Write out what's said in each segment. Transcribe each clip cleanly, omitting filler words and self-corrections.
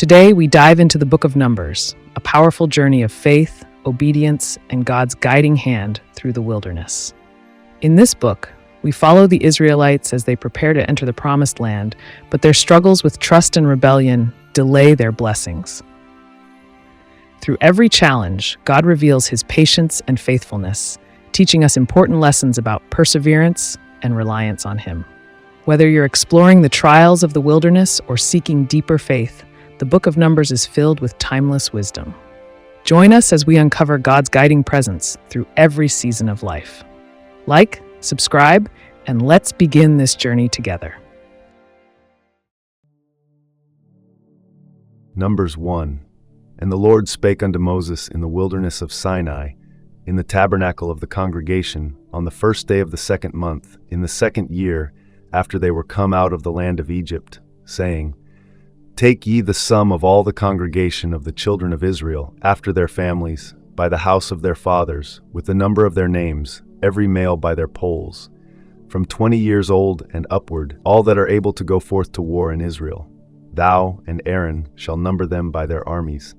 Today, we dive into the book of Numbers, a powerful journey of faith, obedience, and God's guiding hand through the wilderness. In this book, we follow the Israelites as they prepare to enter the promised land, but their struggles with trust and rebellion delay their blessings. Through every challenge, God reveals his patience and faithfulness, teaching us important lessons about perseverance and reliance on him. Whether you're exploring the trials of the wilderness or seeking deeper faith, the book of Numbers is filled with timeless wisdom. Join us as we uncover God's guiding presence through every season of life. Like, subscribe, and let's begin this journey together. Numbers 1. And the Lord spake unto Moses in the wilderness of Sinai, in the tabernacle of the congregation, on the first day of the 2nd month, in the 2nd year, after they were come out of the land of Egypt, saying, Take ye the sum of all the congregation of the children of Israel, after their families, by the house of their fathers, with the number of their names, every male by their polls, from 20 years old and upward, all that are able to go forth to war in Israel. Thou and Aaron shall number them by their armies.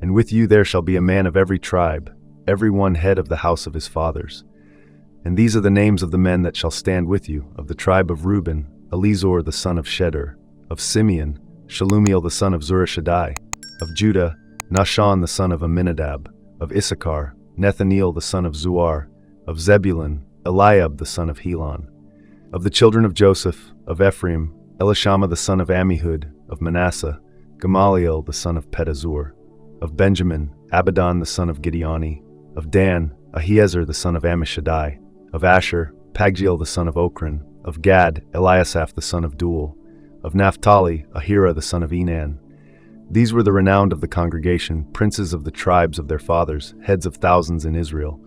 And with you there shall be a man of every tribe, every one head of the house of his fathers. And these are the names of the men that shall stand with you: of the tribe of Reuben, Elizur the son of Shedeur; of Simeon, Shalumiel the son of Zurishaddai; of Judah, Nahshon the son of Amminadab; of Issachar, Nethaneel the son of Zuar; of Zebulun, Eliab the son of Helon; of the children of Joseph; of Ephraim, Elishama the son of Ammihud; of Manasseh, Gamaliel the son of Pedazur; of Benjamin, Abidan the son of Gideoni; of Dan, Ahiezer the son of Ammishaddai; of Asher, Paggiel the son of Ochran; of Gad, Eliasaph the son of Duel; of Naphtali, Ahira the son of Enan. These were the renowned of the congregation, princes of the tribes of their fathers, heads of thousands in Israel.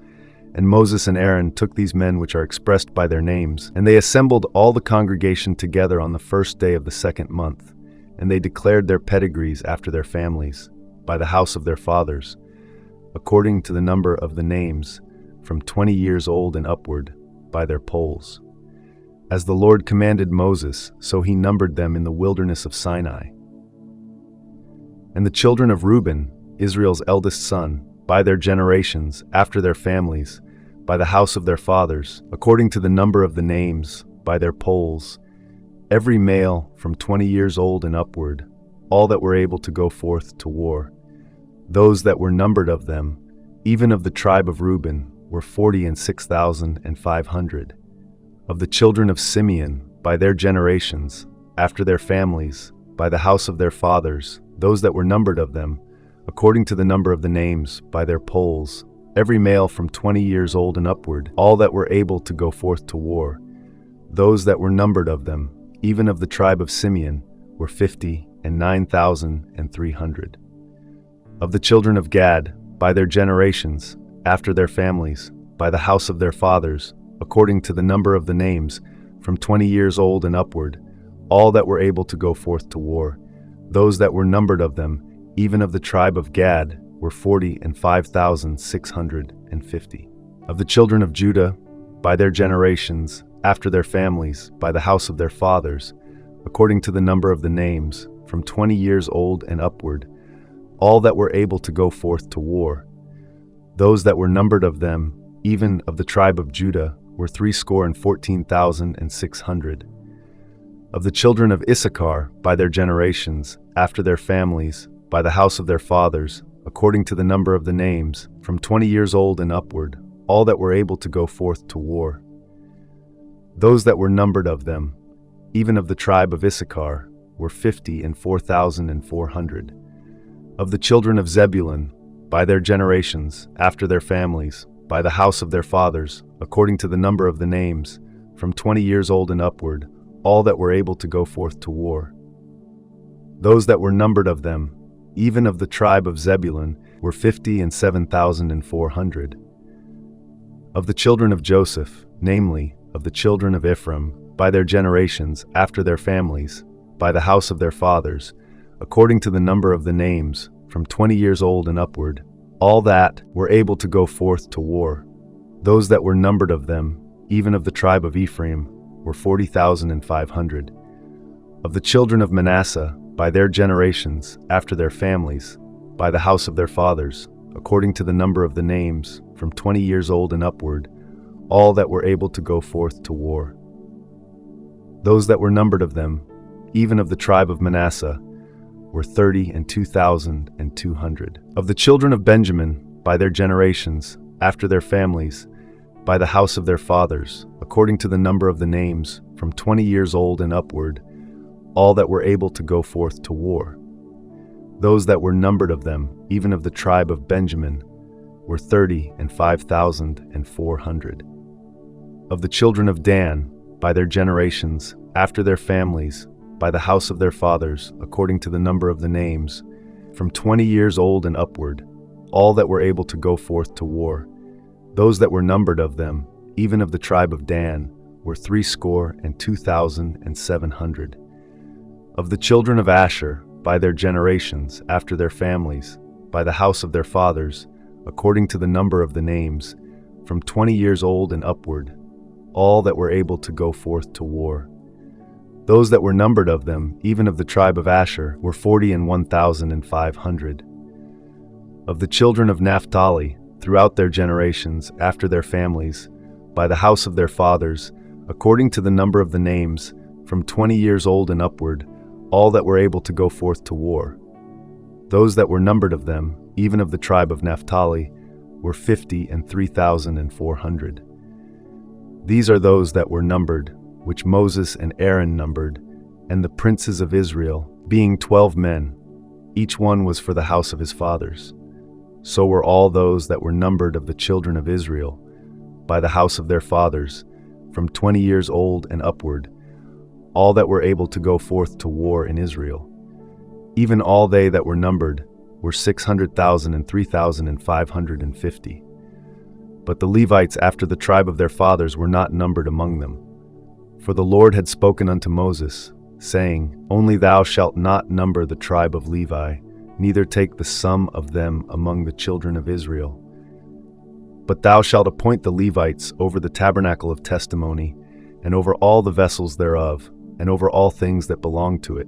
And Moses and Aaron took these men which are expressed by their names, and they assembled all the congregation together on the first day of the 2nd month, and they declared their pedigrees after their families, by the house of their fathers, according to the number of the names, from 20 years old and upward, by their polls. As the Lord commanded Moses, so he numbered them in the wilderness of Sinai. And the children of Reuben, Israel's eldest son, by their generations, after their families, by the house of their fathers, according to the number of the names, by their polls, every male from 20 years old and upward, all that were able to go forth to war. Those that were numbered of them, even of the tribe of Reuben, were 46,500. Of the children of Simeon, by their generations, after their families, by the house of their fathers, those that were numbered of them, according to the number of the names, by their polls, every male from 20 years old and upward, all that were able to go forth to war. Those that were numbered of them, even of the tribe of Simeon, were 59,300. Of the children of Gad, by their generations, after their families, by the house of their fathers, according to the number of the names, from 20 years old and upward, all that were able to go forth to war. Those that were numbered of them, even of the tribe of Gad, were 45,650. Of the children of Judah, by their generations, after their families, by the house of their fathers, according to the number of the names, from 20 years old and upward, all that were able to go forth to war. Those that were numbered of them, even of the tribe of Judah, were 314,600. Of the children of Issachar, by their generations, after their families, by the house of their fathers, according to the number of the names, from 20 years old and upward, all that were able to go forth to war. Those that were numbered of them, even of the tribe of Issachar, were 54,400. Of the children of Zebulun, by their generations, after their families, by the house of their fathers, according to the number of the names, from 20 years old and upward, all that were able to go forth to war. Those that were numbered of them, even of the tribe of Zebulun, were 57,400. Of the children of Joseph, namely, of the children of Ephraim, by their generations, after their families, by the house of their fathers, according to the number of the names, from 20 years old and upward, all that were able to go forth to war. Those that were numbered of them, even of the tribe of Ephraim, were 40,500. Of the children of Manasseh, by their generations, after their families, by the house of their fathers, according to the number of the names, from 20 years old and upward, all that were able to go forth to war. Those that were numbered of them, even of the tribe of Manasseh, were 32,200. Of the children of Benjamin, by their generations, after their families, by the house of their fathers, according to the number of the names, from 20 years old and upward, all that were able to go forth to war. Those that were numbered of them, even of the tribe of Benjamin, were 35,400. Of the children of Dan, by their generations, after their families, by the house of their fathers, according to the number of the names, from 20 years old and upward, all that were able to go forth to war. Those that were numbered of them, even of the tribe of Dan, were 62,700. Of the children of Asher, by their generations, after their families, by the house of their fathers, according to the number of the names, from 20 years old and upward, all that were able to go forth to war. Those that were numbered of them, even of the tribe of Asher, were 41,500. Of the children of Naphtali, throughout their generations, after their families, by the house of their fathers, according to the number of the names, from 20 years old and upward, all that were able to go forth to war. Those that were numbered of them, even of the tribe of Naphtali, were 53,400. These are those that were numbered, which Moses and Aaron numbered, and the princes of Israel, being 12 men. Each one was for the house of his fathers. So were all those that were numbered of the children of Israel, by the house of their fathers, from 20 years old and upward, all that were able to go forth to war in Israel. Even all they that were numbered were 603,550. But the Levites after the tribe of their fathers were not numbered among them. For the Lord had spoken unto Moses, saying, Only thou shalt not number the tribe of Levi, neither take the sum of them among the children of Israel. But thou shalt appoint the Levites over the tabernacle of testimony, and over all the vessels thereof, and over all things that belong to it.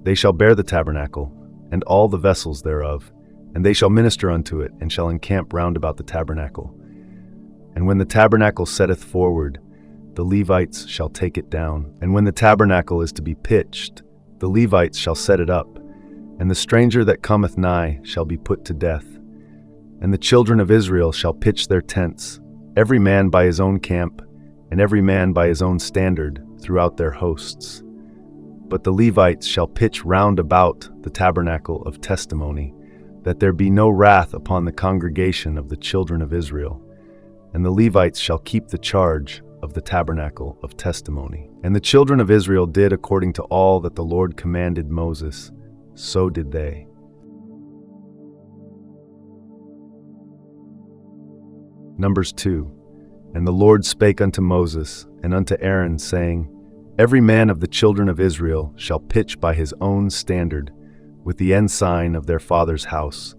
They shall bear the tabernacle, and all the vessels thereof, and they shall minister unto it, and shall encamp round about the tabernacle. And when the tabernacle setteth forward, the Levites shall take it down. And when the tabernacle is to be pitched, the Levites shall set it up, and the stranger that cometh nigh shall be put to death. And the children of Israel shall pitch their tents, every man by his own camp, and every man by his own standard, throughout their hosts. But the Levites shall pitch round about the tabernacle of testimony, that there be no wrath upon the congregation of the children of Israel. And the Levites shall keep the charge of the tabernacle of testimony. And the children of Israel did according to all that the Lord commanded Moses, so did they. Numbers 2. And the Lord spake unto Moses and unto Aaron, saying, Every man of the children of Israel shall pitch by his own standard, with the ensign of their father's house.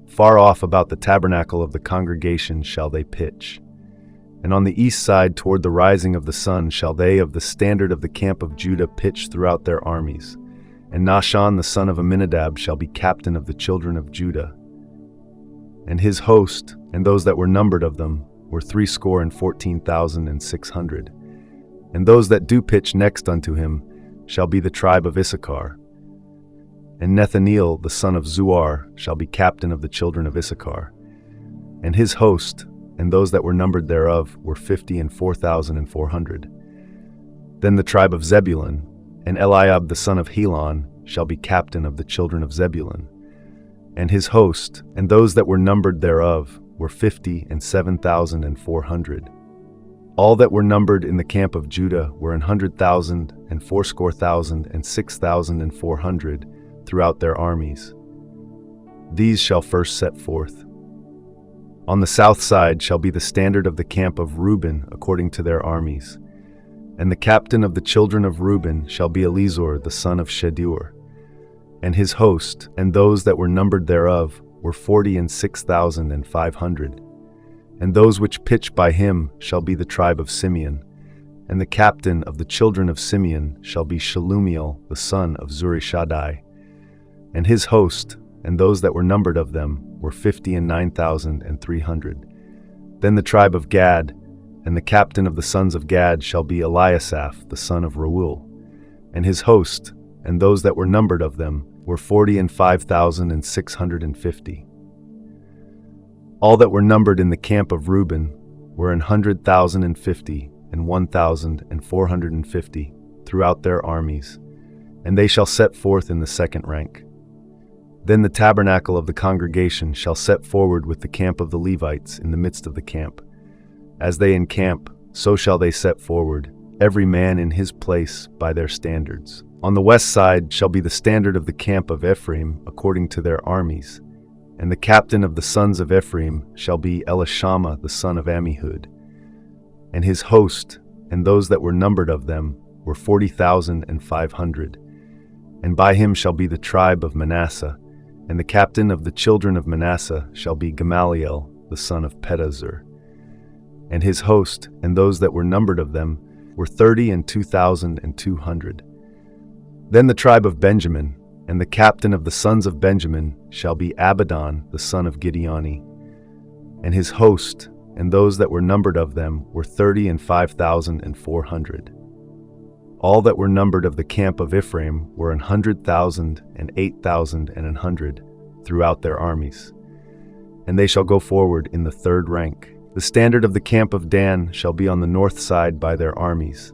Far off about the tabernacle of the congregation shall they pitch. And on the east side toward the rising of the sun shall they of the standard of the camp of Judah pitch throughout their armies. And Nahshon the son of Amminadab shall be captain of the children of Judah. And his host, and those that were numbered of them, were 314,600. And those that do pitch next unto him shall be the tribe of Issachar. And Nethaneel the son of Zuar shall be captain of the children of Issachar. And his host, and those that were numbered thereof, were 54,400. Then the tribe of Zebulun, and Eliab the son of Helon, shall be captain of the children of Zebulun. And his host, and those that were numbered thereof, were 57,400. All that were numbered in the camp of Judah were 100,000, and 80,000, and 6,400 throughout their armies. These shall first set forth. On the south side shall be the standard of the camp of Reuben according to their armies. And the captain of the children of Reuben shall be Elizur the son of Shedeur. And his host, and those that were numbered thereof, were 46,500. And those which pitch by him shall be the tribe of Simeon. And the captain of the children of Simeon shall be Shelumiel the son of Zurishaddai. And his host, and those that were numbered of them, were 59,300. Then the tribe of Gad, and the captain of the sons of Gad shall be Eliasaph the son of Reuel. And his host, and those that were numbered of them, were 45,650. All that were numbered in the camp of Reuben were 100,050 and 1,450 throughout their armies, and they shall set forth in the second rank. Then the tabernacle of the congregation shall set forward with the camp of the Levites in the midst of the camp. As they encamp, so shall they set forward, every man in his place by their standards. On the west side shall be the standard of the camp of Ephraim according to their armies. And the captain of the sons of Ephraim shall be Elishama the son of Ammihud. And his host, and those that were numbered of them, were 40,500. And by him shall be the tribe of Manasseh. And the captain of the children of Manasseh shall be Gamaliel the son of Pedahzur. And his host, and those that were numbered of them, were 32,200. Then the tribe of Benjamin, and the captain of the sons of Benjamin shall be Abidan the son of Gideoni. And his host, and those that were numbered of them, were 35,400. All that were numbered of the camp of Ephraim were 100,000 and 8,100 throughout their armies. And they shall go forward in the third rank. The standard of the camp of Dan shall be on the north side by their armies.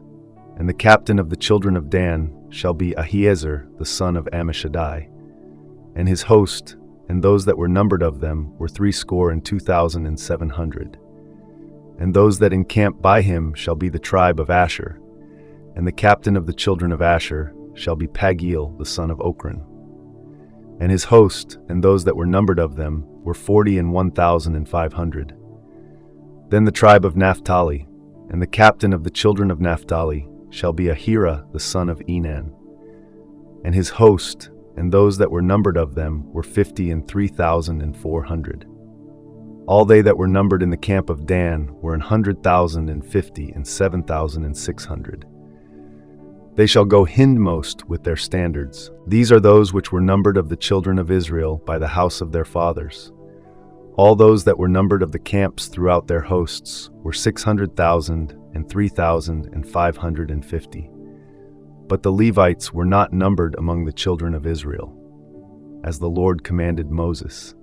And the captain of the children of Dan shall be Ahiezer the son of Ammishaddai. And his host, and those that were numbered of them, were 62,700. And those that encamp by him shall be the tribe of Asher. And the captain of the children of Asher shall be Pagiel the son of Ochran. And his host, and those that were numbered of them, were 41,500. Then the tribe of Naphtali, and the captain of the children of Naphtali shall be Ahira the son of Enan. And his host, and those that were numbered of them, were 53,400. All they that were numbered in the camp of Dan were 100,050 and 7,600. They shall go hindmost with their standards. These are those which were numbered of the children of Israel by the house of their fathers. All those that were numbered of the camps throughout their hosts were 600,000 and 3,550. But the Levites were not numbered among the children of Israel, as the Lord commanded Moses.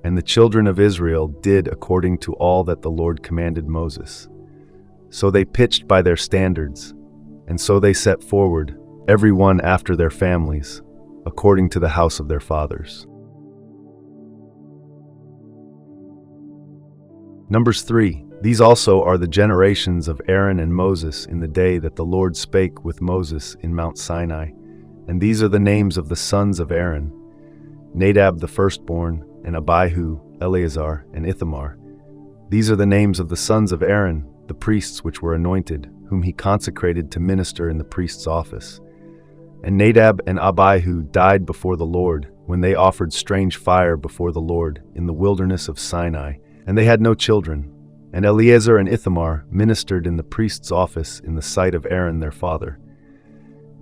And the children of Israel did according to all that the Lord commanded Moses. So they pitched by their standards, and so they set forward, every one after their families, according to the house of their fathers. Numbers 3. These also are the generations of Aaron and Moses in the day that the Lord spake with Moses in Mount Sinai. And these are the names of the sons of Aaron: Nadab the firstborn, and Abihu, Eleazar, and Ithamar. These are the names of the sons of Aaron, the priests which were anointed, whom he consecrated to minister in the priest's office. And Nadab and Abihu died before the Lord, when they offered strange fire before the Lord in the wilderness of Sinai, and they had no children. And Eleazar and Ithamar ministered in the priest's office in the sight of Aaron their father.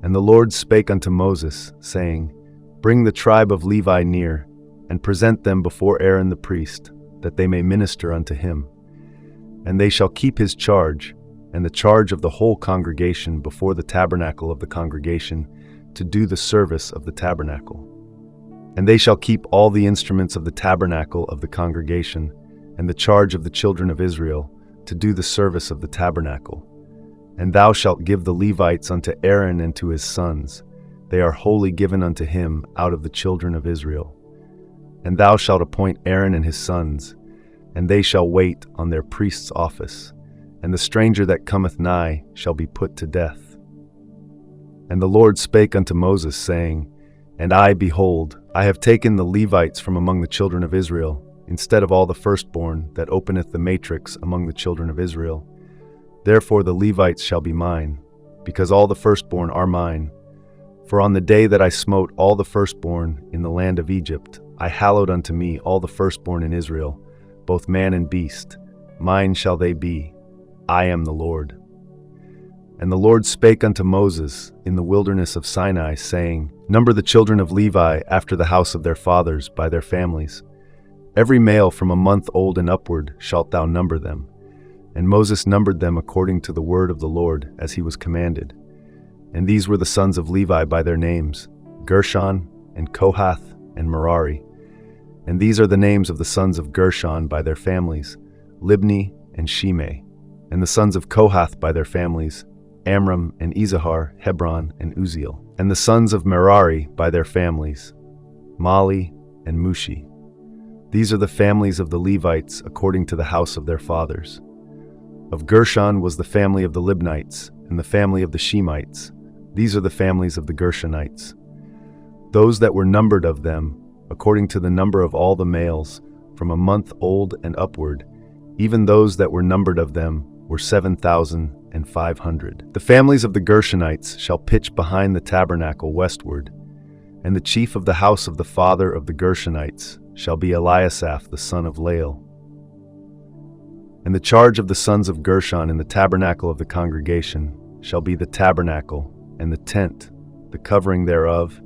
And the Lord spake unto Moses, saying, Bring the tribe of Levi near, and present them before Aaron the priest, that they may minister unto him. And they shall keep his charge, and the charge of the whole congregation before the tabernacle of the congregation, to do the service of the tabernacle. And they shall keep all the instruments of the tabernacle of the congregation, and the charge of the children of Israel, to do the service of the tabernacle. And thou shalt give the Levites unto Aaron and to his sons. They are wholly given unto him out of the children of Israel. And thou shalt appoint Aaron and his sons, and they shall wait on their priest's office, and the stranger that cometh nigh shall be put to death. And the Lord spake unto Moses, saying, And I, behold, I have taken the Levites from among the children of Israel, instead of all the firstborn that openeth the matrix among the children of Israel. Therefore the Levites shall be mine, because all the firstborn are mine. For on the day that I smote all the firstborn in the land of Egypt, I hallowed unto me all the firstborn in Israel, both man and beast. Mine shall they be. I am the Lord. And the Lord spake unto Moses in the wilderness of Sinai, saying, Number the children of Levi after the house of their fathers by their families. Every male from a month old and upward shalt thou number them. And Moses numbered them according to the word of the Lord, as he was commanded. And these were the sons of Levi by their names, Gershon, and Kohath, and Merari. And these are the names of the sons of Gershon by their families, Libni and Shimei. And the sons of Kohath by their families, Amram and Izahar, Hebron and Uzziel. And the sons of Merari by their families, Mali and Mushi. These are the families of the Levites according to the house of their fathers. Of Gershon was the family of the Libnites, and the family of the Shemites. These are the families of the Gershonites. Those that were numbered of them, according to the number of all the males, from a month old and upward, even those that were numbered of them were 7,500. The families of the Gershonites shall pitch behind the tabernacle westward, and the chief of the house of the father of the Gershonites shall be Eliasaph the son of Lael. And the charge of the sons of Gershon in the tabernacle of the congregation shall be the tabernacle, and the tent, the covering thereof,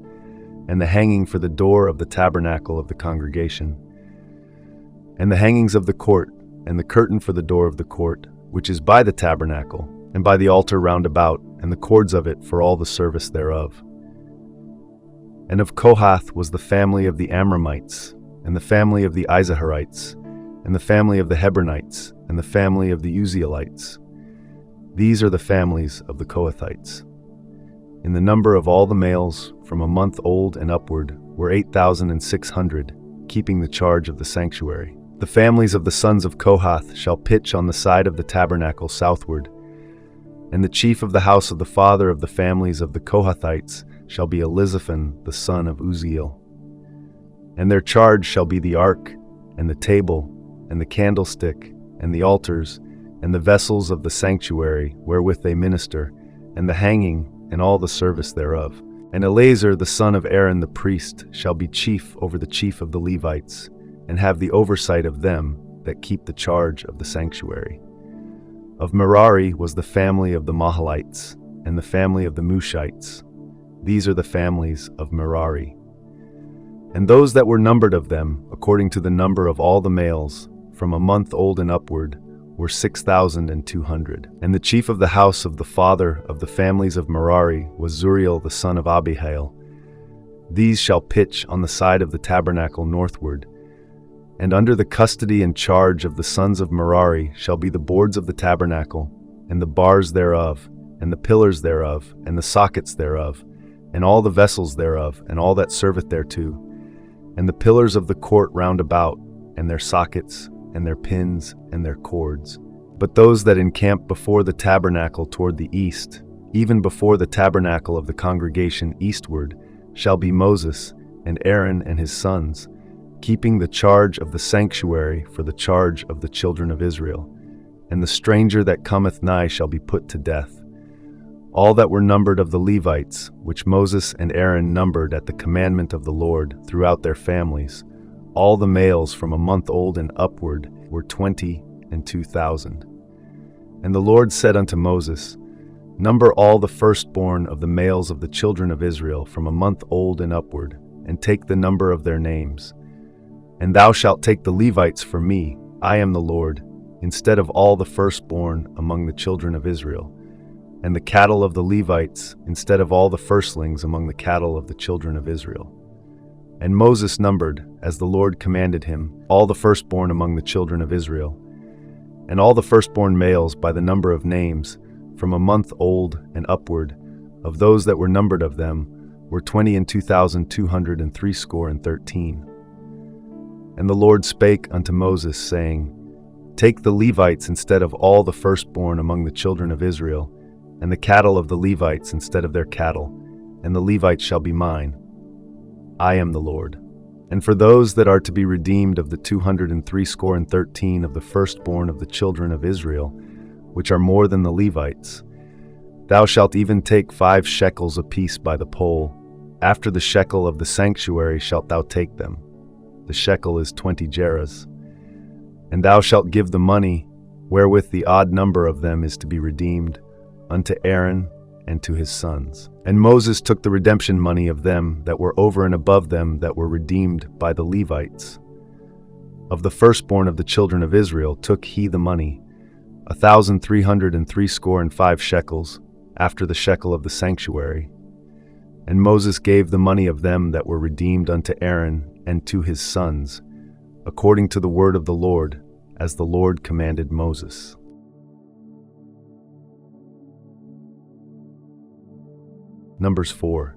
and the hanging for the door of the tabernacle of the congregation, and the hangings of the court, and the curtain for the door of the court, which is by the tabernacle, and by the altar round about, and the cords of it for all the service thereof. And of Kohath was the family of the Amramites, and the family of the Izaharites, and the family of the Hebronites, and the family of the Uzzielites. These are the families of the Kohathites. In the number of all the males from a month old and upward were 8,600, keeping the charge of the sanctuary. The families of the sons of Kohath shall pitch on the side of the tabernacle southward, and the chief of the house of the father of the families of the Kohathites shall be Elizaphan the son of Uzziel. And their charge shall be the ark, and the table, and the candlestick, and the altars, and the vessels of the sanctuary wherewith they minister, and the hanging, and all the service thereof. And Eleazar the son of Aaron the priest shall be chief over the chief of the Levites, and have the oversight of them that keep the charge of the sanctuary. Of Merari was the family of the Mahalites, and the family of the Mushites. These are the families of Merari. And those that were numbered of them, according to the number of all the males, from a month old and upward, were 6,200. And the chief of the house of the father of the families of Merari was Zuriel the son of Abihail. These shall pitch on the side of the tabernacle northward. And under the custody and charge of the sons of Merari shall be the boards of the tabernacle, and the bars thereof, and the pillars thereof, and the sockets thereof, and all the vessels thereof, and all that serveth thereto, and the pillars of the court round about, and their sockets, and their pins, and their cords. But those that encamp before the tabernacle toward the east, even before the tabernacle of the congregation eastward, shall be Moses, and Aaron and his sons, keeping the charge of the sanctuary for the charge of the children of Israel. And the stranger that cometh nigh shall be put to death. All that were numbered of the Levites, which Moses and Aaron numbered at the commandment of the Lord throughout their families, all the males from a month old and upward were 22,000. And the Lord said unto Moses, Number all the firstborn of the males of the children of Israel from a month old and upward, and take the number of their names. And thou shalt take the Levites for me, I am the Lord, instead of all the firstborn among the children of Israel, and the cattle of the Levites instead of all the firstlings among the cattle of the children of Israel. And Moses numbered, as the Lord commanded him, all the firstborn among the children of Israel, and all the firstborn males by the number of names, from a month old and upward, of those that were numbered of them, were 22,213. And the Lord spake unto Moses, saying, Take the Levites instead of all the firstborn among the children of Israel, and the cattle of the Levites instead of their cattle, and the Levites shall be mine. I am the Lord. And for those that are to be redeemed of the 213 of the firstborn of the children of Israel, which are more than the Levites, thou shalt even take 5 shekels apiece by the poll. After the shekel of the sanctuary shalt thou take them. The shekel is 20 gerahs. And thou shalt give the money, wherewith the odd number of them is to be redeemed, unto Aaron and to his sons. And Moses took the redemption money of them that were over and above them that were redeemed by the Levites. Of the firstborn of the children of Israel took he the money, 1,365 shekels, after the shekel of the sanctuary. And Moses gave the money of them that were redeemed unto Aaron and to his sons, according to the word of the Lord, as the Lord commanded Moses. Numbers 4.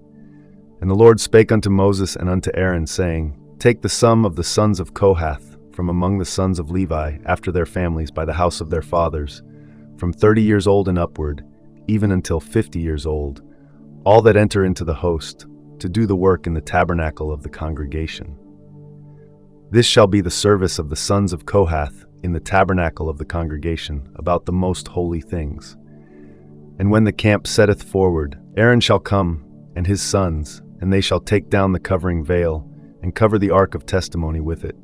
And the Lord spake unto Moses and unto Aaron, saying, Take the sum of the sons of Kohath from among the sons of Levi after their families by the house of their fathers, from 30 years old and upward, even until 50 years old, all that enter into the host, to do the work in the tabernacle of the congregation. This shall be the service of the sons of Kohath in the tabernacle of the congregation, about the most holy things. And when the camp setteth forward, Aaron shall come, and his sons, and they shall take down the covering veil, and cover the ark of testimony with it,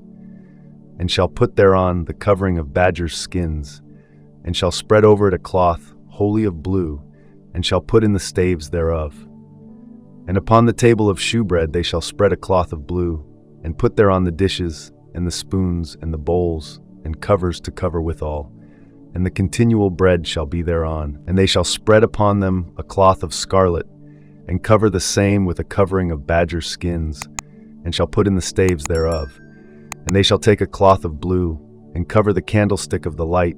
and shall put thereon the covering of badgers' skins, and shall spread over it a cloth wholly of blue, and shall put in the staves thereof. And upon the table of shewbread they shall spread a cloth of blue, and put thereon the dishes, and the spoons, and the bowls, and covers to cover withal. And the continual bread shall be thereon, and they shall spread upon them a cloth of scarlet, and cover the same with a covering of badger skins, and shall put in the staves thereof. And they shall take a cloth of blue, and cover the candlestick of the light,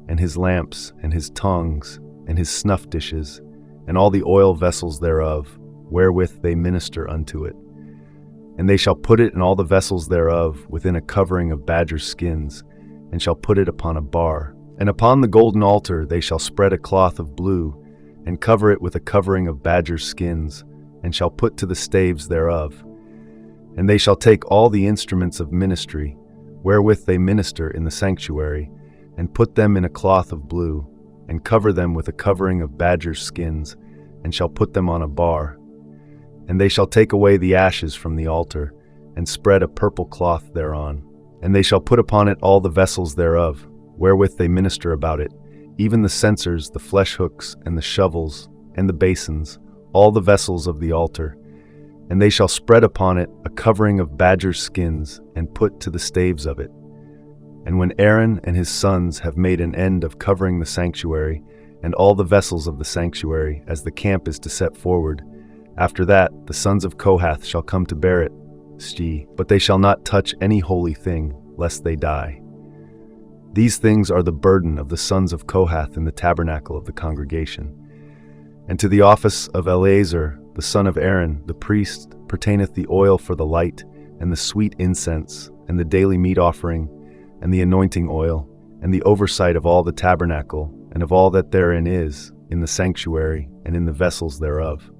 and his lamps, and his tongues, and his snuff dishes, and all the oil vessels thereof, wherewith they minister unto it. And they shall put it in all the vessels thereof within a covering of badger skins, and shall put it upon a bar. And upon the golden altar they shall spread a cloth of blue, and cover it with a covering of badger skins, and shall put to the staves thereof. And they shall take all the instruments of ministry, wherewith they minister in the sanctuary, and put them in a cloth of blue, and cover them with a covering of badger skins, and shall put them on a bar. And they shall take away the ashes from the altar, and spread a purple cloth thereon. And they shall put upon it all the vessels thereof, wherewith they minister about it, even the censers, the flesh hooks, and the shovels, and the basins, all the vessels of the altar. And they shall spread upon it a covering of badger skins, and put to the staves of it. And when Aaron and his sons have made an end of covering the sanctuary, and all the vessels of the sanctuary, as the camp is to set forward, after that the sons of Kohath shall come to bear it, but they shall not touch any holy thing, lest they die. These things are the burden of the sons of Kohath in the tabernacle of the congregation. And to the office of Eleazar, the son of Aaron, the priest, pertaineth the oil for the light, and the sweet incense, and the daily meat offering, and the anointing oil, and the oversight of all the tabernacle, and of all that therein is, in the sanctuary, and in the vessels thereof.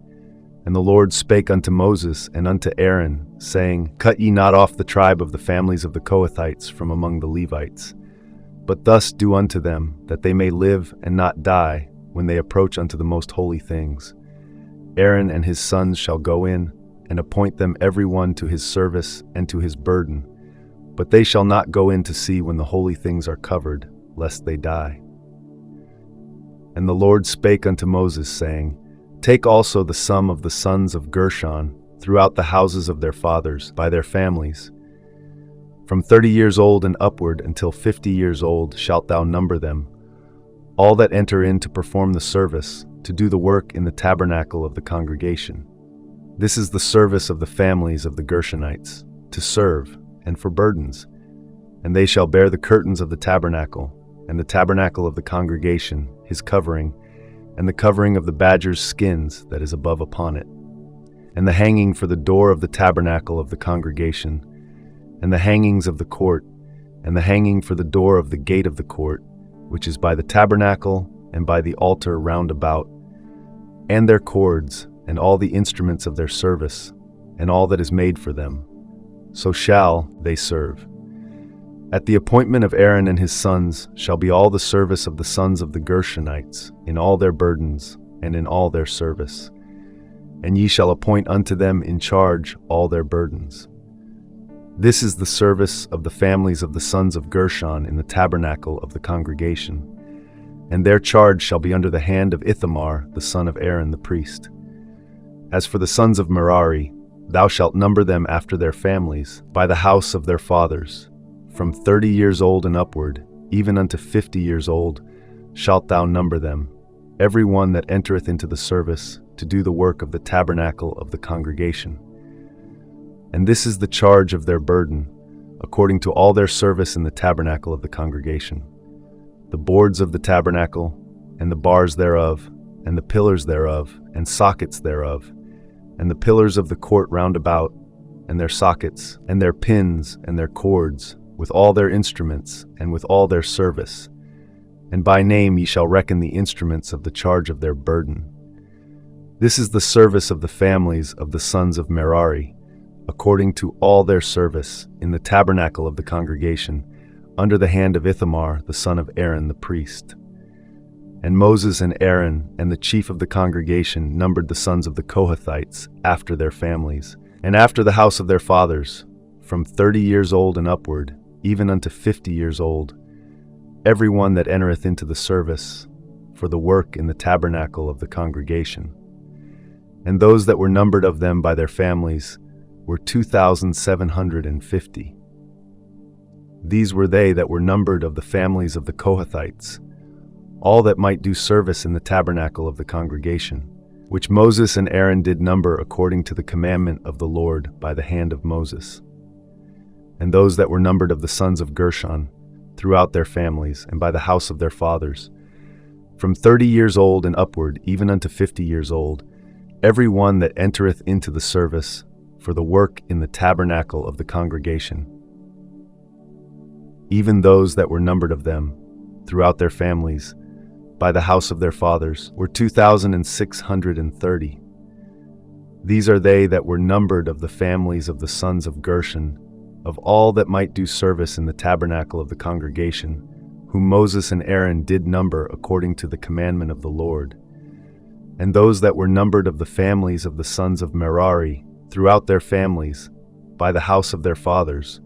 And the Lord spake unto Moses and unto Aaron, saying, Cut ye not off the tribe of the families of the Kohathites from among the Levites, but thus do unto them, that they may live and not die, when they approach unto the most holy things. Aaron and his sons shall go in, and appoint them every one to his service and to his burden, but they shall not go in to see when the holy things are covered, lest they die. And the Lord spake unto Moses, saying, Take also the sum of the sons of Gershon throughout the houses of their fathers, by their families. From 30 years old and upward until 50 years old shalt thou number them, all that enter in to perform the service, to do the work in the tabernacle of the congregation. This is the service of the families of the Gershonites, to serve, and for burdens. And they shall bear the curtains of the tabernacle, and the tabernacle of the congregation, his covering, and the covering of the badger's skins that is above upon it, and the hanging for the door of the tabernacle of the congregation, and the hangings of the court, and the hanging for the door of the gate of the court, which is by the tabernacle and by the altar round about, and their cords, and all the instruments of their service, and all that is made for them. So shall they serve. At the appointment of Aaron and his sons shall be all the service of the sons of the Gershonites, in all their burdens, and in all their service. And ye shall appoint unto them in charge all their burdens. This is the service of the families of the sons of Gershon in the tabernacle of the congregation. and their charge shall be under the hand of Ithamar, the son of Aaron the priest. As for the sons of Merari, thou shalt number them after their families, by the house of their fathers. From 30 years old and upward, even unto 50 years old, shalt thou number them, every one that entereth into the service, to do the work of the tabernacle of the congregation. And this is the charge of their burden, according to all their service in the tabernacle of the congregation: the boards of the tabernacle, and the bars thereof, and the pillars thereof, and sockets thereof, and the pillars of the court round about, and their sockets, and their pins, and their cords, with all their instruments, and with all their service. And by name ye shall reckon the instruments of the charge of their burden. This is the service of the families of the sons of Merari, according to all their service in the tabernacle of the congregation, under the hand of Ithamar, the son of Aaron the priest. And Moses and Aaron and the chief of the congregation numbered the sons of the Kohathites after their families, and after the house of their fathers, from 30 years old and upward, even unto 50 years old, every one that entereth into the service, for the work in the tabernacle of the congregation. And those that were numbered of them by their families were 2,750. These were they that were numbered of the families of the Kohathites, all that might do service in the tabernacle of the congregation, which Moses and Aaron did number according to the commandment of the Lord by the hand of Moses. And those that were numbered of the sons of Gershon, throughout their families, and by the house of their fathers, from 30 years old and upward, even unto 50 years old, every one that entereth into the service, for the work in the tabernacle of the congregation. Even those that were numbered of them, throughout their families, by the house of their fathers, were 2,630. These are they that were numbered of the families of the sons of Gershon, of all that might do service in the tabernacle of the congregation, whom Moses and Aaron did number according to the commandment of the Lord. And those that were numbered of the families of the sons of Merari, throughout their families, by the house of their fathers,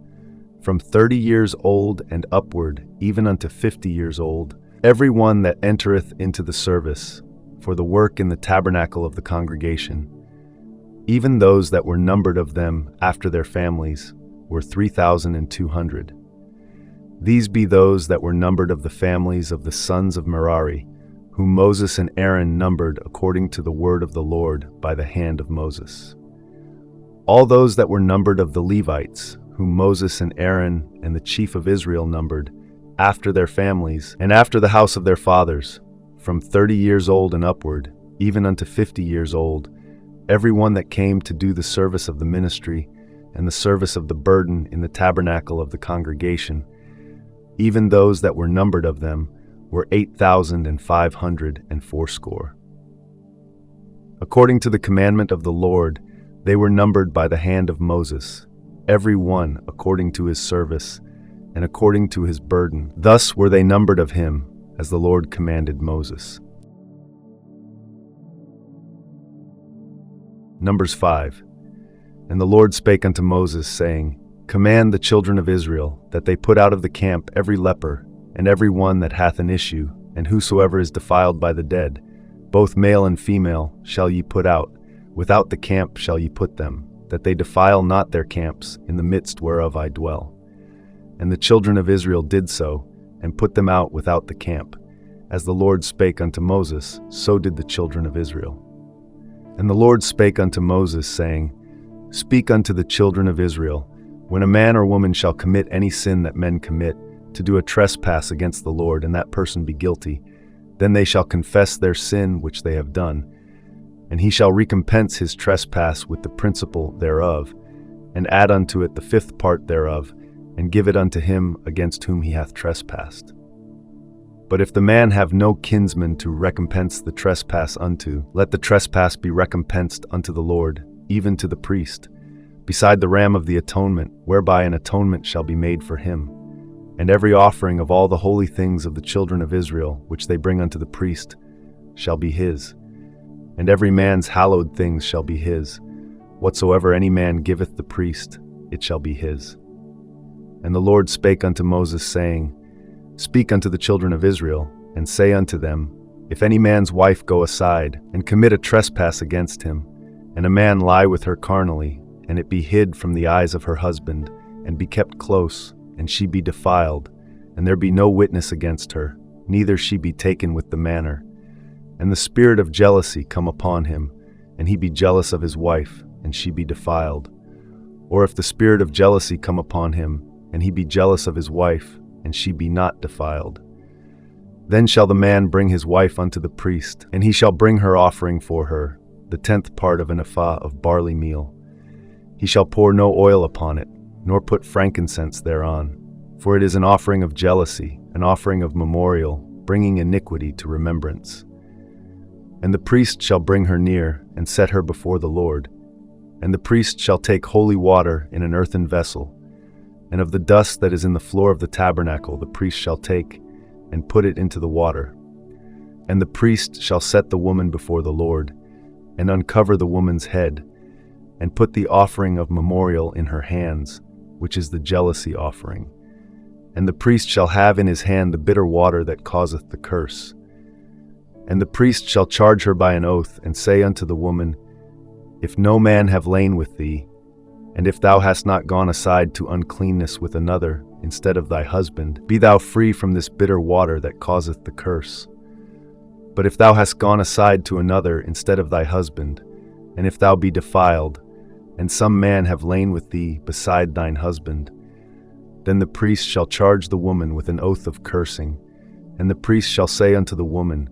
from 30 years old and upward, even unto 50 years old, every one that entereth into the service, for the work in the tabernacle of the congregation. Even those that were numbered of them after their families were 3,200. These be those that were numbered of the families of the sons of Merari, whom Moses and Aaron numbered according to the word of the Lord by the hand of Moses. All those that were numbered of the Levites, whom Moses and Aaron and the chief of Israel numbered, after their families, and after the house of their fathers, from 30 years old and upward, even unto 50 years old, every one that came to do the service of the ministry, and the service of the burden in the tabernacle of the congregation, even those that were numbered of them, were 8,580. According to the commandment of the Lord, they were numbered by the hand of Moses, every one according to his service, and according to his burden. Thus were they numbered of him, as the Lord commanded Moses. Numbers 5. And the Lord spake unto Moses, saying, Command the children of Israel, that they put out of the camp every leper, and every one that hath an issue, and whosoever is defiled by the dead, both male and female, shall ye put out, without the camp shall ye put them, that they defile not their camps, in the midst whereof I dwell. And the children of Israel did so, and put them out without the camp. As the Lord spake unto Moses, so did the children of Israel. And the Lord spake unto Moses, saying, Speak unto the children of Israel, when a man or woman shall commit any sin that men commit, to do a trespass against the Lord, and that person be guilty, then they shall confess their sin which they have done, and he shall recompense his trespass with the principal thereof, and add unto it the 5th part thereof, and give it unto him against whom he hath trespassed. But if the man have no kinsman to recompense the trespass unto, let the trespass be recompensed unto the Lord, even to the priest, beside the ram of the atonement, whereby an atonement shall be made for him. And every offering of all the holy things of the children of Israel, which they bring unto the priest, shall be his. And every man's hallowed things shall be his. Whatsoever any man giveth the priest, it shall be his. And the Lord spake unto Moses, saying, Speak unto the children of Israel, and say unto them, If any man's wife go aside, and commit a trespass against him, and a man lie with her carnally, and it be hid from the eyes of her husband, and be kept close, and she be defiled, and there be no witness against her, neither she be taken with the manner, and the spirit of jealousy come upon him, and he be jealous of his wife, and she be defiled. Or if the spirit of jealousy come upon him, and he be jealous of his wife, and she be not defiled, then shall the man bring his wife unto the priest, and he shall bring her offering for her, the 10th part of an ephah of barley meal. He shall pour no oil upon it, nor put frankincense thereon, for it is an offering of jealousy, an offering of memorial, bringing iniquity to remembrance. And the priest shall bring her near, and set her before the Lord. And the priest shall take holy water in an earthen vessel, and of the dust that is in the floor of the tabernacle the priest shall take, and put it into the water. And the priest shall set the woman before the Lord, and uncover the woman's head, and put the offering of memorial in her hands, which is the jealousy offering. And the priest shall have in his hand the bitter water that causeth the curse. And the priest shall charge her by an oath, and say unto the woman, If no man have lain with thee, and if thou hast not gone aside to uncleanness with another, instead of thy husband, be thou free from this bitter water that causeth the curse. But if thou hast gone aside to another instead of thy husband, and if thou be defiled, and some man have lain with thee beside thine husband, then the priest shall charge the woman with an oath of cursing, and the priest shall say unto the woman,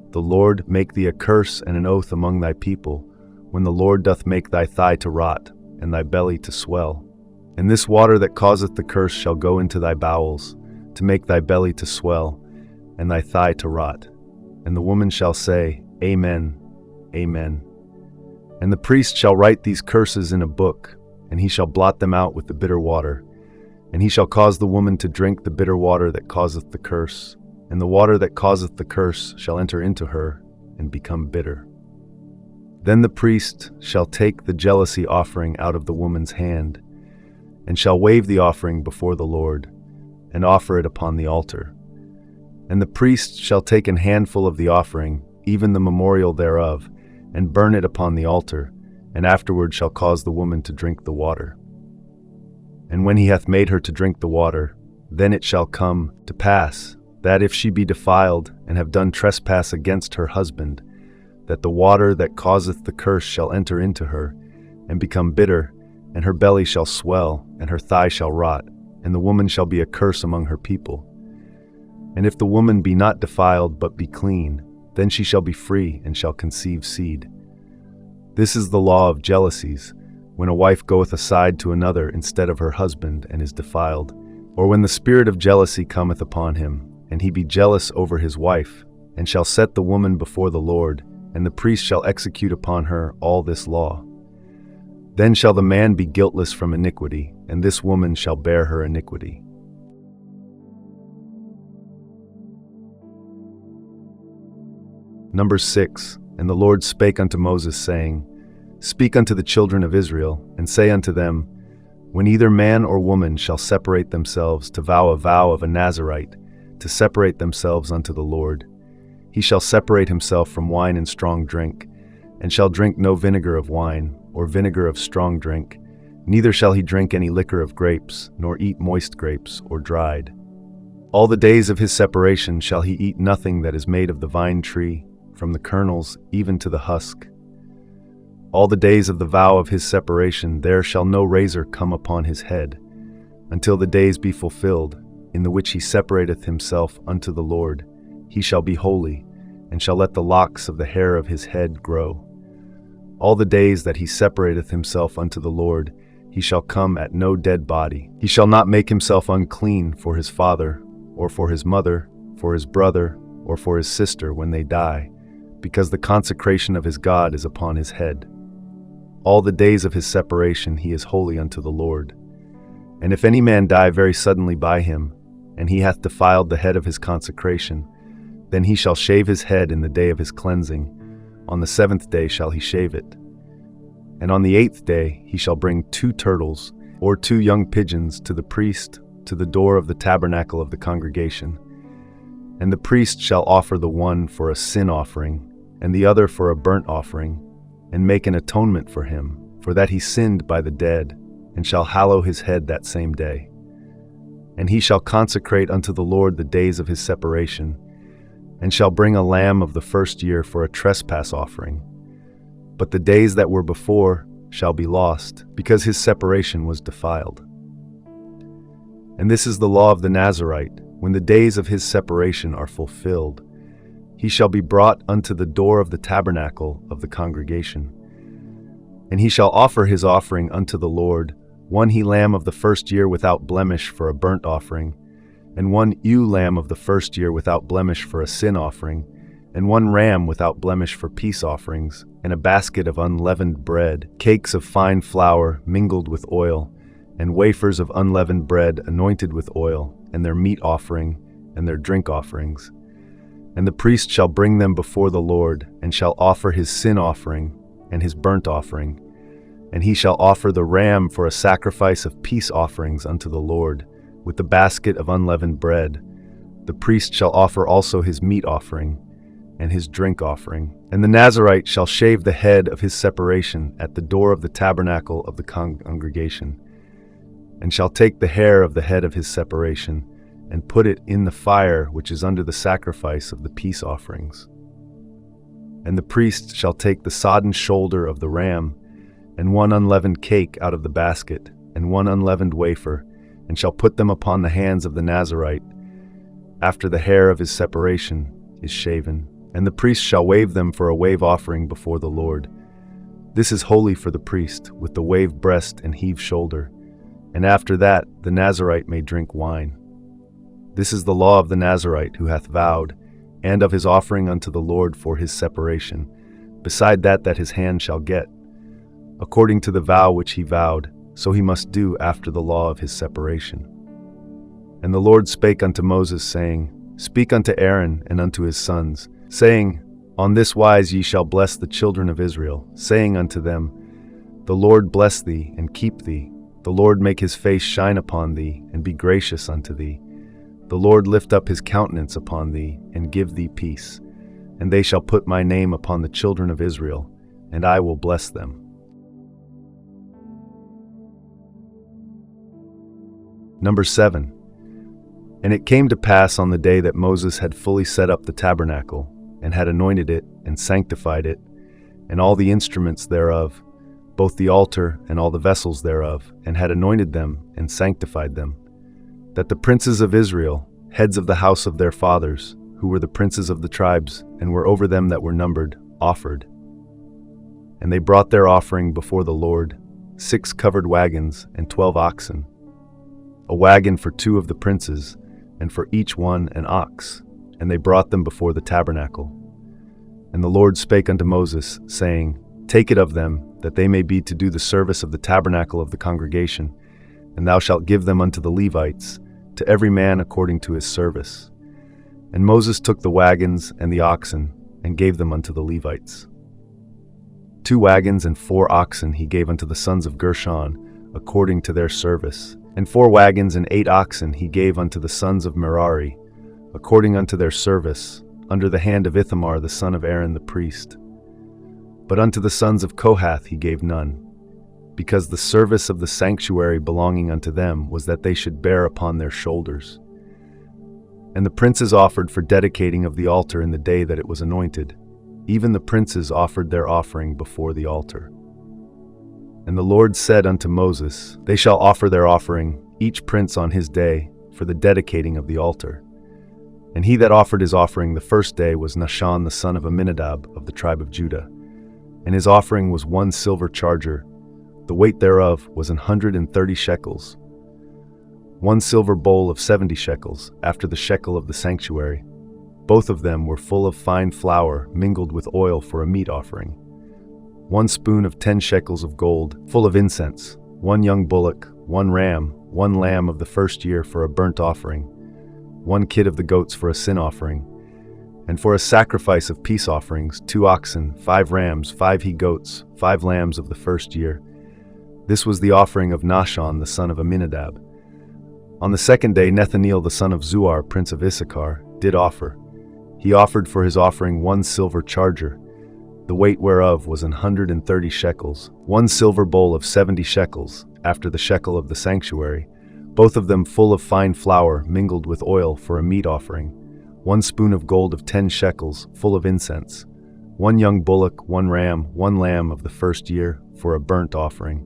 The Lord make thee a curse and an oath among thy people, when the Lord doth make thy thigh to rot, and thy belly to swell. And this water that causeth the curse shall go into thy bowels, to make thy belly to swell, and thy thigh to rot. And the woman shall say, Amen, Amen. And the priest shall write these curses in a book, and he shall blot them out with the bitter water. And he shall cause the woman to drink the bitter water that causeth the curse, and the water that causeth the curse shall enter into her, and become bitter. Then the priest shall take the jealousy offering out of the woman's hand, and shall wave the offering before the Lord, and offer it upon the altar. And the priest shall take an handful of the offering, even the memorial thereof, and burn it upon the altar, and afterward shall cause the woman to drink the water. And when he hath made her to drink the water, then it shall come to pass, that if she be defiled, and have done trespass against her husband, that the water that causeth the curse shall enter into her, and become bitter, and her belly shall swell, and her thigh shall rot, and the woman shall be a curse among her people. And if the woman be not defiled, but be clean, then she shall be free, and shall conceive seed. This is the law of jealousies, when a wife goeth aside to another instead of her husband, and is defiled, or when the spirit of jealousy cometh upon him, and he be jealous over his wife, and shall set the woman before the Lord, and the priest shall execute upon her all this law. Then shall the man be guiltless from iniquity, and this woman shall bear her iniquity. Number 6. And the Lord spake unto Moses, saying, Speak unto the children of Israel, and say unto them, When either man or woman shall separate themselves to vow a vow of a Nazirite, to separate themselves unto the Lord, he shall separate himself from wine and strong drink, and shall drink no vinegar of wine, or vinegar of strong drink, neither shall he drink any liquor of grapes, nor eat moist grapes, or dried. All the days of his separation shall he eat nothing that is made of the vine tree, from the kernels even to the husk. All the days of the vow of his separation there shall no razor come upon his head, until the days be fulfilled, in the which he separateth himself unto the Lord. He shall be holy, and shall let the locks of the hair of his head grow. All the days that he separateth himself unto the Lord, he shall come at no dead body. He shall not make himself unclean for his father, or for his mother, for his brother, or for his sister when they die, because the consecration of his God is upon his head. All the days of his separation he is holy unto the Lord. And if any man die very suddenly by him, and he hath defiled the head of his consecration, then he shall shave his head in the day of his cleansing. On the 7th day shall he shave it. And on the 8th day he shall bring 2 turtles, or 2 young pigeons, to the priest, to the door of the tabernacle of the congregation. And the priest shall offer the one for a sin offering, and the other for a burnt offering, and make an atonement for him, for that he sinned by the dead, and shall hallow his head that same day. And he shall consecrate unto the Lord the days of his separation, and shall bring a lamb of the first year for a trespass offering. But the days that were before shall be lost, because his separation was defiled. And this is the law of the Nazirite: when the days of his separation are fulfilled, he shall be brought unto the door of the tabernacle of the congregation. And he shall offer his offering unto the Lord, one he-lamb of the first year without blemish for a burnt offering, and one ewe-lamb of the first year without blemish for a sin offering, and one ram without blemish for peace offerings, and a basket of unleavened bread, cakes of fine flour mingled with oil, and wafers of unleavened bread anointed with oil, and their meat offering, and their drink offerings. And the priest shall bring them before the Lord, and shall offer his sin offering, and his burnt offering. And he shall offer the ram for a sacrifice of peace offerings unto the Lord, with the basket of unleavened bread. The priest shall offer also his meat offering, and his drink offering. And the Nazirite shall shave the head of his separation at the door of the tabernacle of the congregation, and shall take the hair of the head of his separation, and put it in the fire which is under the sacrifice of the peace offerings. And the priest shall take the sodden shoulder of the ram, and one unleavened cake out of the basket, and one unleavened wafer, and shall put them upon the hands of the Nazirite, after the hair of his separation is shaven. And the priest shall wave them for a wave offering before the Lord. This is holy for the priest, with the wave breast and heave shoulder. And after that the Nazirite may drink wine. This is the law of the Nazirite who hath vowed, and of his offering unto the Lord for his separation, beside that his hand shall get. According to the vow which he vowed, so he must do after the law of his separation. And the Lord spake unto Moses, saying, Speak unto Aaron and unto his sons, saying, On this wise ye shall bless the children of Israel, saying unto them, The Lord bless thee and keep thee. The Lord make his face shine upon thee, and be gracious unto thee. The Lord lift up his countenance upon thee, and give thee peace. And they shall put my name upon the children of Israel, and I will bless them. Number 7. And it came to pass on the day that Moses had fully set up the tabernacle, and had anointed it, and sanctified it, and all the instruments thereof, both the altar and all the vessels thereof, and had anointed them, and sanctified them, that the princes of Israel, heads of the house of their fathers, who were the princes of the tribes, and were over them that were numbered, offered. And they brought their offering before the Lord, 6 covered wagons, and 12 oxen, a wagon for 2 of the princes, and for each one an ox, and they brought them before the tabernacle. And the Lord spake unto Moses, saying, Take it of them, that they may be to do the service of the tabernacle of the congregation, and thou shalt give them unto the Levites, to every man according to his service. And Moses took the wagons and the oxen, and gave them unto the Levites. 2 wagons and 4 oxen he gave unto the sons of Gershon, according to their service. And 4 wagons and 8 oxen he gave unto the sons of Merari, according unto their service, under the hand of Ithamar the son of Aaron the priest. But unto the sons of Kohath he gave none, because the service of the sanctuary belonging unto them was that they should bear upon their shoulders. And the princes offered for dedicating of the altar in the day that it was anointed. Even the princes offered their offering before the altar. And the Lord said unto Moses, They shall offer their offering, each prince on his day, for the dedicating of the altar. And he that offered his offering the first day was Nahshon the son of Amminadab of the tribe of Judah. And his offering was 1 silver charger, the weight thereof was 130 shekels. 1 silver bowl of 70 shekels, after the shekel of the sanctuary. Both of them were full of fine flour mingled with oil for a meat offering. 1 spoon of 10 shekels of gold, full of incense. 1 young bullock, 1 ram, 1 lamb of the first year for a burnt offering. 1 kid of the goats for a sin offering. And for a sacrifice of peace offerings, 2 oxen, 5 rams, 5 he-goats, 5 lambs of the first year. This was the offering of Nahshon the son of Amminadab. On the second day, Nethaneel the son of Zuar, prince of Issachar, did offer. He offered for his offering 1 silver charger, the weight whereof was 130 shekels, 1 silver bowl of 70 shekels, after the shekel of the sanctuary, both of them full of fine flour mingled with oil for a meat offering, 1 spoon of gold of 10 shekels, full of incense, 1 young bullock, 1 ram, 1 lamb of the first year for a burnt offering,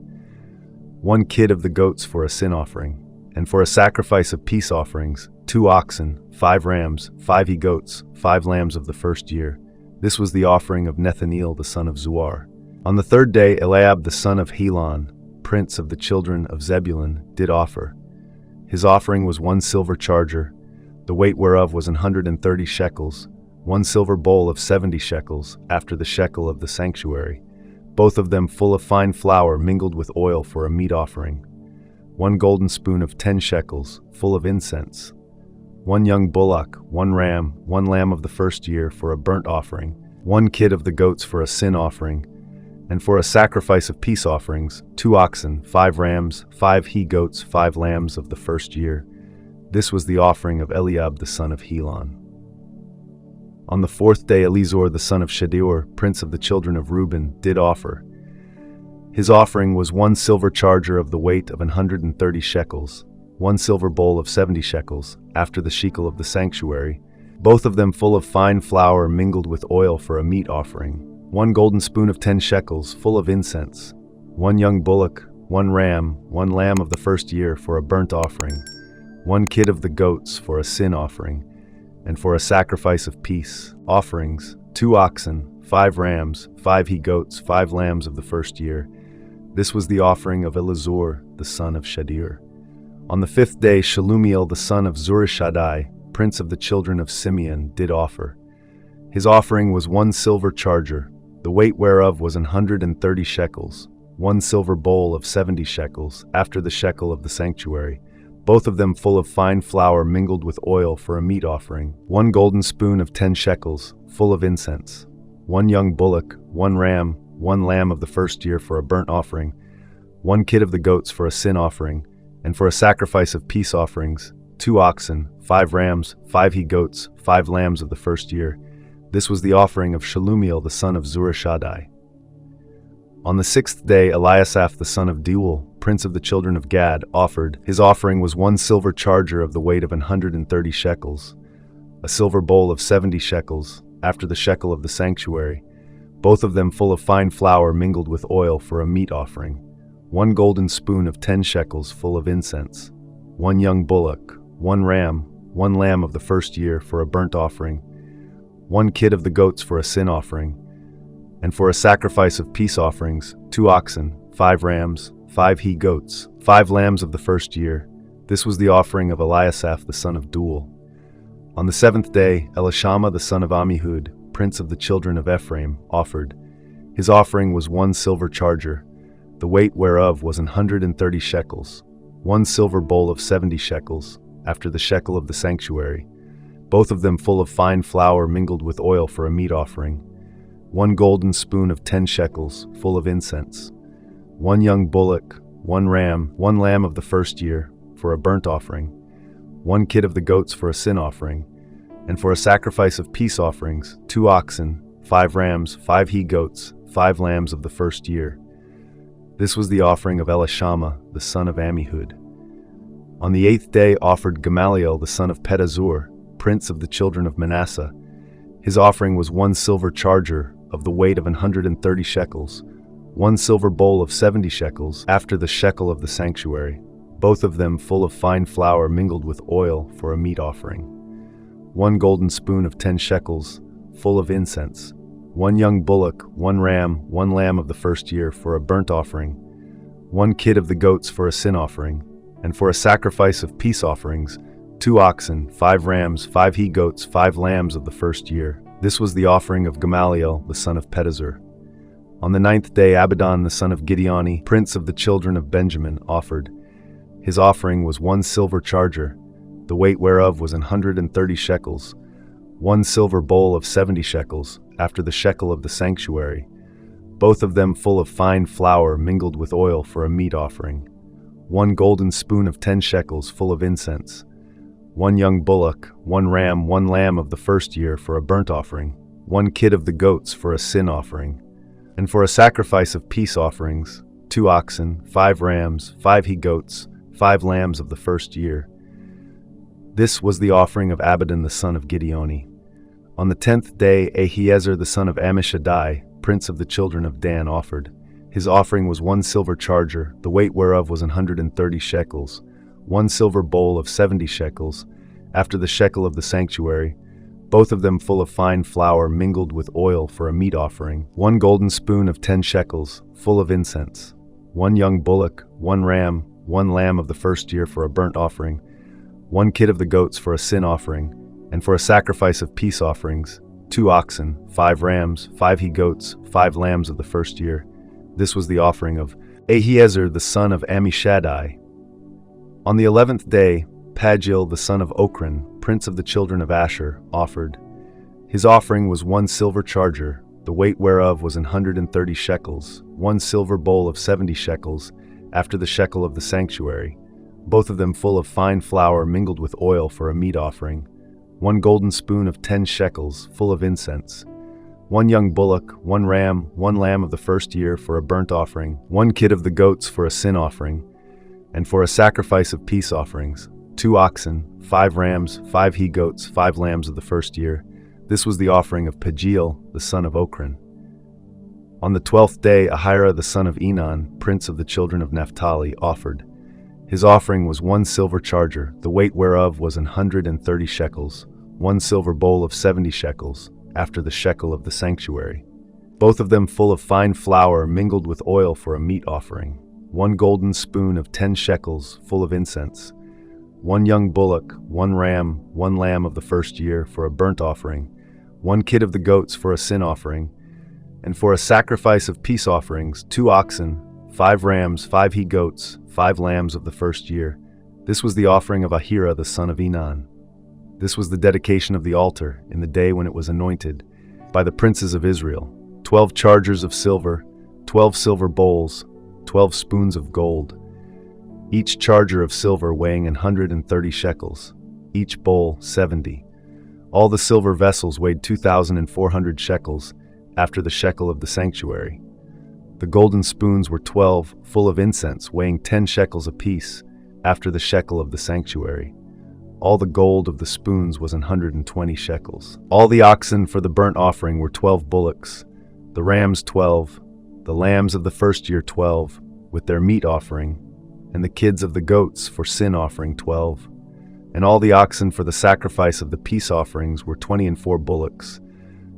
1 kid of the goats for a sin offering, and for a sacrifice of peace offerings, 2 oxen, 5 rams, 5 he-goats, 5 lambs of the first year. This was the offering of Nethaneel the son of Zuar. On the third day, Eliab the son of Helon, prince of the children of Zebulun, did offer. His offering was 1 silver charger, the weight whereof was 130 shekels, 1 silver bowl of 70 shekels, after the shekel of the sanctuary, both of them full of fine flour mingled with oil for a meat offering, 1 golden spoon of 10 shekels, full of incense, 1 young bullock, 1 ram, 1 lamb of the first year for a burnt offering, 1 kid of the goats for a sin offering, and for a sacrifice of peace offerings, 2 oxen, 5 rams, 5 he-goats, 5 lambs of the first year. This was the offering of Eliab the son of Helon. On the fourth day, Elizur the son of Shedeur, prince of the children of Reuben, did offer. His offering was 1 silver charger of the weight of 130 shekels, 1 silver bowl of 70 shekels, after the shekel of the sanctuary, both of them full of fine flour mingled with oil for a meat offering, 1 golden spoon of 10 shekels, full of incense, 1 young bullock, 1 ram, 1 lamb of the first year for a burnt offering, 1 kid of the goats for a sin offering, and for a sacrifice of peace offerings, 2 oxen, 5 rams, 5 he-goats, 5 lambs of the first year. This was the offering of Elizur the son of Shedeur. On the fifth day, Shelumiel the son of Zurishaddai, prince of the children of Simeon, did offer. His offering was 1 silver charger, the weight whereof was 130 shekels, 1 silver bowl of 70 shekels, after the shekel of the sanctuary, both of them full of fine flour mingled with oil for a meat offering, 1 golden spoon of 10 shekels, full of incense, 1 young bullock, 1 ram, 1 lamb of the first year for a burnt offering, 1 kid of the goats for a sin offering, and for a sacrifice of peace offerings, 2 oxen, 5 rams, 5 he-goats, 5 lambs of the first year. This was the offering of Shelumiel the son of Zurishaddai. On the sixth day, Eliasaph the son of Deuel, prince of the children of Gad, offered. His offering was 1 silver charger of the weight of 130 shekels, a silver bowl of 70 shekels, after the shekel of the sanctuary, both of them full of fine flour mingled with oil for a meat offering, 1 golden spoon of 10 shekels full of incense, 1 young bullock, 1 ram, 1 lamb of the first year for a burnt offering, 1 kid of the goats for a sin offering, and for a sacrifice of peace offerings, 2 oxen, 5 rams, 5 he-goats, 5 lambs of the first year. This was the offering of Eliasaph the son of Deuel. On the seventh day, Elishama the son of Ammihud, prince of the children of Ephraim, offered. His offering was 1 silver charger, the weight whereof was 130 shekels, 1 silver bowl of 70 shekels, after the shekel of the sanctuary, both of them full of fine flour mingled with oil for a meat offering, 1 golden spoon of 10 shekels, full of incense, 1 young bullock, 1 ram, 1 lamb of the first year, for a burnt offering, 1 kid of the goats for a sin offering, and for a sacrifice of peace offerings, 2 oxen, 5 rams, 5 he-goats, 5 lambs of the first year. This was the offering of Elishama, the son of Ammihud. On the 8th day offered Gamaliel the son of Pedazur, prince of the children of Manasseh. His offering was 1 silver charger of the weight of 130 shekels, 1 silver bowl of 70 shekels, after the shekel of the sanctuary, both of them full of fine flour mingled with oil for a meat offering, 1 golden spoon of 10 shekels, full of incense, 1 young bullock, 1 ram, 1 lamb of the first year for a burnt offering, 1 kid of the goats for a sin offering, and for a sacrifice of peace offerings, 2 oxen, 5 rams, 5 he-goats, 5 lambs of the first year. This was the offering of Gamaliel, the son of Pedazur. On the 9th day, Abidan, the son of Gideoni, prince of the children of Benjamin, offered. His offering was 1 silver charger, the weight whereof was 130 shekels, 1 silver bowl of 70 shekels, after the shekel of the sanctuary, both of them full of fine flour mingled with oil for a meat offering, 1 golden spoon of 10 shekels full of incense, 1 young bullock, 1 ram, 1 lamb of the first year for a burnt offering, 1 kid of the goats for a sin offering, and for a sacrifice of peace offerings, 2 oxen, 5 rams, 5 he-goats, 5 lambs of the first year. This was the offering of Abidan the son of Gideoni. On the 10th day, Ahiezer the son of Ammishaddai, prince of the children of Dan, offered. His offering was 1 silver charger, the weight whereof was 130 shekels, 1 silver bowl of 70 shekels, after the shekel of the sanctuary, both of them full of fine flour mingled with oil for a meat offering, 1 golden spoon of 10 shekels, full of incense, 1 young bullock, 1 ram, 1 lamb of the first year for a burnt offering, 1 kid of the goats for a sin offering, and for a sacrifice of peace offerings, 2 oxen, 5 rams, 5 he-goats, 5 lambs of the first year. This was the offering of Ahiezer the son of Ammishaddai. On the 11th day, Pagiel the son of Ochran, prince of the children of Asher, offered. His offering was 1 silver charger, the weight whereof was 130 shekels, 1 silver bowl of 70 shekels, after the shekel of the sanctuary, both of them full of fine flour mingled with oil for a meat offering, 1 golden spoon of 10 shekels, full of incense, 1 young bullock, 1 ram, 1 lamb of the first year for a burnt offering, 1 kid of the goats for a sin offering, and for a sacrifice of peace offerings, 2 oxen, 5 rams, 5 he-goats, 5 lambs of the first year. This was the offering of Pagiel, the son of Ochran. On the 12th day, Ahira the son of Enan, prince of the children of Naphtali, offered. His offering was 1 silver charger, the weight whereof was 130 shekels, 1 silver bowl of 70 shekels, after the shekel of the sanctuary, both of them full of fine flour mingled with oil for a meat offering, 1 golden spoon of 10 shekels full of incense, 1 young bullock, 1 ram, 1 lamb of the first year for a burnt offering, 1 kid of the goats for a sin offering, and for a sacrifice of peace offerings, 2 oxen, 5 rams, 5 he-goats, 5 lambs of the first year. This was the offering of Ahira the son of Enan. This was the dedication of the altar in the day when it was anointed by the princes of Israel. 12 chargers of silver, 12 silver bowls, 12 spoons of gold, each charger of silver weighing 130 shekels, each bowl 70. All the silver vessels weighed 2,400 shekels, after the shekel of the sanctuary. The golden spoons were 12, full of incense, weighing 10 shekels apiece, after the shekel of the sanctuary. All the gold of the spoons was 120 shekels. All the oxen for the burnt offering were 12 bullocks, the rams 12, the lambs of the first year 12, with their meat offering, and the kids of the goats for sin offering 12. And all the oxen for the sacrifice of the peace offerings were 24 bullocks,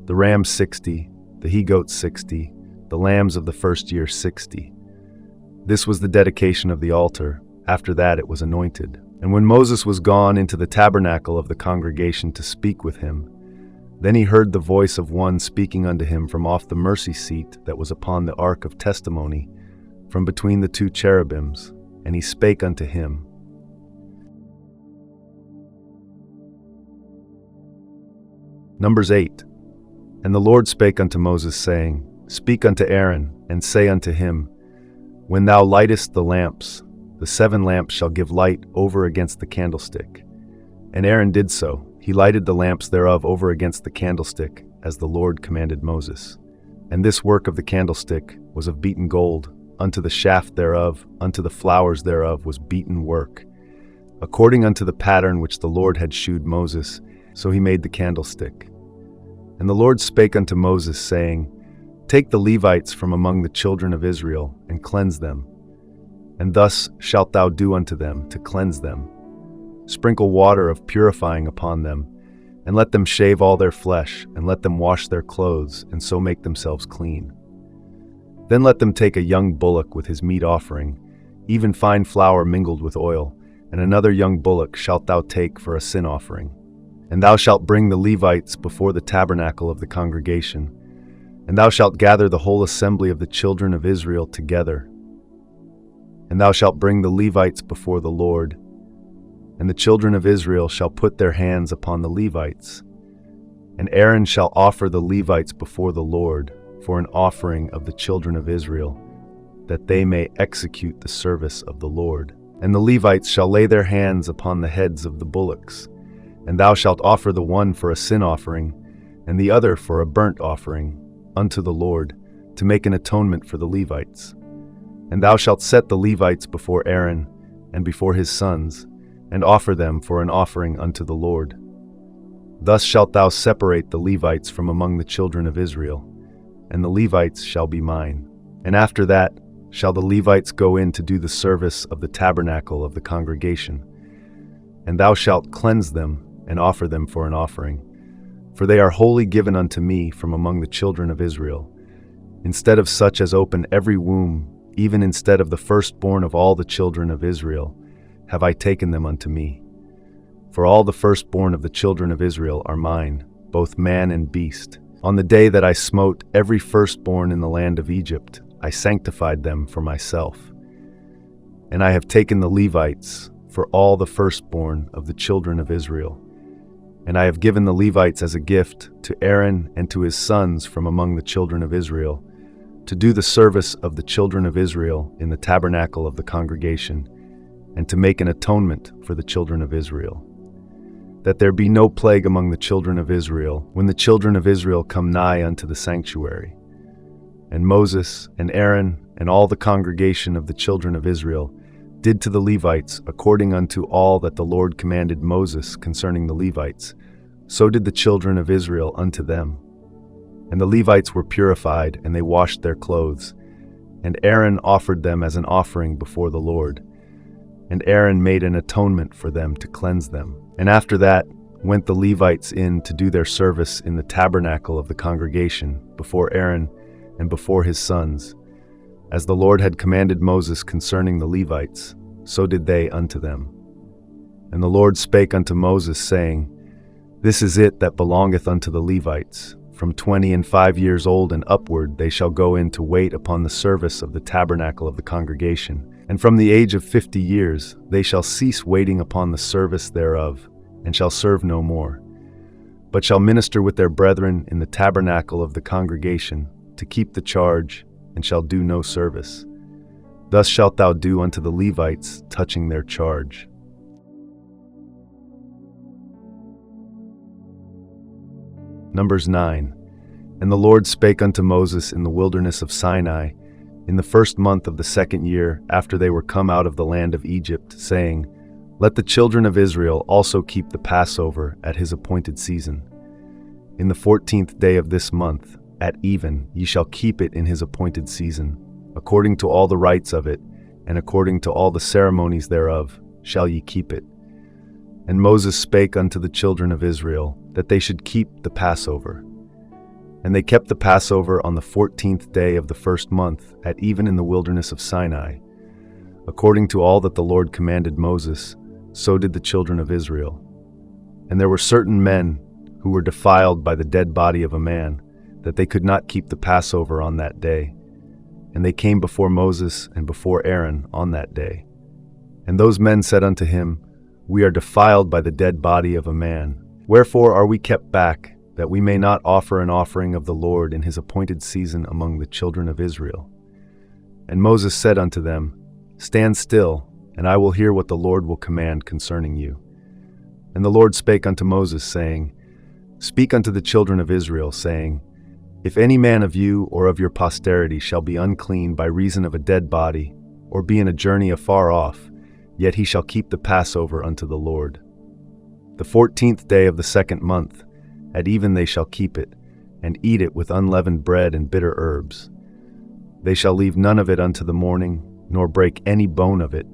the rams 60, the he-goats 60, the lambs of the first year 60. This was the dedication of the altar. After that it was anointed. And when Moses was gone into the tabernacle of the congregation to speak with him, then he heard the voice of one speaking unto him from off the mercy seat that was upon the ark of testimony, from between the 2 cherubims, and he spake unto him. Numbers 8. And the Lord spake unto Moses, saying, Speak unto Aaron, and say unto him, When thou lightest the lamps, the 7 lamps shall give light over against the candlestick. And Aaron did so. He lighted the lamps thereof over against the candlestick, as the Lord commanded Moses. And this work of the candlestick was of beaten gold, unto the shaft thereof, unto the flowers thereof was beaten work, according unto the pattern which the Lord had shewed Moses, so he made the candlestick. And the Lord spake unto Moses, saying, Take the Levites from among the children of Israel, and cleanse them. And thus shalt thou do unto them, to cleanse them. Sprinkle water of purifying upon them, and let them shave all their flesh, and let them wash their clothes, and so make themselves clean. Then let them take a young bullock with his meat offering, even fine flour mingled with oil, and another young bullock shalt thou take for a sin offering. And thou shalt bring the Levites before the tabernacle of the congregation, and thou shalt gather the whole assembly of the children of Israel together. And thou shalt bring the Levites before the Lord, and the children of Israel shall put their hands upon the Levites. And Aaron shall offer the Levites before the Lord for an offering of the children of Israel, that they may execute the service of the Lord. And the Levites shall lay their hands upon the heads of the bullocks, and thou shalt offer the one for a sin offering, and the other for a burnt offering, unto the Lord, to make an atonement for the Levites. And thou shalt set the Levites before Aaron and before his sons, and offer them for an offering unto the Lord. Thus shalt thou separate the Levites from among the children of Israel, and the Levites shall be mine. And after that shall the Levites go in to do the service of the tabernacle of the congregation. And thou shalt cleanse them and offer them for an offering. For they are wholly given unto me from among the children of Israel. Instead of such as open every womb, even instead of the firstborn of all the children of Israel, have I taken them unto me. For all the firstborn of the children of Israel are mine, both man and beast. On the day that I smote every firstborn in the land of Egypt, I sanctified them for myself. And I have taken the Levites for all the firstborn of the children of Israel. And I have given the Levites as a gift to Aaron and to his sons from among the children of Israel, to do the service of the children of Israel in the tabernacle of the congregation, and to make an atonement for the children of Israel. That there be no plague among the children of Israel, when the children of Israel come nigh unto the sanctuary. And Moses and Aaron and all the congregation of the children of Israel did to the Levites according unto all that the Lord commanded Moses concerning the Levites. So did the children of Israel unto them. And the Levites were purified, and they washed their clothes. And Aaron offered them as an offering before the Lord. And Aaron made an atonement for them to cleanse them. And after that went the Levites in to do their service in the tabernacle of the congregation before Aaron and before his sons. As the Lord had commanded Moses concerning the Levites, so did they unto them. And the Lord spake unto Moses, saying, This is it that belongeth unto the Levites. From 25 years old and upward they shall go in to wait upon the service of the tabernacle of the congregation. And from the age of 50 years they shall cease waiting upon the service thereof, and shall serve no more, but shall minister with their brethren in the tabernacle of the congregation, to keep the charge, and shall do no service. Thus shalt thou do unto the Levites touching their charge. Numbers 9. And the Lord spake unto Moses in the wilderness of Sinai, in the first month of the second year after they were come out of the land of Egypt, saying, Let the children of Israel also keep the Passover at his appointed season. In the 14th day of this month, at even, ye shall keep it in his appointed season. According to all the rites of it, and according to all the ceremonies thereof, shall ye keep it. And Moses spake unto the children of Israel, that they should keep the Passover. And they kept the Passover on the 14th day of the first month, at even in the wilderness of Sinai. According to all that the Lord commanded Moses, so did the children of Israel. And there were certain men who were defiled by the dead body of a man, that they could not keep the Passover on that day. And they came before Moses and before Aaron on that day. And those men said unto him, We are defiled by the dead body of a man. Wherefore are we kept back, that we may not offer an offering of the Lord in his appointed season among the children of Israel? And Moses said unto them, Stand still, and I will hear what the Lord will command concerning you. And the Lord spake unto Moses, saying, Speak unto the children of Israel, saying, If any man of you or of your posterity shall be unclean by reason of a dead body, or be in a journey afar off, yet he shall keep the Passover unto the Lord. The 14th day of the second month, at even they shall keep it, and eat it with unleavened bread and bitter herbs. They shall leave none of it unto the morning, nor break any bone of it.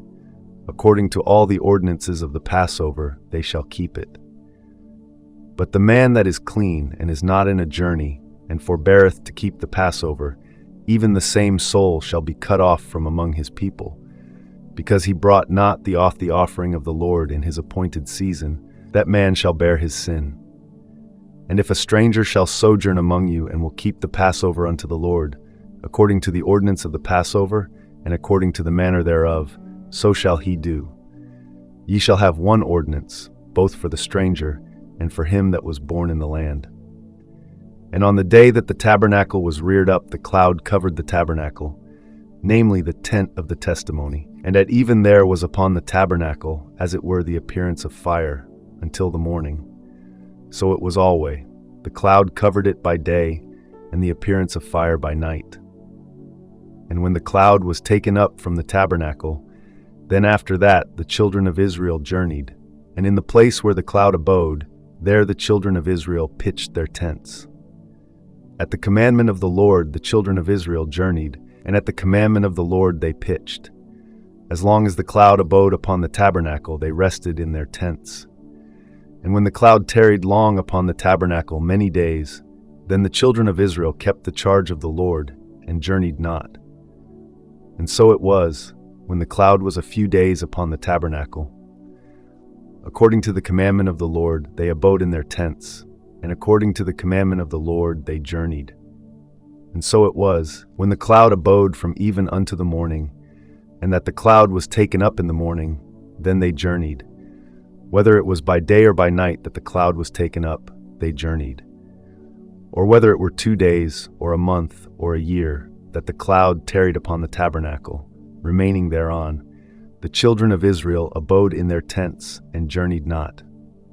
According to all the ordinances of the Passover, they shall keep it. But the man that is clean and is not in a journey, and forbeareth to keep the Passover, even the same soul shall be cut off from among his people, because he brought not the offering of the Lord in his appointed season. That man shall bear his sin. And if a stranger shall sojourn among you, and will keep the Passover unto the Lord, according to the ordinance of the Passover, and according to the manner thereof, so shall he do. Ye shall have one ordinance, both for the stranger, and for him that was born in the land. And on the day that the tabernacle was reared up, the cloud covered the tabernacle, namely the tent of the testimony, And at even there was upon the tabernacle, as it were the appearance of fire, until the morning. So it was always. The cloud covered it by day, and the appearance of fire by night. And when the cloud was taken up from the tabernacle, then after that the children of Israel journeyed, and in the place where the cloud abode, there the children of Israel pitched their tents. At the commandment of the Lord the children of Israel journeyed, and at the commandment of the Lord they pitched. As long as the cloud abode upon the tabernacle, they rested in their tents. And when the cloud tarried long upon the tabernacle many days, then the children of Israel kept the charge of the Lord, and journeyed not. And so it was, when the cloud was a few days upon the tabernacle. According to the commandment of the Lord, they abode in their tents, and according to the commandment of the Lord, they journeyed. And so it was, when the cloud abode from even unto the morning, and that the cloud was taken up in the morning, then they journeyed. Whether it was by day or by night that the cloud was taken up, they journeyed. Or whether it were 2 days, or a month, or a year, that the cloud tarried upon the tabernacle, remaining thereon, the children of Israel abode in their tents and journeyed not.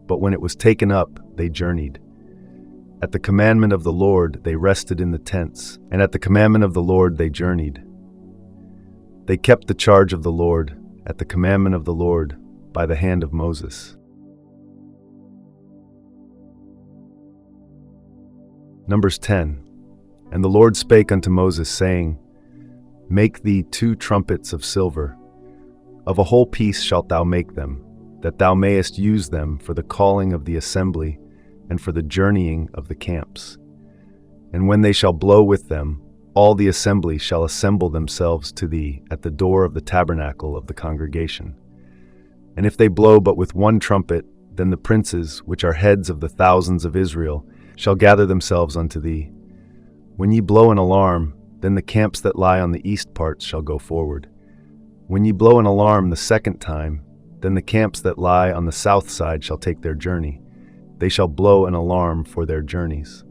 But when it was taken up, they journeyed. At the commandment of the Lord they rested in the tents, and at the commandment of the Lord they journeyed. They kept the charge of the Lord, at the commandment of the Lord, by the hand of Moses. Numbers 10. And the Lord spake unto Moses, saying, Make thee 2 trumpets of silver. Of a whole piece shalt thou make them, that thou mayest use them for the calling of the assembly, and for the journeying of the camps. And when they shall blow with them, all the assembly shall assemble themselves to thee at the door of the tabernacle of the congregation. And if they blow but with 1 trumpet, then the princes, which are heads of the thousands of Israel, shall gather themselves unto thee. When ye blow an alarm, then the camps that lie on the east parts shall go forward. When ye blow an alarm the 2nd time, then the camps that lie on the south side shall take their journey. They shall blow an alarm for their journeys.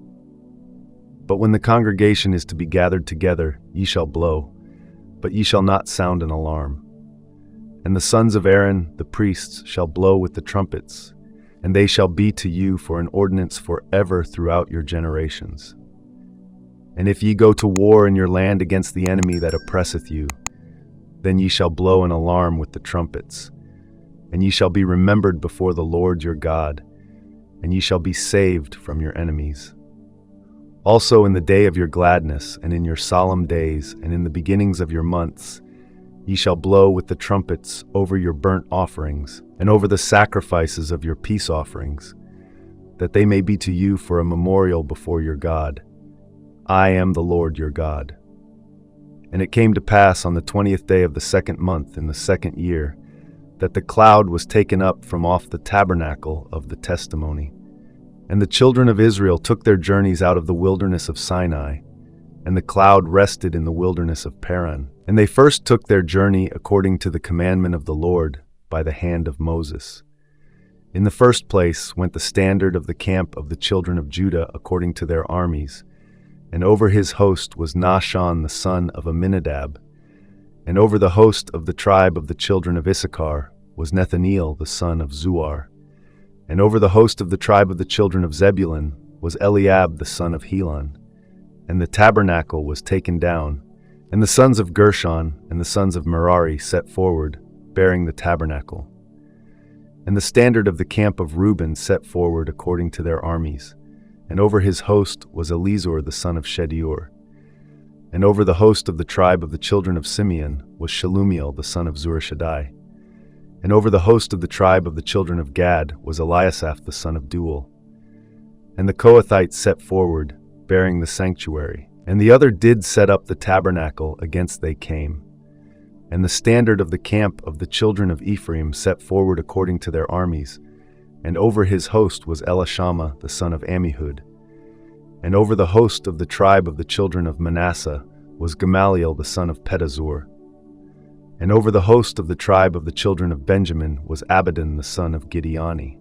But when the congregation is to be gathered together, ye shall blow, but ye shall not sound an alarm. And the sons of Aaron, the priests, shall blow with the trumpets, and they shall be to you for an ordinance forever throughout your generations. And if ye go to war in your land against the enemy that oppresseth you, then ye shall blow an alarm with the trumpets, and ye shall be remembered before the Lord your God, and ye shall be saved from your enemies. Also in the day of your gladness, and in your solemn days, and in the beginnings of your months, ye shall blow with the trumpets over your burnt offerings, and over the sacrifices of your peace offerings, that they may be to you for a memorial before your God. I am the Lord your God. And it came to pass on the 20th day of the 2nd month in the 2nd year, that the cloud was taken up from off the tabernacle of the testimony. And the children of Israel took their journeys out of the wilderness of Sinai, and the cloud rested in the wilderness of Paran. And they first took their journey according to the commandment of the Lord by the hand of Moses. In the first place went the standard of the camp of the children of Judah according to their armies, and over his host was Nahshon the son of Amminadab, and over the host of the tribe of the children of Issachar was Nethaneel the son of Zuar, and over the host of the tribe of the children of Zebulun was Eliab the son of Helon. And the tabernacle was taken down, and the sons of Gershon and the sons of Merari set forward, bearing the tabernacle. And the standard of the camp of Reuben set forward according to their armies, and over his host was Elizur the son of Shedeur. And over the host of the tribe of the children of Simeon was Shelumiel the son of Zurishaddai. And over the host of the tribe of the children of Gad was Eliasaph the son of Duel. And the Kohathites set forward, bearing the sanctuary. And the other did set up the tabernacle against they came. And the standard of the camp of the children of Ephraim set forward according to their armies. And over his host was Elishama the son of Ammihud. And over the host of the tribe of the children of Manasseh was Gamaliel the son of Pedazur. And over the host of the tribe of the children of Benjamin was Abidan the son of Gideoni.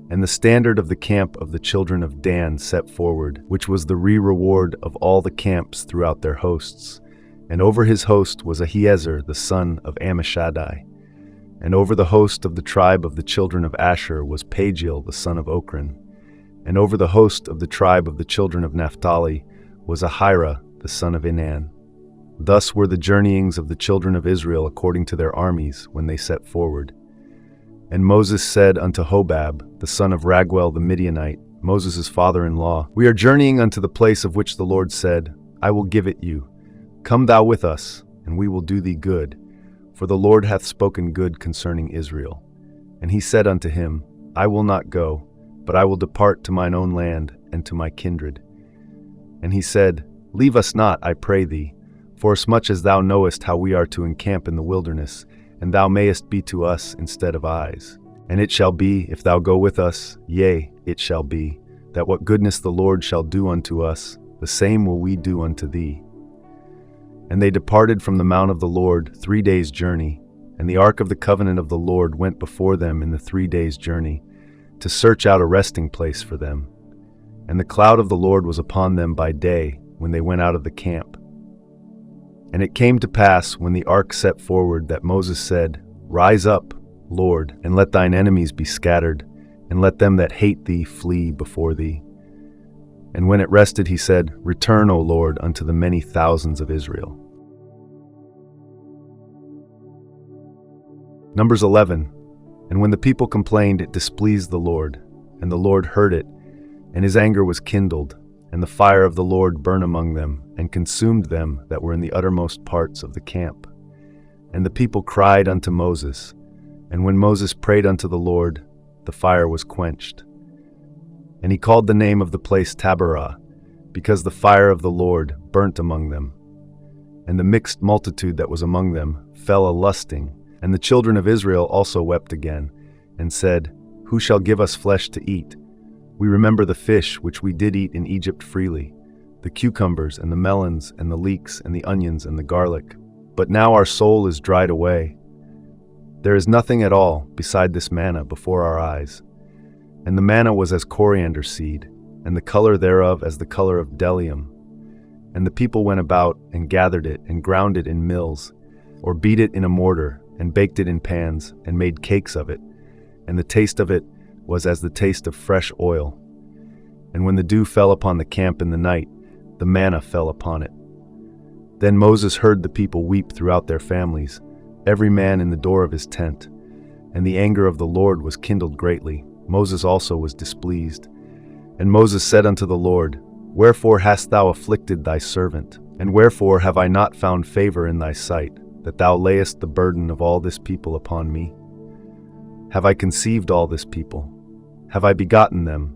And the standard of the camp of the children of Dan set forward, which was the reward of all the camps throughout their hosts. And over his host was Ahiezer the son of Ammishaddai. And over the host of the tribe of the children of Asher was Pagiel the son of Ochran. And over the host of the tribe of the children of Naphtali was Ahira the son of Enan. Thus were the journeyings of the children of Israel according to their armies when they set forward. And Moses said unto Hobab, the son of Raguel the Midianite, Moses' father-in-law, We are journeying unto the place of which the Lord said, I will give it you. Come thou with us, and we will do thee good. For the Lord hath spoken good concerning Israel. And he said unto him, I will not go, but I will depart to mine own land and to my kindred. And he said, Leave us not, I pray thee, forasmuch as thou knowest how we are to encamp in the wilderness, and thou mayest be to us instead of eyes. And it shall be, if thou go with us, yea, it shall be, that what goodness the Lord shall do unto us, the same will we do unto thee. And they departed from the mount of the Lord 3 days' journey, and the ark of the covenant of the Lord went before them in the 3 days' journey, to search out a resting place for them. And the cloud of the Lord was upon them by day, when they went out of the camp. And it came to pass, when the ark set forward, that Moses said, Rise up, Lord, and let thine enemies be scattered, and let them that hate thee flee before thee. And when it rested, he said, Return, O Lord, unto the many thousands of Israel. Numbers 11. And when the people complained, it displeased the Lord, and the Lord heard it, and his anger was kindled, and the fire of the Lord burned among them, and consumed them that were in the uttermost parts of the camp. And the people cried unto Moses, and when Moses prayed unto the Lord, the fire was quenched. And he called the name of the place Taberah, because the fire of the Lord burnt among them. And the mixed multitude that was among them fell a-lusting, and the children of Israel also wept again, and said, Who shall give us flesh to eat? We remember the fish which we did eat in Egypt freely, the cucumbers and the melons and the leeks and the onions and the garlic. But now our soul is dried away. There is nothing at all beside this manna before our eyes. And the manna was as coriander seed, and the color thereof as the color of bdellium. And the people went about and gathered it and ground it in mills, or beat it in a mortar, and baked it in pans, and made cakes of it. And the taste of it was as the taste of fresh oil. And when the dew fell upon the camp in the night, the manna fell upon it. Then Moses heard the people weep throughout their families, every man in the door of his tent. And the anger of the Lord was kindled greatly. Moses also was displeased. And Moses said unto the Lord, Wherefore hast thou afflicted thy servant? And wherefore have I not found favor in thy sight, that thou layest the burden of all this people upon me? Have I conceived all this people? Have I begotten them,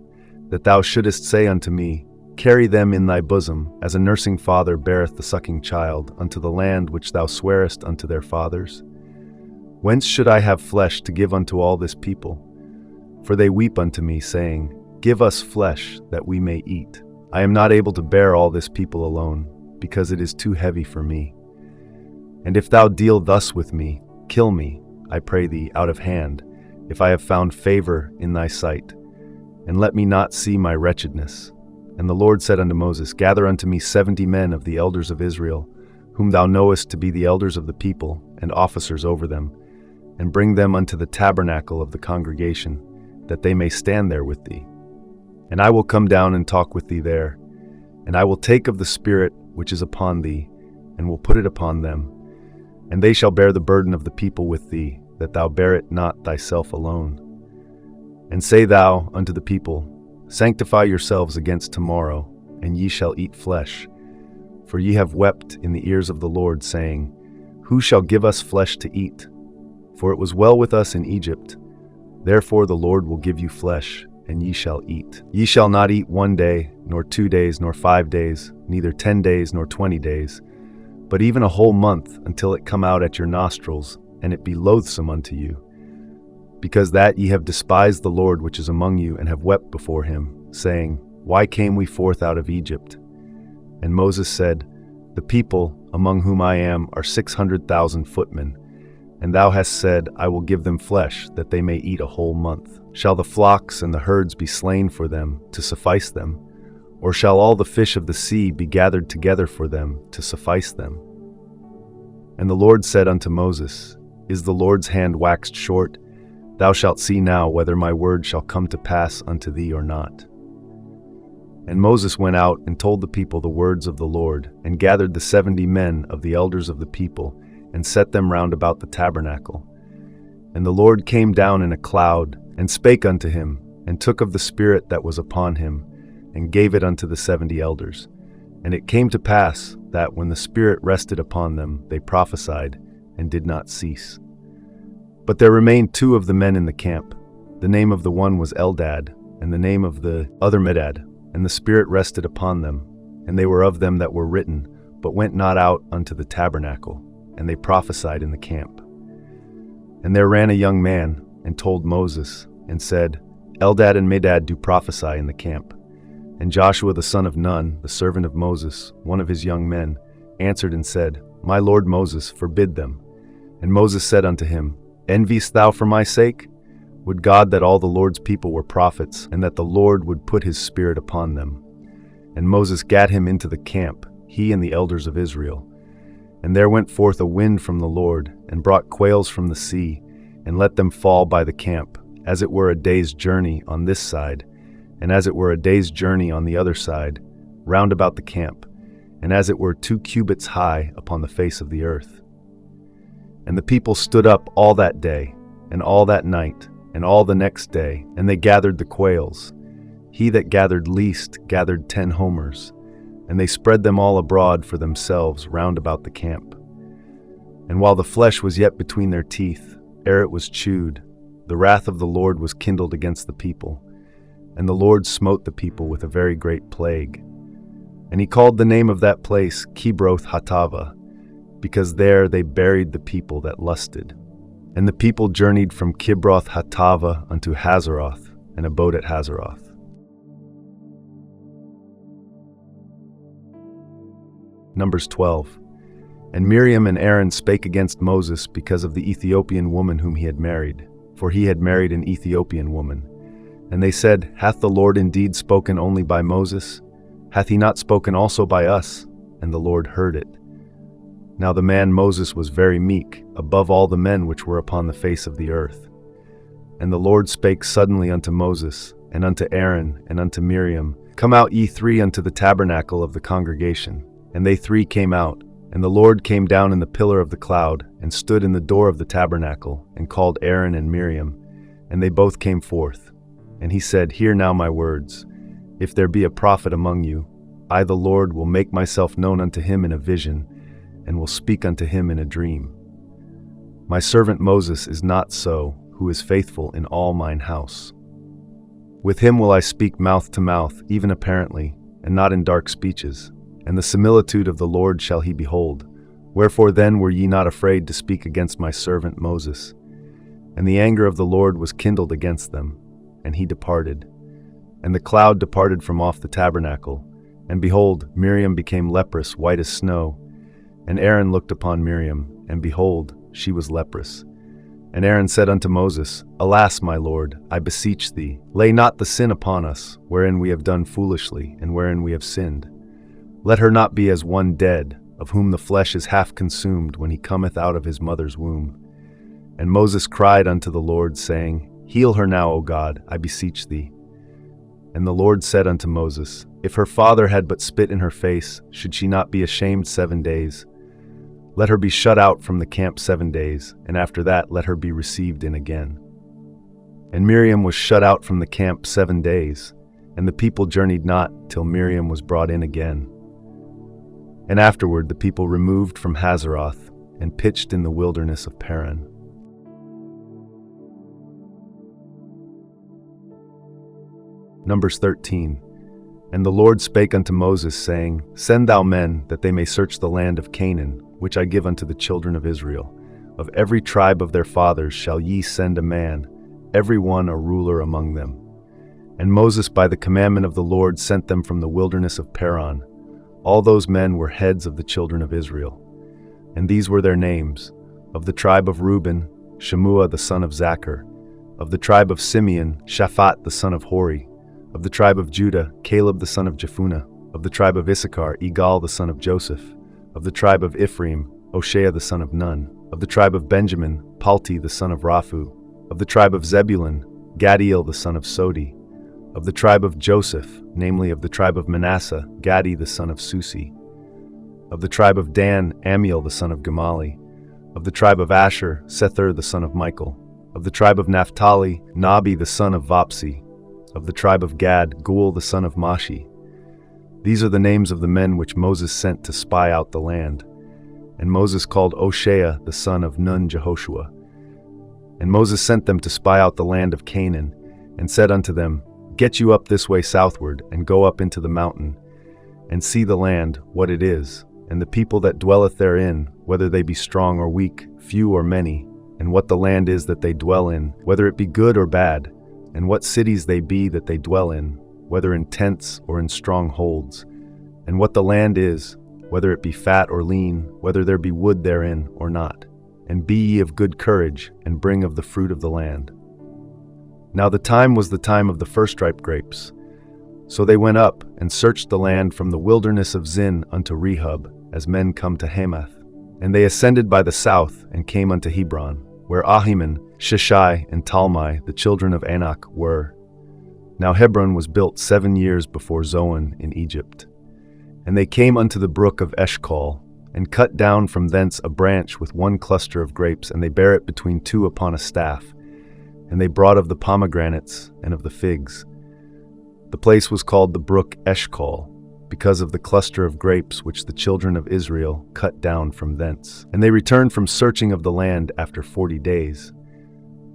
that thou shouldest say unto me, Carry them in thy bosom, as a nursing father beareth the sucking child, unto the land which thou swarest unto their fathers? Whence should I have flesh to give unto all this people? For they weep unto me, saying, Give us flesh, that we may eat. I am not able to bear all this people alone, because it is too heavy for me. And if thou deal thus with me, kill me, I pray thee, out of hand, if I have found favor in thy sight, and let me not see my wretchedness. And the Lord said unto Moses, Gather unto me 70 men of the elders of Israel, whom thou knowest to be the elders of the people, and officers over them, and bring them unto the tabernacle of the congregation, that they may stand there with thee. And I will come down and talk with thee there, and I will take of the Spirit which is upon thee, and will put it upon them, and they shall bear the burden of the people with thee, that thou bear it not thyself alone. And say thou unto the people, Sanctify yourselves against tomorrow, and ye shall eat flesh. For ye have wept in the ears of the Lord, saying, Who shall give us flesh to eat? For it was well with us in Egypt. Therefore the Lord will give you flesh, and ye shall eat. Ye shall not eat 1 day, nor 2 days, nor 5 days, neither 10 days, nor 20 days, but even a whole month, until it come out at your nostrils, and it be loathsome unto you. Because that ye have despised the Lord which is among you, and have wept before him, saying, Why came we forth out of Egypt? And Moses said, The people, among whom I am, are 600,000 footmen, and thou hast said, I will give them flesh, that they may eat a whole month. Shall the flocks and the herds be slain for them, to suffice them? Or shall all the fish of the sea be gathered together for them, to suffice them? And the Lord said unto Moses, Is the Lord's hand waxed short? Thou shalt see now whether my word shall come to pass unto thee or not. And Moses went out and told the people the words of the Lord, and gathered the 70 men of the elders of the people, and set them round about the tabernacle. And the Lord came down in a cloud, and spake unto him, and took of the Spirit that was upon him, and gave it unto the 70 elders. And it came to pass that, when the Spirit rested upon them, they prophesied, and did not cease. But there remained 2 of the men in the camp. The name of the one was Eldad, and the name of the other Medad. And the Spirit rested upon them, and they were of them that were written, but went not out unto the tabernacle, and they prophesied in the camp. And there ran a young man, and told Moses, and said, Eldad and Medad do prophesy in the camp. And Joshua the son of Nun, the servant of Moses, one of his young men, answered and said, My lord Moses, forbid them. And Moses said unto him, Enviest thou for my sake? Would God that all the Lord's people were prophets, and that the Lord would put his Spirit upon them. And Moses gat him into the camp, he and the elders of Israel. And there went forth a wind from the Lord, and brought quails from the sea, and let them fall by the camp, as it were a day's journey on this side, and as it were a day's journey on the other side, round about the camp, and as it were 2 cubits high upon the face of the earth. And the people stood up all that day, and all that night, and all the next day, and they gathered the quails. He that gathered least gathered 10 homers, and they spread them all abroad for themselves round about the camp. And while the flesh was yet between their teeth, ere it was chewed, the wrath of the Lord was kindled against the people, and the Lord smote the people with a very great plague. And he called the name of that place Kibroth Hattava, because there they buried the people that lusted. And the people journeyed from Kibroth Hattava unto Hazeroth, and abode at Hazeroth. Numbers 12. And Miriam and Aaron spake against Moses because of the Ethiopian woman whom he had married, for he had married an Ethiopian woman. And they said, Hath the Lord indeed spoken only by Moses? Hath he not spoken also by us? And the Lord heard it. Now the man Moses was very meek, above all the men which were upon the face of the earth. And the Lord spake suddenly unto Moses, and unto Aaron, and unto Miriam, Come out ye 3 unto the tabernacle of the congregation. And they 3 came out. And the Lord came down in the pillar of the cloud, and stood in the door of the tabernacle, and called Aaron and Miriam. And they both came forth. And he said, Hear now my words. If there be a prophet among you, I the Lord will make myself known unto him in a vision, and will speak unto him in a dream. My servant Moses is not so, who is faithful in all mine house. With him will I speak mouth to mouth, even apparently, and not in dark speeches. And the similitude of the Lord shall he behold. Wherefore then were ye not afraid to speak against my servant Moses? And the anger of the Lord was kindled against them, and he departed. And the cloud departed from off the tabernacle, and behold, Miriam became leprous, white as snow. And Aaron looked upon Miriam, and behold, she was leprous. And Aaron said unto Moses, Alas, my Lord, I beseech thee, lay not the sin upon us, wherein we have done foolishly, and wherein we have sinned. Let her not be as one dead, of whom the flesh is half consumed when he cometh out of his mother's womb. And Moses cried unto the Lord, saying, Heal her now, O God, I beseech thee. And the Lord said unto Moses, If her father had but spit in her face, should she not be ashamed 7 days? Let her be shut out from the camp 7 days, and after that let her be received in again. And Miriam was shut out from the camp 7 days, and the people journeyed not till Miriam was brought in again. And afterward the people removed from Hazeroth, and pitched in the wilderness of Paran. Numbers 13. And the Lord spake unto Moses, saying, Send thou men, that they may search the land of Canaan, which I give unto the children of Israel. Of every tribe of their fathers shall ye send a man, every one a ruler among them. And Moses by the commandment of the Lord sent them from the wilderness of Paran. All those men were heads of the children of Israel. And these were their names: of the tribe of Reuben, Shemua the son of Zachar; of the tribe of Simeon, Shaphat the son of Hori; of the tribe of Judah, Caleb the son of Jephunneh; of the tribe of Issachar, Igal the son of Joseph; of the tribe of Ephraim, Oshea the son of Nun. Of the tribe of Benjamin, Palti the son of Raphu. Of the tribe of Zebulun, Gadiel the son of Sodi. Of the tribe of Joseph, namely of the tribe of Manasseh, Gadi the son of Susi. Of the tribe of Dan, Amiel the son of Gamali. Of the tribe of Asher, Sethur the son of Michael. Of the tribe of Naphtali, Nabi the son of Vapsi. Of the tribe of Gad, Gul the son of Mashi. These are the names of the men which Moses sent to spy out the land. And Moses called Oshea the son of Nun Jehoshua. And Moses sent them to spy out the land of Canaan, and said unto them, Get you up this way southward, and go up into the mountain, and see the land, what it is, and the people that dwelleth therein, whether they be strong or weak, few or many, and what the land is that they dwell in, whether it be good or bad, and what cities they be that they dwell in, whether in tents or in strong holds, and what the land is, whether it be fat or lean, whether there be wood therein or not. And be ye of good courage, and bring of the fruit of the land. Now the time was the time of the first-ripe grapes. So they went up, and searched the land from the wilderness of Zin unto Rehob, as men come to Hamath. And they ascended by the south, and came unto Hebron, where Ahiman, Sheshai, and Talmai, the children of Anak, were. Now Hebron was built 7 years before Zoan in Egypt. And they came unto the brook of Eshcol, and cut down from thence a branch with one cluster of grapes, and they bare it between two upon a staff. And they brought of the pomegranates and of the figs. The place was called the brook Eshcol, because of the cluster of grapes which the children of Israel cut down from thence. And they returned from searching of the land after 40 days.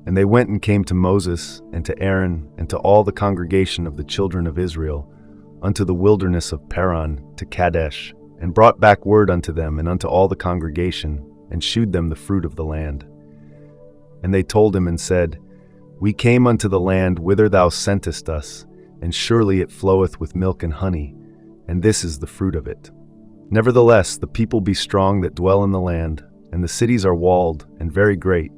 And they went and came to Moses and to Aaron and to all the congregation of the children of Israel unto the wilderness of Paran to Kadesh, and brought back word unto them and unto all the congregation, and shewed them the fruit of the land. And they told him and said, We came unto the land whither thou sentest us, and surely it floweth with milk and honey, and this is the fruit of it. Nevertheless, the people be strong that dwell in the land, and the cities are walled and very great,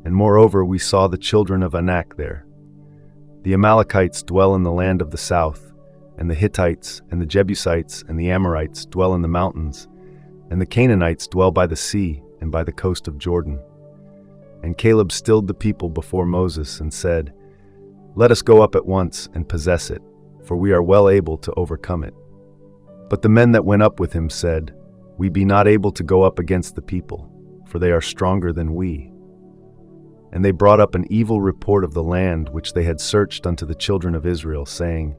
and moreover we saw the children of Anak there. The Amalekites dwell in the land of the south, and the Hittites, and the Jebusites, and the Amorites dwell in the mountains, and the Canaanites dwell by the sea, and by the coast of Jordan. And Caleb stilled the people before Moses, and said, Let us go up at once, and possess it, for we are well able to overcome it. But the men that went up with him said, We be not able to go up against the people, for they are stronger than we. And they brought up an evil report of the land which they had searched unto the children of Israel, saying,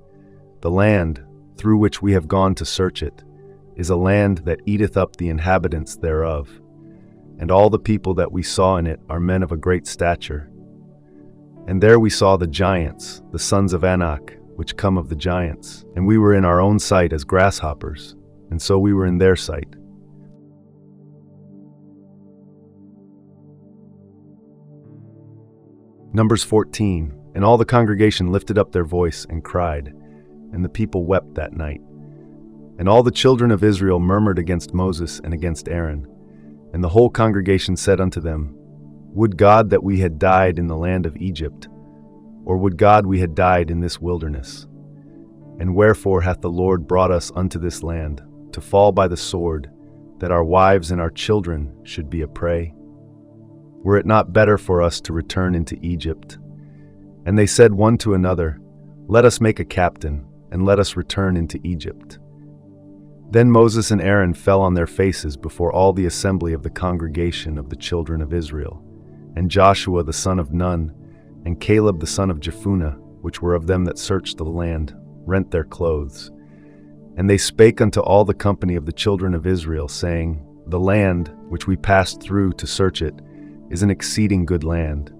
The land, through which we have gone to search it, is a land that eateth up the inhabitants thereof. And all the people that we saw in it are men of a great stature. And there we saw the giants, the sons of Anak, which come of the giants. And we were in our own sight as grasshoppers, and so we were in their sight. Numbers 14. And all the congregation lifted up their voice and cried, and the people wept that night. And all the children of Israel murmured against Moses and against Aaron. And the whole congregation said unto them, Would God that we had died in the land of Egypt, or would God we had died in this wilderness? And wherefore hath the Lord brought us unto this land, to fall by the sword, that our wives and our children should be a prey? Were it not better for us to return into Egypt? And they said one to another, Let us make a captain, and let us return into Egypt. Then Moses and Aaron fell on their faces before all the assembly of the congregation of the children of Israel. And Joshua the son of Nun, and Caleb the son of Jephunneh, which were of them that searched the land, rent their clothes. And they spake unto all the company of the children of Israel, saying, The land, which we passed through to search it, is an exceeding good land.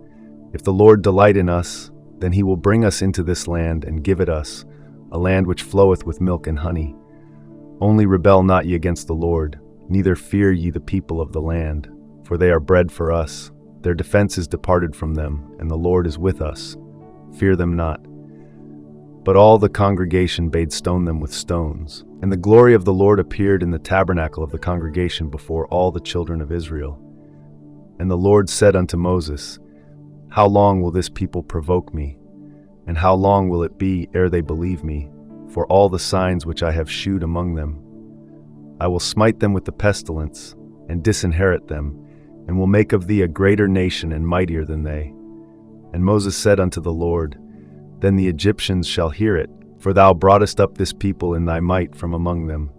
If the Lord delight in us, then he will bring us into this land and give it us, a land which floweth with milk and honey. Only rebel not ye against the Lord, neither fear ye the people of the land, for they are bread for us. Their defense is departed from them, and the Lord is with us. Fear them not. But all the congregation bade stone them with stones. And the glory of the Lord appeared in the tabernacle of the congregation before all the children of Israel. And the Lord said unto Moses, How long will this people provoke me? And how long will it be ere they believe me, for all the signs which I have shewed among them? I will smite them with the pestilence, and disinherit them, and will make of thee a greater nation and mightier than they. And Moses said unto the Lord, Then the Egyptians shall hear it, for thou broughtest up this people in thy might from among them.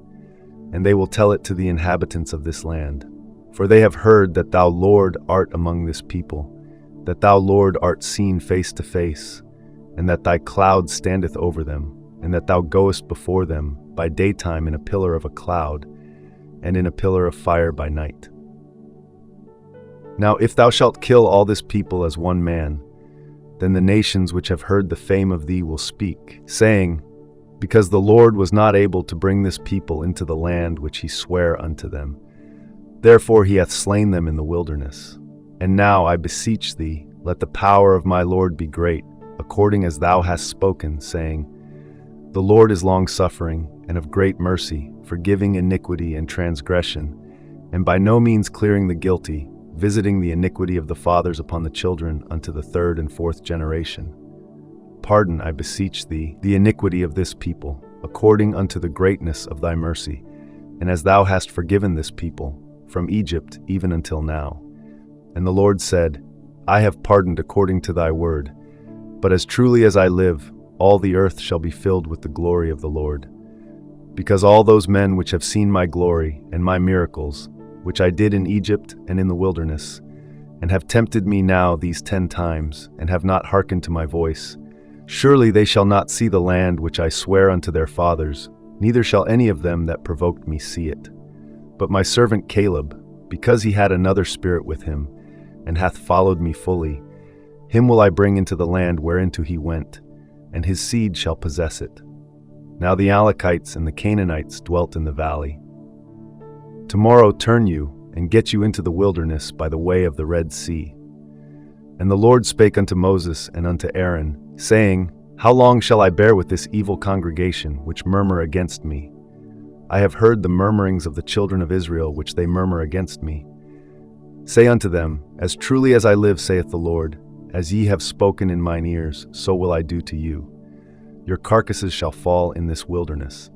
And they will tell it to the inhabitants of this land. For they have heard that thou, Lord, art among this people, that thou, Lord, art seen face to face, and that thy cloud standeth over them, and that thou goest before them by daytime in a pillar of a cloud, and in a pillar of fire by night. Now if thou shalt kill all this people as one man, then the nations which have heard the fame of thee will speak, saying, Because the Lord was not able to bring this people into the land which he sware unto them, therefore he hath slain them in the wilderness. And now, I beseech thee, let the power of my Lord be great, according as thou hast spoken, saying, The Lord is long-suffering and of great mercy, forgiving iniquity and transgression, and by no means clearing the guilty, visiting the iniquity of the fathers upon the children unto the third and fourth generation. Pardon, I beseech thee, the iniquity of this people, according unto the greatness of thy mercy, and as thou hast forgiven this people, from Egypt even until now. And the Lord said, I have pardoned according to thy word, but as truly as I live, all the earth shall be filled with the glory of the Lord. Because all those men which have seen my glory and my miracles, which I did in Egypt and in the wilderness, and have tempted me now these 10 times, and have not hearkened to my voice, surely they shall not see the land which I swear unto their fathers, neither shall any of them that provoked me see it. But my servant Caleb, because he had another spirit with him, and hath followed me fully, him will I bring into the land whereinto he went, and his seed shall possess it. Now the Amalekites and the Canaanites dwelt in the valley. Tomorrow turn you, and get you into the wilderness by the way of the Red Sea. And the Lord spake unto Moses and unto Aaron, saying, How long shall I bear with this evil congregation, which murmur against me? I have heard the murmurings of the children of Israel, which they murmur against me. Say unto them, As truly as I live, saith the Lord, as ye have spoken in mine ears, so will I do to you. Your carcasses shall fall in this wilderness,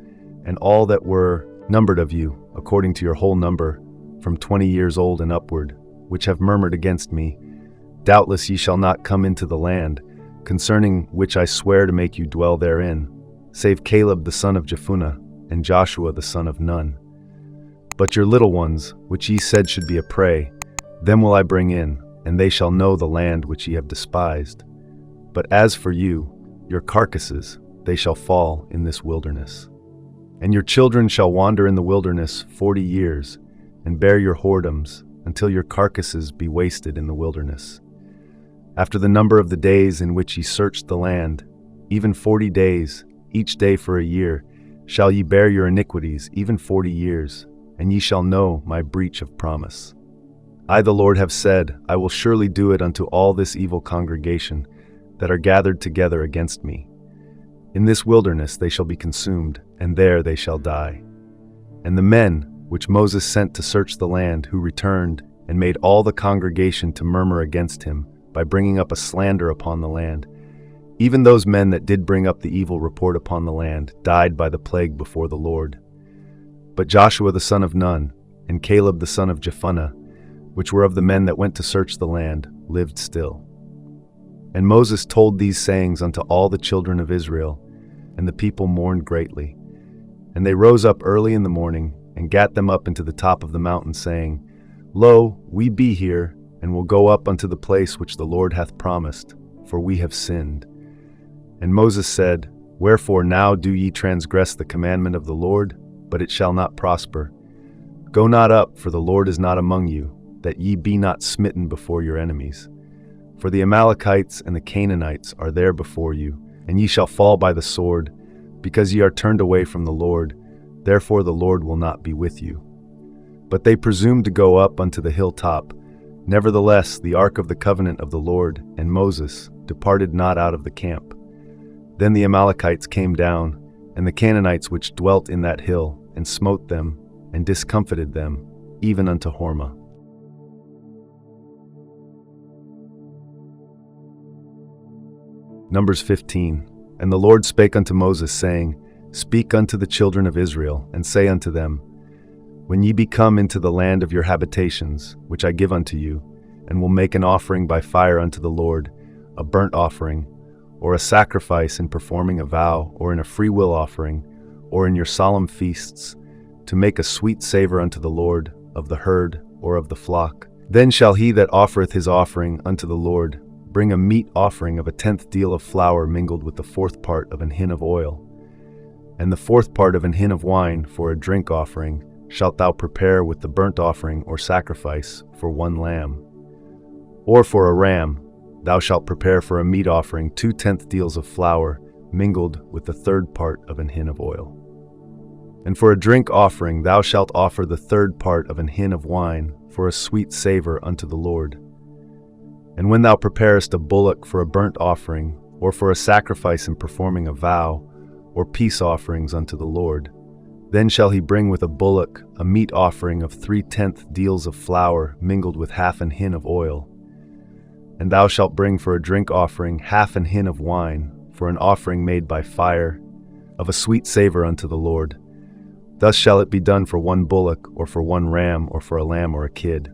and all that were numbered of you, according to your whole number, from 20 years old and upward, which have murmured against me, doubtless ye shall not come into the land, concerning which I swear to make you dwell therein, save Caleb the son of Jephunneh, and Joshua the son of Nun. But your little ones, which ye said should be a prey, them will I bring in, and they shall know the land which ye have despised. But as for you, your carcasses, they shall fall in this wilderness. And your children shall wander in the wilderness 40 years, and bear your whoredoms, until your carcasses be wasted in the wilderness. After the number of the days in which ye searched the land, even 40 days, each day for a year, shall ye bear your iniquities, even 40 years, and ye shall know my breach of promise. I, the Lord, have said, I will surely do it unto all this evil congregation that are gathered together against me. In this wilderness they shall be consumed, and there they shall die. And the men which Moses sent to search the land, who returned and made all the congregation to murmur against him by bringing up a slander upon the land, even those men that did bring up the evil report upon the land died by the plague before the Lord. But Joshua the son of Nun, and Caleb the son of Jephunneh, which were of the men that went to search the land, lived still. And Moses told these sayings unto all the children of Israel, and the people mourned greatly. And they rose up early in the morning, and gat them up into the top of the mountain, saying, Lo, we be here, and will go up unto the place which the Lord hath promised, for we have sinned. And Moses said, Wherefore now do ye transgress the commandment of the Lord? But it shall not prosper. Go not up, for the Lord is not among you, that ye be not smitten before your enemies. For the Amalekites and the Canaanites are there before you, and ye shall fall by the sword, because ye are turned away from the Lord, therefore the Lord will not be with you. But they presumed to go up unto the hilltop. Nevertheless, the ark of the covenant of the Lord and Moses departed not out of the camp. Then the Amalekites came down, and the Canaanites which dwelt in that hill, and smote them, and discomfited them, even unto Hormah. Numbers 15. And the Lord spake unto Moses, saying, Speak unto the children of Israel, and say unto them, When ye be come into the land of your habitations, which I give unto you, and will make an offering by fire unto the Lord, a burnt offering, or a sacrifice in performing a vow, or in a freewill offering, or in your solemn feasts, to make a sweet savor unto the Lord, of the herd or of the flock, then shall he that offereth his offering unto the Lord bring a meat offering of a 10th deal of flour mingled with the 4th part of an hin of oil, and the 4th part of an hin of wine for a drink offering shalt thou prepare with the burnt offering or sacrifice for 1 lamb. Or for a ram thou shalt prepare for a meat offering 2/10 deals of flour mingled with the 3rd part of an hin of oil. And for a drink offering thou shalt offer the 3rd part of an hin of wine for a sweet savor unto the Lord. And when thou preparest a bullock for a burnt offering, or for a sacrifice in performing a vow, or peace offerings unto the Lord, then shall he bring with a bullock a meat offering of 3/10 deals of flour mingled with half an hin of oil. And thou shalt bring for a drink offering half an hin of wine, for an offering made by fire, of a sweet savor unto the Lord. Thus shall it be done for 1 bullock, or for 1 ram, or for a lamb or a kid.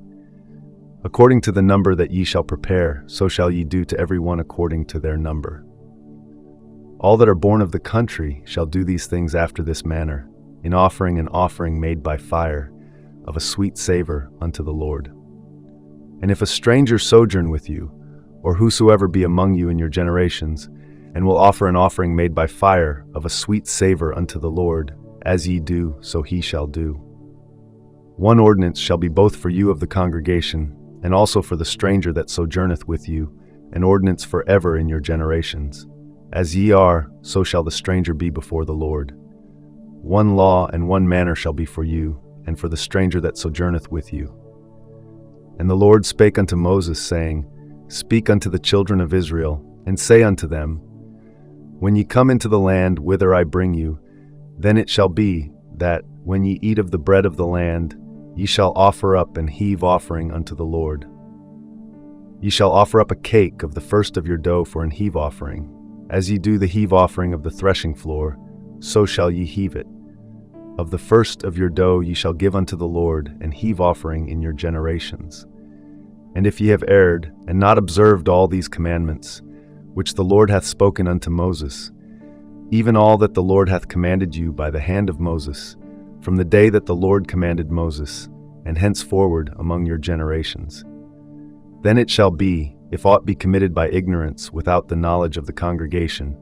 According to the number that ye shall prepare, so shall ye do to every one according to their number. All that are born of the country shall do these things after this manner, in offering an offering made by fire, of a sweet savor unto the Lord. And if a stranger sojourn with you, or whosoever be among you in your generations, and will offer an offering made by fire, of a sweet savor unto the Lord, as ye do, so he shall do. 1 ordinance shall be both for you of the congregation, and also for the stranger that sojourneth with you, an ordinance forever in your generations. As ye are, so shall the stranger be before the Lord. 1 law and 1 manner shall be for you, and for the stranger that sojourneth with you. And the Lord spake unto Moses, saying, Speak unto the children of Israel, and say unto them, When ye come into the land whither I bring you, then it shall be, that, when ye eat of the bread of the land, ye shall offer up an heave offering unto the Lord. Ye shall offer up a cake of the first of your dough for an heave offering. As ye do the heave offering of the threshing floor, so shall ye heave it. Of the first of your dough ye shall give unto the Lord an heave offering in your generations. And if ye have erred, and not observed all these commandments, which the Lord hath spoken unto Moses, even all that the Lord hath commanded you by the hand of Moses, from the day that the Lord commanded Moses, and henceforward among your generations. Then it shall be, if aught be committed by ignorance without the knowledge of the congregation,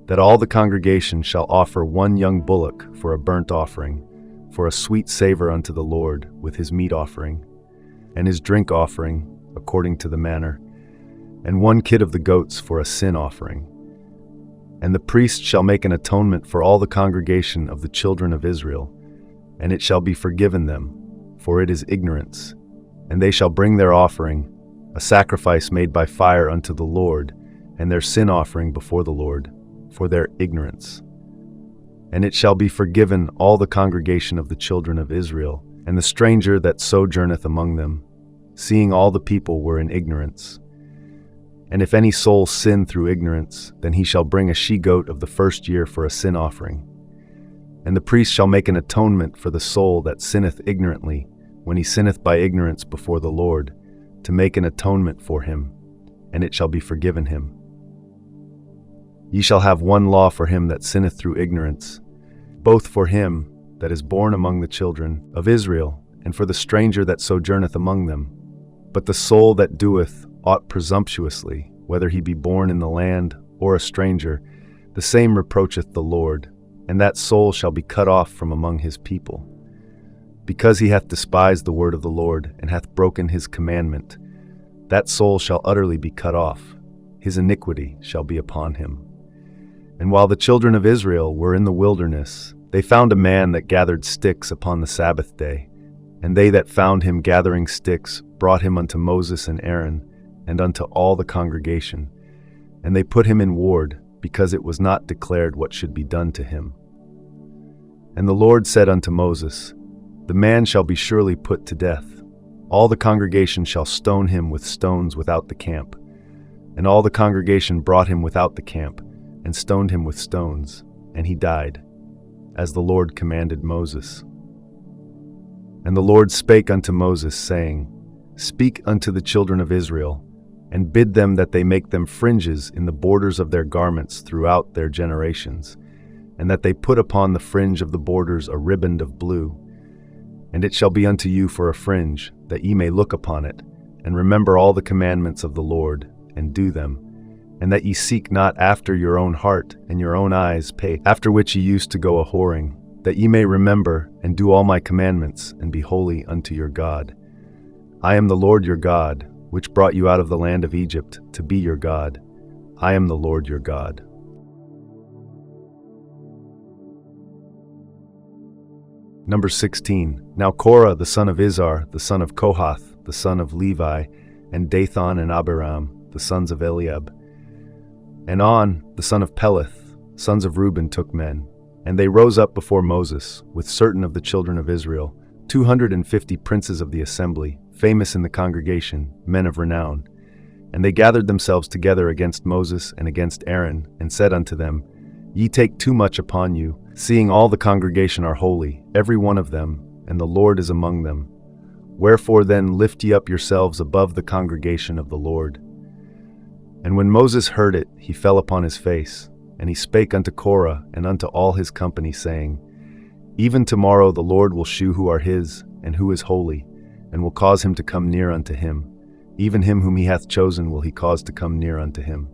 that all the congregation shall offer 1 young bullock for a burnt offering, for a sweet savor unto the Lord, with his meat offering, and his drink offering, according to the manner, and 1 kid of the goats for a sin offering. And the priest shall make an atonement for all the congregation of the children of Israel, and it shall be forgiven them, for it is ignorance. And they shall bring their offering, a sacrifice made by fire unto the Lord, and their sin offering before the Lord, for their ignorance. And it shall be forgiven all the congregation of the children of Israel, and the stranger that sojourneth among them, seeing all the people were in ignorance. And if any soul sin through ignorance, then he shall bring a she-goat of the first year for a sin offering. And the priest shall make an atonement for the soul that sinneth ignorantly, when he sinneth by ignorance before the Lord, to make an atonement for him, and it shall be forgiven him. Ye shall have 1 law for him that sinneth through ignorance, both for him that is born among the children of Israel, and for the stranger that sojourneth among them. But the soul that doeth aught presumptuously, whether he be born in the land or a stranger, the same reproacheth the Lord, and that soul shall be cut off from among his people. Because he hath despised the word of the Lord, and hath broken his commandment, that soul shall utterly be cut off, his iniquity shall be upon him. And while the children of Israel were in the wilderness, they found a man that gathered sticks upon the Sabbath day. And they that found him gathering sticks brought him unto Moses and Aaron, and unto all the congregation. And they put him in ward, because it was not declared what should be done to him. And the Lord said unto Moses, The man shall be surely put to death. All the congregation shall stone him with stones without the camp. And all the congregation brought him without the camp, and stoned him with stones, and he died, as the Lord commanded Moses. And the Lord spake unto Moses, saying, Speak unto the children of Israel, and bid them that they make them fringes in the borders of their garments throughout their generations, and that they put upon the fringe of the borders a riband of blue. And it shall be unto you for a fringe, that ye may look upon it, and remember all the commandments of the Lord, and do them, and that ye seek not after your own heart and your own eyes pay, after which ye used to go a-whoring, that ye may remember and do all my commandments, and be holy unto your God. I am the Lord your God, which brought you out of the land of Egypt to be your God. I am the Lord your God. Number 16. Now Korah the son of Izhar, the son of Kohath, the son of Levi, and Dathan and Abiram, the sons of Eliab, and On, the son of Peleth, sons of Reuben, took men. And they rose up before Moses, with certain of the children of Israel, 250 princes of the assembly, famous in the congregation, men of renown. And they gathered themselves together against Moses and against Aaron, and said unto them, Ye take too much upon you, seeing all the congregation are holy, every one of them, and the Lord is among them. Wherefore then lift ye up yourselves above the congregation of the Lord. And when Moses heard it, he fell upon his face, and he spake unto Korah and unto all his company, saying, Even tomorrow the Lord will shew who are his, and who is holy, and will cause him to come near unto him. Even him whom he hath chosen will he cause to come near unto him.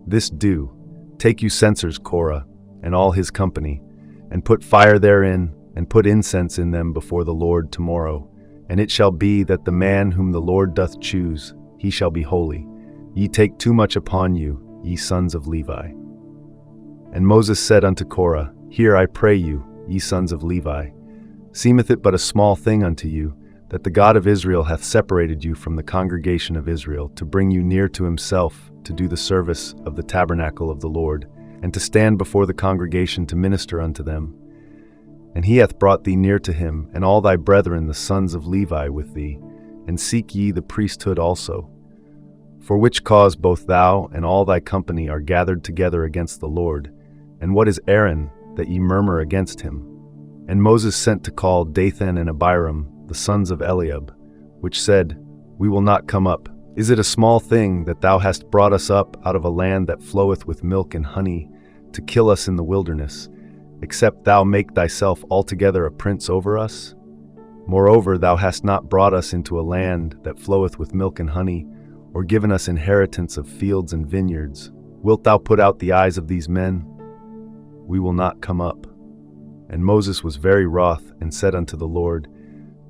This do, take you censers, Korah, and all his company, and put fire therein, and put incense in them before the Lord tomorrow. And it shall be that the man whom the Lord doth choose, he shall be holy. Ye take too much upon you, ye sons of Levi. And Moses said unto Korah, Hear, I pray you, ye sons of Levi. Seemeth it but a small thing unto you, that the God of Israel hath separated you from the congregation of Israel, to bring you near to himself, to do the service of the tabernacle of the Lord, and to stand before the congregation to minister unto them. And he hath brought thee near to him, and all thy brethren the sons of Levi with thee, and seek ye the priesthood also. For which cause both thou and all thy company are gathered together against the Lord. And what is Aaron, that ye murmur against him? And Moses sent to call Dathan and Abiram, the sons of Eliab, which said, We will not come up. Is it a small thing that thou hast brought us up out of a land that floweth with milk and honey, to kill us in the wilderness, except thou make thyself altogether a prince over us? Moreover, thou hast not brought us into a land that floweth with milk and honey, or given us inheritance of fields and vineyards. Wilt thou put out the eyes of these men? We will not come up. And Moses was very wroth, and said unto the Lord,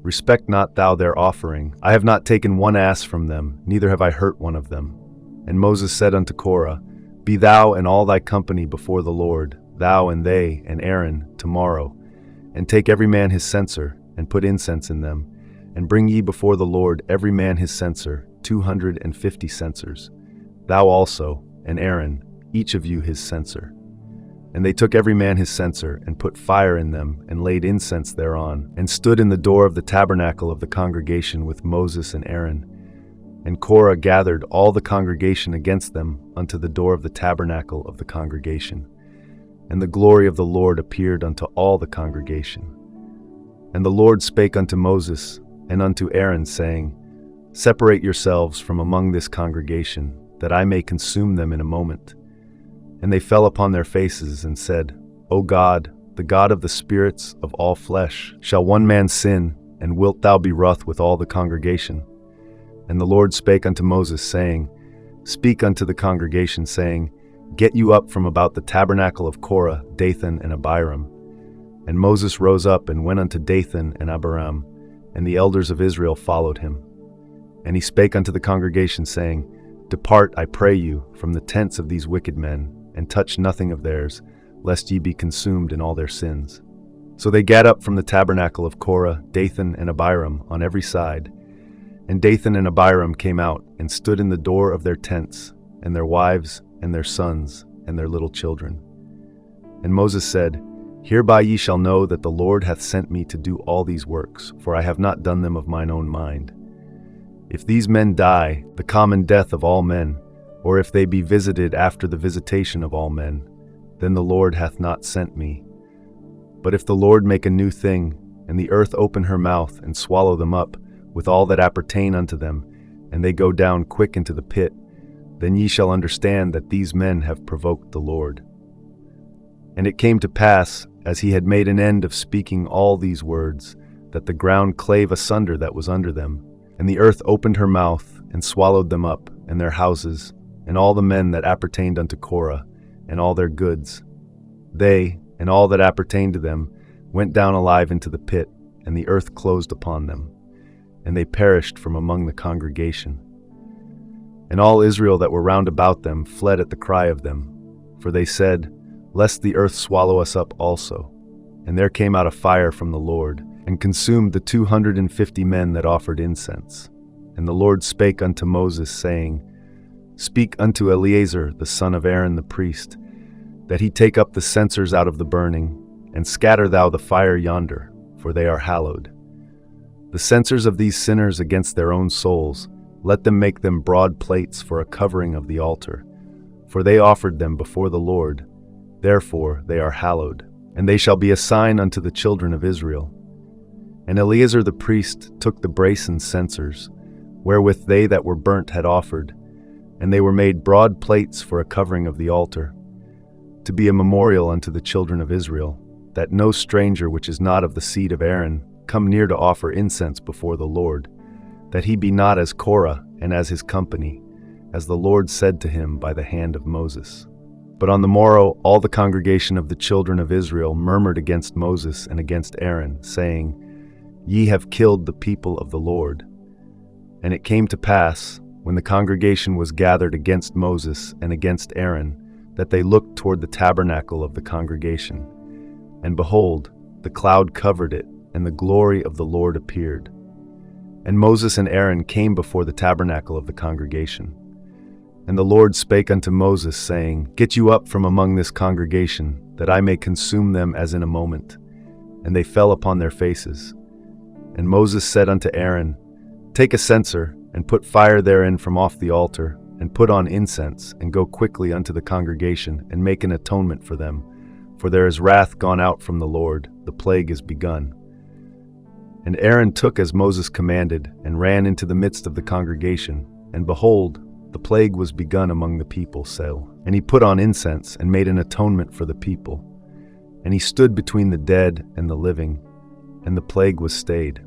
Respect not thou their offering. I have not taken one ass from them, neither have I hurt one of them. And Moses said unto Korah, Be thou and all thy company before the Lord, thou and they and Aaron, tomorrow, and take every man his censer, and put incense in them, and bring ye before the Lord every man his censer, 250 censers. Thou also, and Aaron, each of you his censer. And they took every man his censer, and put fire in them, and laid incense thereon, and stood in the door of the tabernacle of the congregation with Moses and Aaron. And Korah gathered all the congregation against them unto the door of the tabernacle of the congregation. And the glory of the Lord appeared unto all the congregation. And the Lord spake unto Moses and unto Aaron, saying, Separate yourselves from among this congregation, that I may consume them in a moment. And they fell upon their faces and said, O God, the God of the spirits of all flesh, shall one man sin, and wilt thou be wroth with all the congregation? And the Lord spake unto Moses, saying, Speak unto the congregation, saying, Get you up from about the tabernacle of Korah, Dathan, and Abiram. And Moses rose up and went unto Dathan and Abiram, and the elders of Israel followed him. And he spake unto the congregation, saying, Depart, I pray you, from the tents of these wicked men, and touch nothing of theirs, lest ye be consumed in all their sins. So they gat up from the tabernacle of Korah, Dathan, and Abiram on every side. And Dathan and Abiram came out, and stood in the door of their tents, and their wives, and their sons, and their little children. And Moses said, Hereby ye shall know that the Lord hath sent me to do all these works, for I have not done them of mine own mind. If these men die, the common death of all men, or if they be visited after the visitation of all men, then the Lord hath not sent me. But if the Lord make a new thing, and the earth open her mouth, and swallow them up, with all that appertain unto them, and they go down quick into the pit, then ye shall understand that these men have provoked the Lord. And it came to pass, as he had made an end of speaking all these words, that the ground clave asunder that was under them, and the earth opened her mouth, and swallowed them up, and their houses, and all the men that appertained unto Korah, and all their goods. They, and all that appertained to them, went down alive into the pit, and the earth closed upon them, and they perished from among the congregation. And all Israel that were round about them fled at the cry of them, for they said, Lest the earth swallow us up also. And there came out a fire from the Lord, and consumed the 250 men that offered incense. And the Lord spake unto Moses, saying, Speak unto Eleazar the son of Aaron the priest, that he take up the censers out of the burning, and scatter thou the fire yonder, for they are hallowed. The censers of these sinners against their own souls, let them make them broad plates for a covering of the altar, for they offered them before the Lord, therefore they are hallowed, and they shall be a sign unto the children of Israel. And Eleazar the priest took the brasen censers, wherewith they that were burnt had offered, and they were made broad plates for a covering of the altar, to be a memorial unto the children of Israel, that no stranger which is not of the seed of Aaron come near to offer incense before the Lord, that he be not as Korah and as his company, as the Lord said to him by the hand of Moses. But on the morrow all the congregation of the children of Israel murmured against Moses and against Aaron, saying, Ye have killed the people of the Lord. And it came to pass, when the congregation was gathered against Moses and against Aaron, that they looked toward the tabernacle of the congregation. And behold, the cloud covered it, and the glory of the Lord appeared. And Moses and Aaron came before the tabernacle of the congregation. And the Lord spake unto Moses, saying, Get you up from among this congregation, that I may consume them as in a moment. And they fell upon their faces. And Moses said unto Aaron, Take a censer, and put fire therein from off the altar, and put on incense, and go quickly unto the congregation, and make an atonement for them. For there is wrath gone out from the Lord, the plague is begun. And Aaron took as Moses commanded, and ran into the midst of the congregation. And behold, the plague was begun among the people, Selah. And he put on incense, and made an atonement for the people. And he stood between the dead and the living, and the plague was stayed.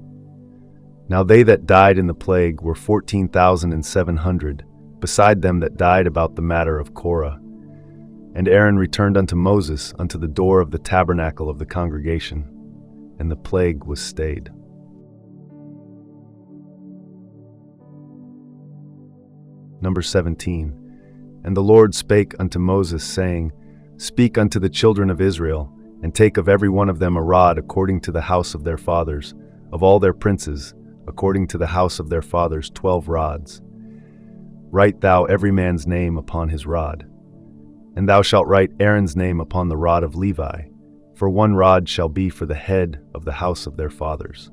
Now they that died in the plague were 14,700, beside them that died about the matter of Korah. And Aaron returned unto Moses unto the door of the tabernacle of the congregation, and the plague was stayed. Number 17. And the Lord spake unto Moses, saying, Speak unto the children of Israel, and take of every one of them a rod according to the house of their fathers, of all their princes, according to the house of their fathers 12 rods. Write thou every man's name upon his rod. And thou shalt write Aaron's name upon the rod of Levi, for one rod shall be for the head of the house of their fathers.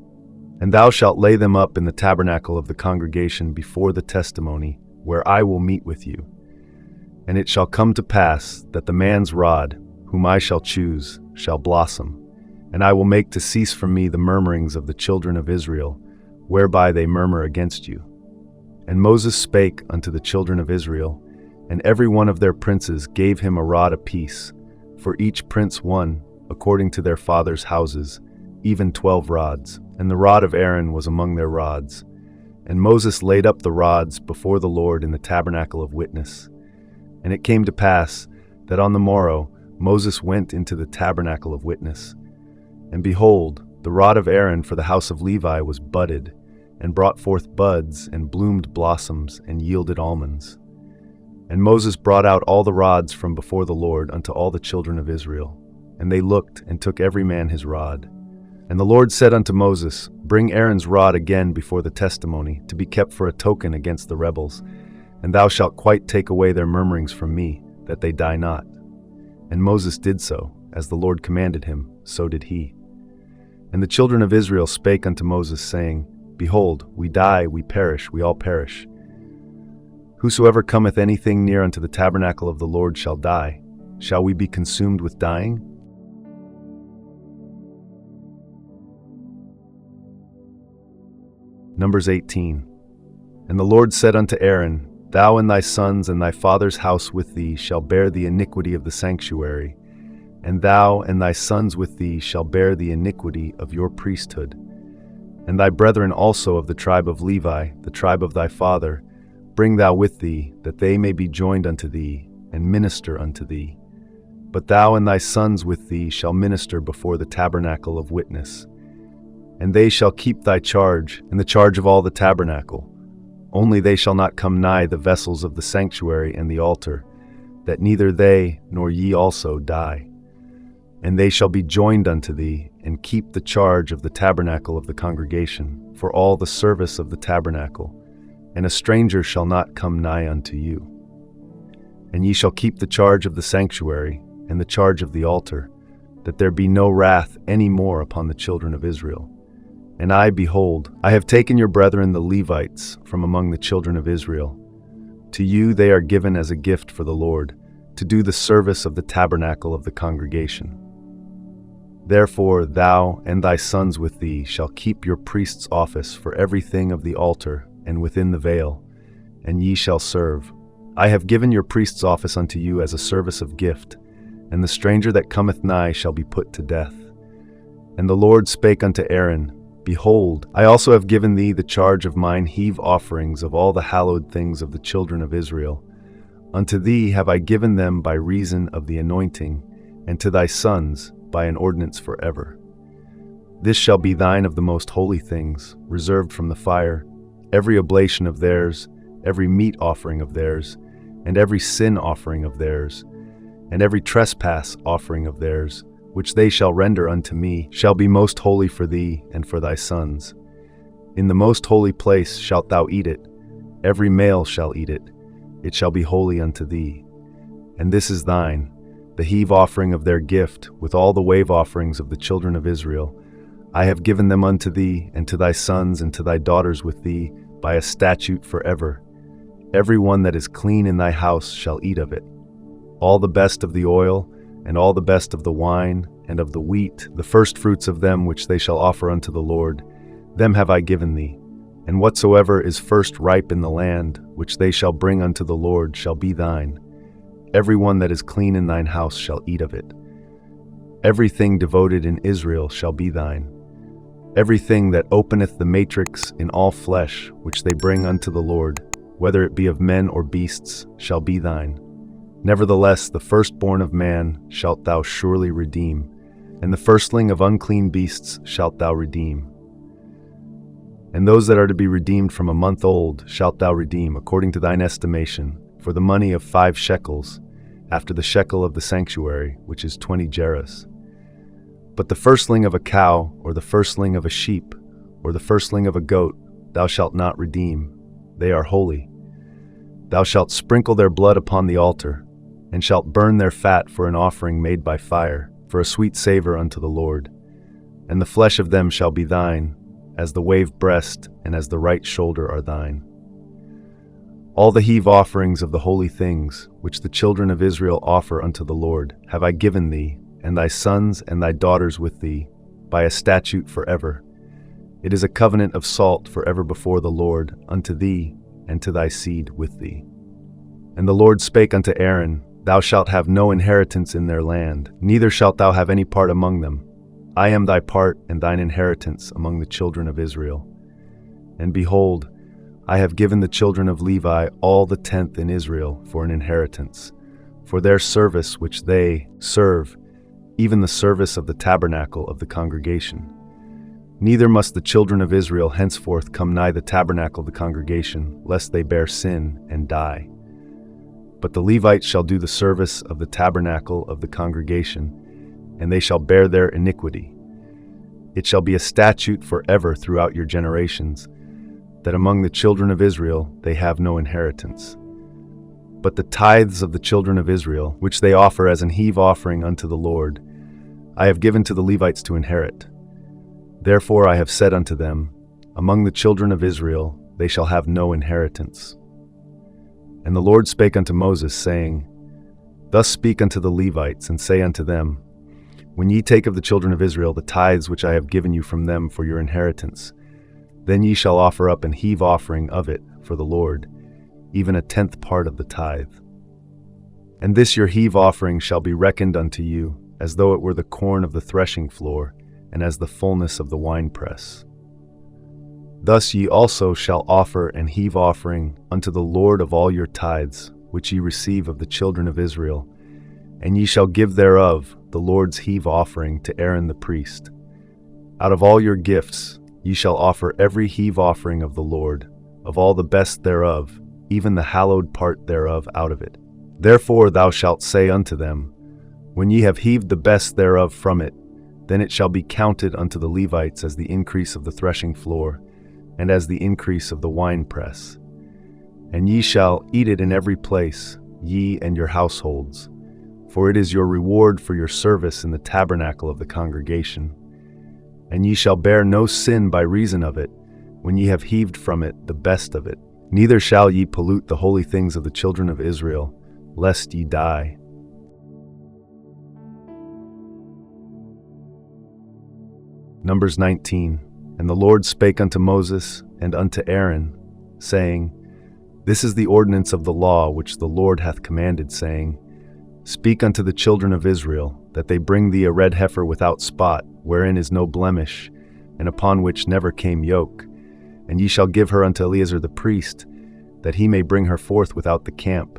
And thou shalt lay them up in the tabernacle of the congregation before the testimony, where I will meet with you. And it shall come to pass that the man's rod, whom I shall choose, shall blossom, and I will make to cease from me the murmurings of the children of Israel, whereby they murmur against you. And Moses spake unto the children of Israel, and every one of their princes gave him a rod apiece, for each prince one, according to their fathers' houses, even 12 rods. And the rod of Aaron was among their rods. And Moses laid up the rods before the Lord in the tabernacle of witness. And it came to pass that on the morrow Moses went into the tabernacle of witness. And behold, the rod of Aaron for the house of Levi was budded, and brought forth buds, and bloomed blossoms, and yielded almonds. And Moses brought out all the rods from before the Lord unto all the children of Israel. And they looked, and took every man his rod. And the Lord said unto Moses, Bring Aaron's rod again before the testimony, to be kept for a token against the rebels. And thou shalt quite take away their murmurings from me, that they die not. And Moses did so, as the Lord commanded him, so did he. And the children of Israel spake unto Moses, saying, Behold, we die, we perish, we all perish. Whosoever cometh anything near unto the tabernacle of the Lord shall die. Shall we be consumed with dying? Numbers 18. And the Lord said unto Aaron, Thou and thy sons and thy father's house with thee shall bear the iniquity of the sanctuary, and thou and thy sons with thee shall bear the iniquity of your priesthood. And thy brethren also of the tribe of Levi, the tribe of thy father, bring thou with thee, that they may be joined unto thee, and minister unto thee. But thou and thy sons with thee shall minister before the tabernacle of witness. And they shall keep thy charge, and the charge of all the tabernacle. Only they shall not come nigh the vessels of the sanctuary and the altar, that neither they nor ye also die. And they shall be joined unto thee, and keep the charge of the tabernacle of the congregation, for all the service of the tabernacle, and a stranger shall not come nigh unto you. And ye shall keep the charge of the sanctuary, and the charge of the altar, that there be no wrath any more upon the children of Israel. And I, behold, I have taken your brethren the Levites from among the children of Israel. To you they are given as a gift for the Lord, to do the service of the tabernacle of the congregation. Therefore thou and thy sons with thee shall keep your priest's office for everything of the altar and within the veil, and ye shall serve. I have given your priest's office unto you as a service of gift, and the stranger that cometh nigh shall be put to death. And the Lord spake unto Aaron, Behold, I also have given thee the charge of mine heave offerings of all the hallowed things of the children of Israel. Unto thee have I given them by reason of the anointing, and to thy sons by an ordinance forever. This shall be thine of the most holy things, reserved from the fire, every oblation of theirs, every meat offering of theirs, and every sin offering of theirs, and every trespass offering of theirs, which they shall render unto me, shall be most holy for thee and for thy sons. In the most holy place shalt thou eat it, every male shall eat it, it shall be holy unto thee. And this is thine, the heave offering of their gift, with all the wave offerings of the children of Israel. I have given them unto thee, and to thy sons and to thy daughters with thee, by a statute forever. Every one that is clean in thy house shall eat of it. All the best of the oil, and all the best of the wine, and of the wheat, the firstfruits of them which they shall offer unto the Lord, them have I given thee. And whatsoever is first ripe in the land, which they shall bring unto the Lord, shall be thine. Every one that is clean in thine house shall eat of it. Everything devoted in Israel shall be thine. Everything that openeth the matrix in all flesh, which they bring unto the Lord, whether it be of men or beasts, shall be thine. Nevertheless, the firstborn of man shalt thou surely redeem, and the firstling of unclean beasts shalt thou redeem. And those that are to be redeemed from a month old shalt thou redeem, according to thine estimation, for the money of 5 shekels, after the shekel of the sanctuary, which is 20 gerahs. But the firstling of a cow, or the firstling of a sheep, or the firstling of a goat, thou shalt not redeem. They are holy. Thou shalt sprinkle their blood upon the altar, and shalt burn their fat for an offering made by fire, for a sweet savor unto the Lord. And the flesh of them shall be thine, as the wave breast and as the right shoulder are thine. All the heave offerings of the holy things, which the children of Israel offer unto the Lord, have I given thee, and thy sons and thy daughters with thee, by a statute forever. It is a covenant of salt forever before the Lord, unto thee and to thy seed with thee. And the Lord spake unto Aaron, Thou shalt have no inheritance in their land, neither shalt thou have any part among them. I am thy part and thine inheritance among the children of Israel. And behold, I have given the children of Levi all the 10th in Israel for an inheritance, for their service which they serve, even the service of the tabernacle of the congregation. Neither must the children of Israel henceforth come nigh the tabernacle of the congregation, lest they bear sin and die. But the Levites shall do the service of the tabernacle of the congregation, and they shall bear their iniquity. It shall be a statute forever throughout your generations, that among the children of Israel they have no inheritance. But the tithes of the children of Israel, which they offer as an heave offering unto the Lord, I have given to the Levites to inherit. Therefore I have said unto them, Among the children of Israel they shall have no inheritance. And the Lord spake unto Moses, saying, Thus speak unto the Levites, and say unto them, When ye take of the children of Israel the tithes which I have given you from them for your inheritance, Then ye shall offer up an heave offering of it for the Lord, even a 10th part of the tithe. And this your heave offering shall be reckoned unto you, as though it were the corn of the threshing floor, and as the fullness of the winepress. Thus ye also shall offer an heave offering unto the Lord of all your tithes, which ye receive of the children of Israel, and ye shall give thereof the Lord's heave offering to Aaron the priest. Out of all your gifts ye shall offer every heave offering of the Lord, of all the best thereof, even the hallowed part thereof out of it. Therefore thou shalt say unto them, When ye have heaved the best thereof from it, then it shall be counted unto the Levites as the increase of the threshing floor, and as the increase of the winepress. And ye shall eat it in every place, ye and your households, for it is your reward for your service in the tabernacle of the congregation. And ye shall bear no sin by reason of it, when ye have heaved from it the best of it. Neither shall ye pollute the holy things of the children of Israel, lest ye die. Numbers 19. And the Lord spake unto Moses and unto Aaron, saying, This is the ordinance of the law which the Lord hath commanded, saying, Speak unto the children of Israel, that they bring thee a red heifer without spot, wherein is no blemish, and upon which never came yoke. And ye shall give her unto Eleazar the priest, that he may bring her forth without the camp,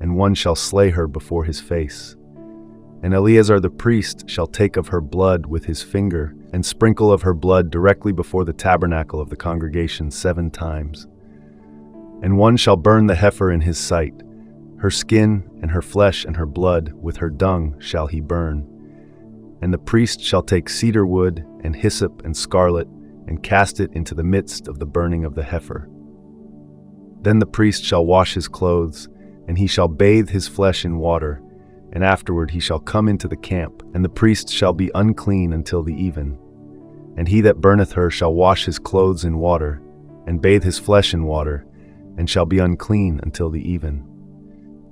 and one shall slay her before his face. And Eleazar the priest shall take of her blood with his finger, and sprinkle of her blood directly before the tabernacle of the congregation 7 times. And one shall burn the heifer in his sight. Her skin and her flesh and her blood with her dung shall he burn. And the priest shall take cedar wood and hyssop and scarlet, and cast it into the midst of the burning of the heifer. Then the priest shall wash his clothes, and he shall bathe his flesh in water, and afterward he shall come into the camp, and the priest shall be unclean until the even. And he that burneth her shall wash his clothes in water, and bathe his flesh in water, and shall be unclean until the even.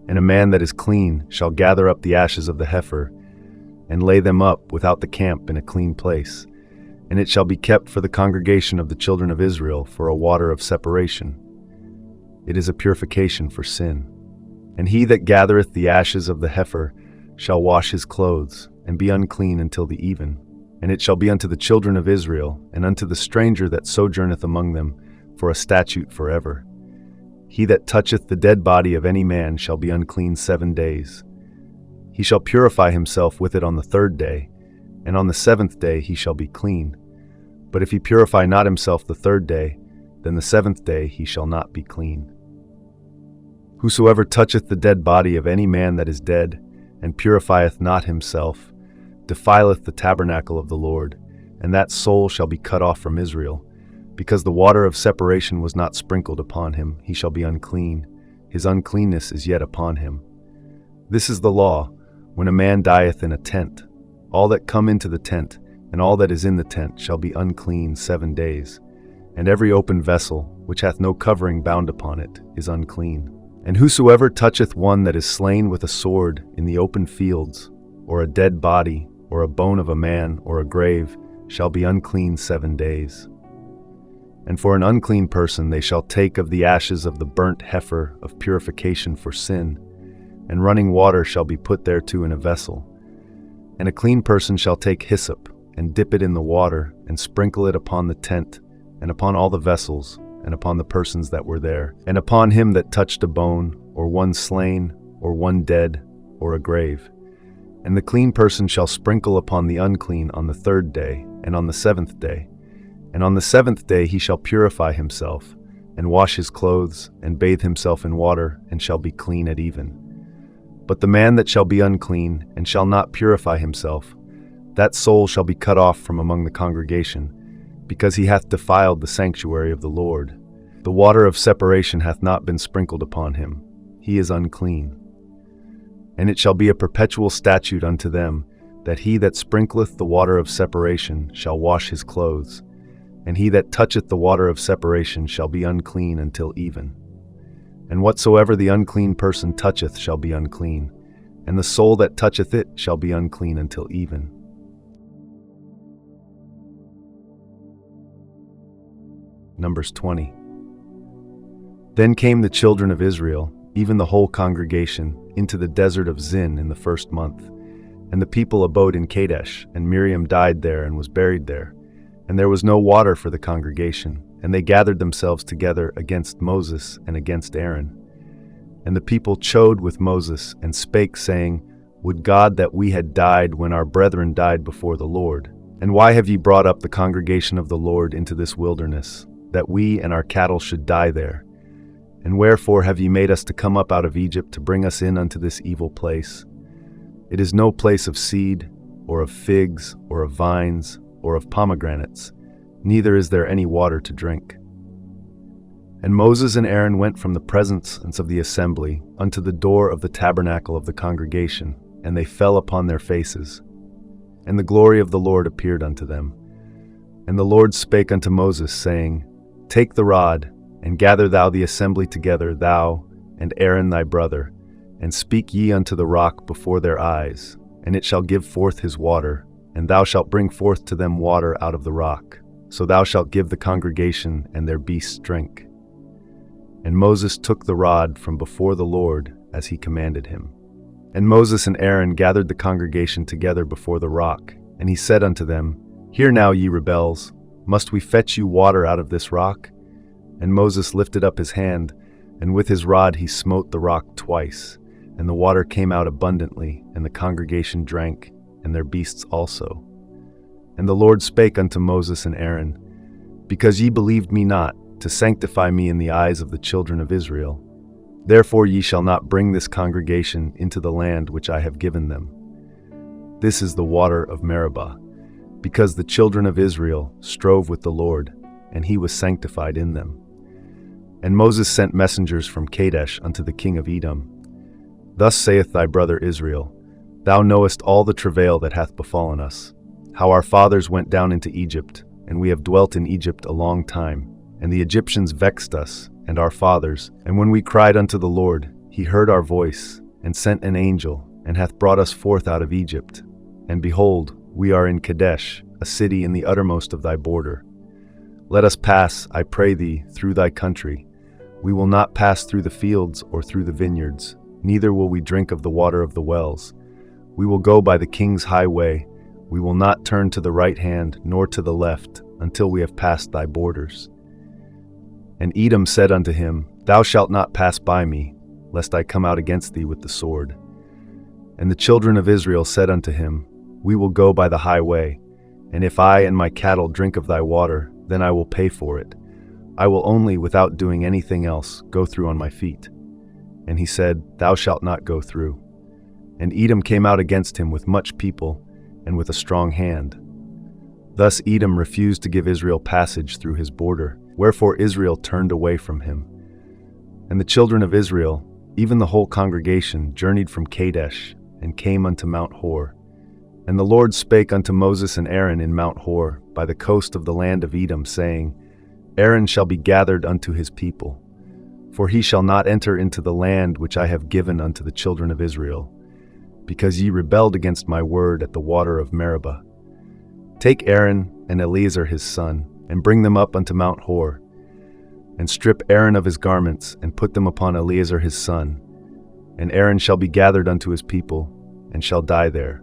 And a man that is clean shall gather up the ashes of the heifer, and lay them up without the camp in a clean place, and it shall be kept for the congregation of the children of Israel for a water of separation. It is a purification for sin. And he that gathereth the ashes of the heifer shall wash his clothes, and be unclean until the even. And it shall be unto the children of Israel, and unto the stranger that sojourneth among them, for a statute forever. He that toucheth the dead body of any man shall be unclean 7 days. He shall purify himself with it on the 3rd day, and on the 7th day he shall be clean. But if he purify not himself the 3rd day, then the 7th day he shall not be clean. Whosoever toucheth the dead body of any man that is dead, and purifieth not himself, defileth the tabernacle of the Lord, and that soul shall be cut off from Israel. Because the water of separation was not sprinkled upon him, he shall be unclean. His uncleanness is yet upon him. This is the law, when a man dieth in a tent. All that come into the tent, and all that is in the tent, shall be unclean 7 days. And every open vessel, which hath no covering bound upon it, is unclean. And whosoever toucheth one that is slain with a sword in the open fields, or a dead body, or a bone of a man, or a grave, shall be unclean 7 days. And for an unclean person they shall take of the ashes of the burnt heifer of purification for sin, and running water shall be put thereto in a vessel. And a clean person shall take hyssop, and dip it in the water, and sprinkle it upon the tent, and upon all the vessels, and upon the persons that were there, and upon him that touched a bone, or one slain, or one dead, or a grave. And the clean person shall sprinkle upon the unclean on the 3rd day, and on the 7th day. And on the 7th day he shall purify himself, and wash his clothes, and bathe himself in water, and shall be clean at even. But the man that shall be unclean, and shall not purify himself, that soul shall be cut off from among the congregation, because he hath defiled the sanctuary of the Lord. The water of separation hath not been sprinkled upon him. He is unclean. And it shall be a perpetual statute unto them, that he that sprinkleth the water of separation shall wash his clothes, and he that toucheth the water of separation shall be unclean until even. And whatsoever the unclean person toucheth shall be unclean, and the soul that toucheth it shall be unclean until even. Numbers 20. Then came the children of Israel, even the whole congregation, into the desert of Zin in the first month. And the people abode in Kadesh, and Miriam died there and was buried there. And there was no water for the congregation, and they gathered themselves together against Moses and against Aaron. And the people chode with Moses and spake, saying, Would God that we had died when our brethren died before the Lord. And why have ye brought up the congregation of the Lord into this wilderness, that we and our cattle should die there? And wherefore have ye made us to come up out of Egypt to bring us in unto this evil place? It is no place of seed, or of figs, or of vines, or of pomegranates, neither is there any water to drink. And Moses and Aaron went from the presence of the assembly unto the door of the tabernacle of the congregation, and they fell upon their faces. And the glory of the Lord appeared unto them. And the Lord spake unto Moses, saying, Take the rod, and gather thou the assembly together, thou and Aaron thy brother, and speak ye unto the rock before their eyes, and it shall give forth his water, and thou shalt bring forth to them water out of the rock. So thou shalt give the congregation and their beasts drink. And Moses took the rod from before the Lord, as he commanded him. And Moses and Aaron gathered the congregation together before the rock, and he said unto them, Hear now, ye rebels, must we fetch you water out of this rock? And Moses lifted up his hand, and with his rod he smote the rock twice, and the water came out abundantly, and the congregation drank, and their beasts also. And the Lord spake unto Moses and Aaron, Because ye believed me not, to sanctify me in the eyes of the children of Israel, therefore ye shall not bring this congregation into the land which I have given them. This is the water of Meribah, because the children of Israel strove with the Lord, and he was sanctified in them. And Moses sent messengers from Kadesh unto the king of Edom. Thus saith thy brother Israel, Thou knowest all the travail that hath befallen us, how our fathers went down into Egypt, and we have dwelt in Egypt a long time. And the Egyptians vexed us, and our fathers. And when we cried unto the Lord, he heard our voice, and sent an angel, and hath brought us forth out of Egypt. And behold, we are in Kadesh, a city in the uttermost of thy border. Let us pass, I pray thee, through thy country. We will not pass through the fields or through the vineyards, neither will we drink of the water of the wells. We will go by the king's highway. We will not turn to the right hand nor to the left, until we have passed thy borders. And Edom said unto him, Thou shalt not pass by me, lest I come out against thee with the sword. And the children of Israel said unto him, We will go by the highway, and if I and my cattle drink of thy water, then I will pay for it. I will only, without doing anything else, go through on my feet. And he said, Thou shalt not go through. And Edom came out against him with much people, and with a strong hand. Thus Edom refused to give Israel passage through his border, wherefore Israel turned away from him. And the children of Israel, even the whole congregation, journeyed from Kadesh, and came unto Mount Hor. And the Lord spake unto Moses and Aaron in Mount Hor, by the coast of the land of Edom, saying, Aaron shall be gathered unto his people, for he shall not enter into the land which I have given unto the children of Israel, because ye rebelled against my word at the water of Meribah. Take Aaron and Eleazar his son, and bring them up unto Mount Hor, and strip Aaron of his garments, and put them upon Eleazar his son. And Aaron shall be gathered unto his people, and shall die there.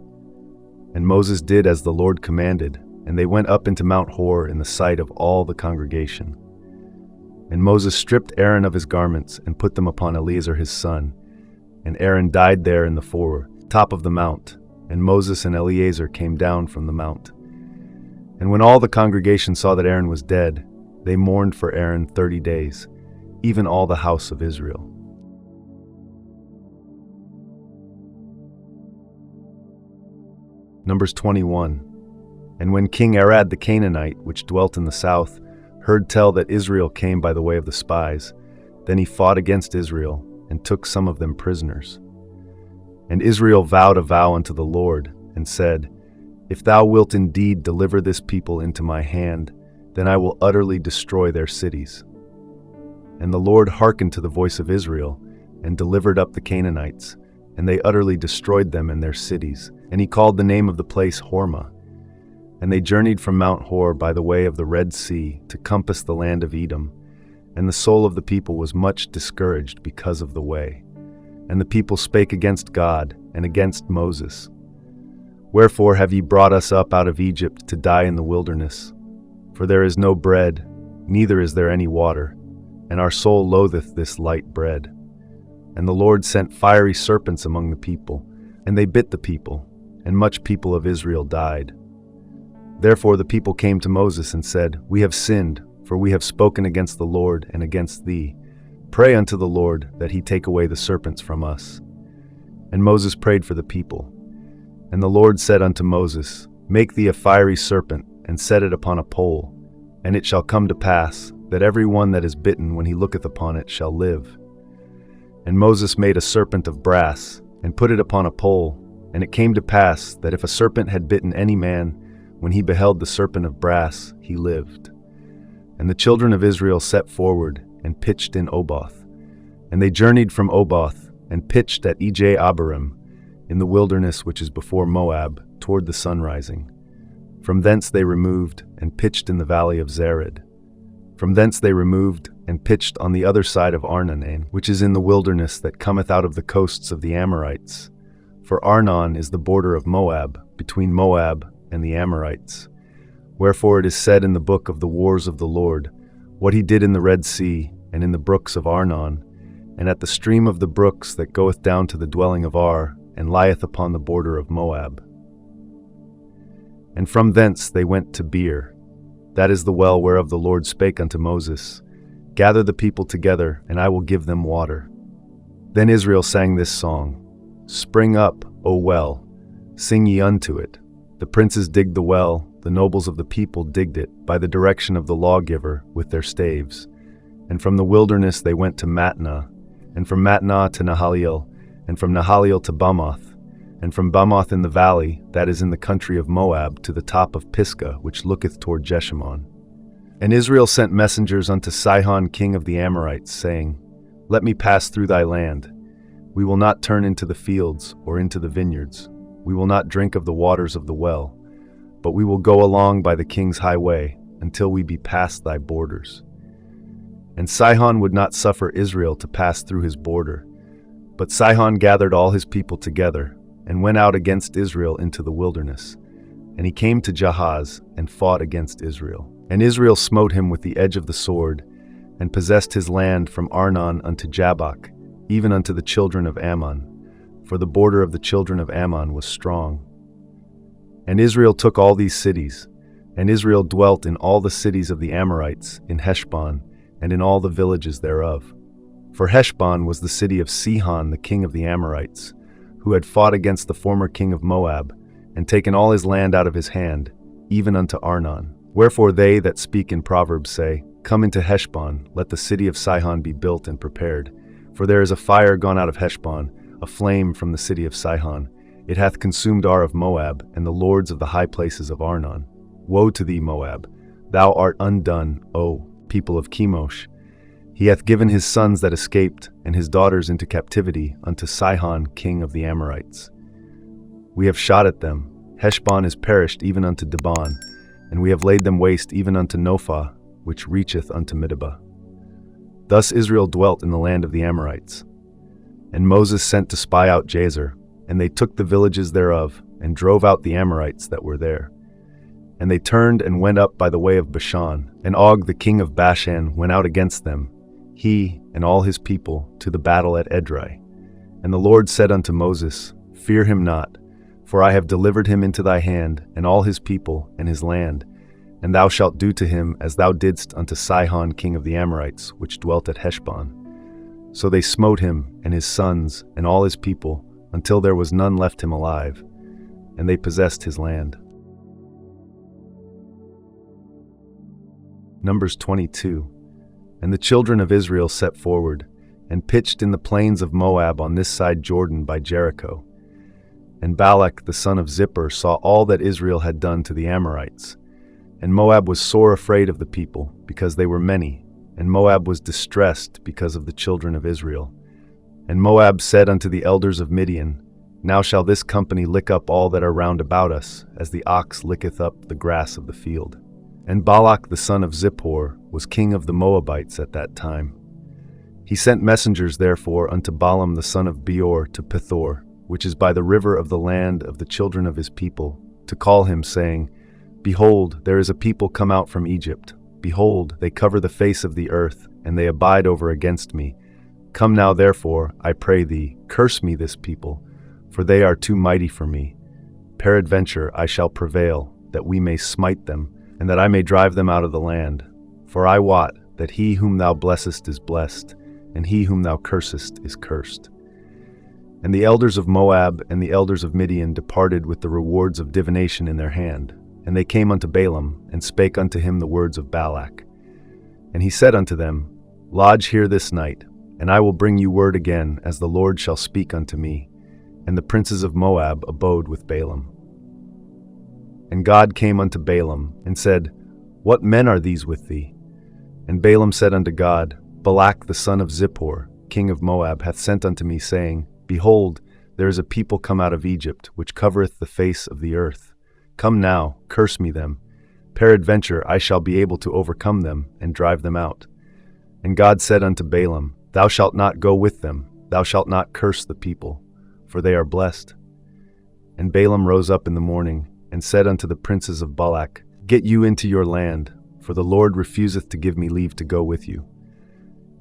And Moses did as the Lord commanded, and they went up into Mount Hor in the sight of all the congregation. And Moses stripped Aaron of his garments, and put them upon Eleazar his son. And Aaron died there in the top of the mount, and Moses and Eleazar came down from the mount. And when all the congregation saw that Aaron was dead, they mourned for Aaron 30 days, even all the house of Israel. Numbers 21. And when King Arad the Canaanite, which dwelt in the south, heard tell that Israel came by the way of the spies, then he fought against Israel, and took some of them prisoners. And Israel vowed a vow unto the Lord, and said, If thou wilt indeed deliver this people into my hand, then I will utterly destroy their cities. And the Lord hearkened to the voice of Israel, and delivered up the Canaanites, and they utterly destroyed them and their cities. And he called the name of the place Hormah. And they journeyed from Mount Hor by the way of the Red Sea to compass the land of Edom. And the soul of the people was much discouraged because of the way. And the people spake against God and against Moses. Wherefore have ye brought us up out of Egypt to die in the wilderness? For there is no bread, neither is there any water, and our soul loatheth this light bread. And the Lord sent fiery serpents among the people, and they bit the people, and much people of Israel died. Therefore the people came to Moses and said, We have sinned, for we have spoken against the Lord and against thee. Pray unto the Lord that he take away the serpents from us. And Moses prayed for the people. And the Lord said unto Moses, Make thee a fiery serpent, and set it upon a pole. And it shall come to pass, that every one that is bitten when he looketh upon it shall live. And Moses made a serpent of brass, and put it upon a pole. And it came to pass, that if a serpent had bitten any man, when he beheld the serpent of brass, he lived. And the children of Israel set forward, and pitched in Oboth. And they journeyed from Oboth, and pitched at Ije-Abarim, in the wilderness which is before Moab, toward the sunrising. From thence they removed, and pitched in the valley of Zered. From thence they removed, and pitched on the other side of Arnon, which is in the wilderness that cometh out of the coasts of the Amorites. For Arnon is the border of Moab, between Moab and the Amorites. Wherefore it is said in the book of the wars of the Lord, what he did in the Red Sea, and in the brooks of Arnon, and at the stream of the brooks that goeth down to the dwelling of Ar, and lieth upon the border of Moab. And from thence they went to Beer. That is the well whereof the Lord spake unto Moses, Gather the people together, and I will give them water. Then Israel sang this song, Spring up, O well, sing ye unto it. The princes digged the well, the nobles of the people digged it, by the direction of the lawgiver with their staves. And from the wilderness they went to Matnah, and from Matnah to Nahaliel, and from Nahaliel to Bamoth, and from Bamoth in the valley, that is in the country of Moab, to the top of Pisgah, which looketh toward Jeshimon. And Israel sent messengers unto Sihon king of the Amorites, saying, Let me pass through thy land. We will not turn into the fields or into the vineyards. We will not drink of the waters of the well, but we will go along by the king's highway until we be past thy borders. And Sihon would not suffer Israel to pass through his border. But Sihon gathered all his people together, and went out against Israel into the wilderness. And he came to Jahaz, and fought against Israel. And Israel smote him with the edge of the sword, and possessed his land from Arnon unto Jabbok, even unto the children of Ammon, for the border of the children of Ammon was strong. And Israel took all these cities, and Israel dwelt in all the cities of the Amorites, in Heshbon, and in all the villages thereof. For Heshbon was the city of Sihon the king of the Amorites, who had fought against the former king of Moab, and taken all his land out of his hand, even unto Arnon. Wherefore they that speak in Proverbs say, Come into Heshbon, let the city of Sihon be built and prepared. For there is a fire gone out of Heshbon, a flame from the city of Sihon. It hath consumed Ar of Moab, and the lords of the high places of Arnon. Woe to thee, Moab! Thou art undone, O people of Chemosh. He hath given his sons that escaped, and his daughters into captivity, unto Sihon king of the Amorites. We have shot at them. Heshbon is perished even unto Dibon, and we have laid them waste even unto Nophah, which reacheth unto Midbah. Thus Israel dwelt in the land of the Amorites. And Moses sent to spy out Jazer, and they took the villages thereof, and drove out the Amorites that were there. And they turned and went up by the way of Bashan, and Og the king of Bashan went out against them, he and all his people, to the battle at Edrei. And the Lord said unto Moses, Fear him not, for I have delivered him into thy hand, and all his people, and his land, and thou shalt do to him as thou didst unto Sihon king of the Amorites, which dwelt at Heshbon. So they smote him, and his sons, and all his people, until there was none left him alive, and they possessed his land. Numbers 22. And the children of Israel set forward, and pitched in the plains of Moab on this side Jordan by Jericho. And Balak the son of Zippor saw all that Israel had done to the Amorites. And Moab was sore afraid of the people, because they were many, and Moab was distressed because of the children of Israel. And Moab said unto the elders of Midian, Now shall this company lick up all that are round about us, as the ox licketh up the grass of the field. And Balak the son of Zippor was king of the Moabites at that time. He sent messengers therefore unto Balaam the son of Beor to Pethor, which is by the river of the land of the children of his people, to call him, saying, Behold, there is a people come out from Egypt. Behold, they cover the face of the earth, and they abide over against me. Come now therefore, I pray thee, curse me this people, for they are too mighty for me. Peradventure I shall prevail, that we may smite them, and that I may drive them out of the land. For I wot that he whom thou blessest is blessed, and he whom thou cursest is cursed. And the elders of Moab and the elders of Midian departed with the rewards of divination in their hand. And they came unto Balaam, and spake unto him the words of Balak. And he said unto them, Lodge here this night, and I will bring you word again, as the Lord shall speak unto me. And the princes of Moab abode with Balaam. And God came unto Balaam, and said, What men are these with thee? And Balaam said unto God, Balak the son of Zippor, king of Moab, hath sent unto me, saying, Behold, there is a people come out of Egypt, which covereth the face of the earth. Come now, curse me them. Peradventure I shall be able to overcome them, and drive them out. And God said unto Balaam, Thou shalt not go with them, thou shalt not curse the people, for they are blessed. And Balaam rose up in the morning, and said unto the princes of Balak, Get you into your land, for the Lord refuseth to give me leave to go with you.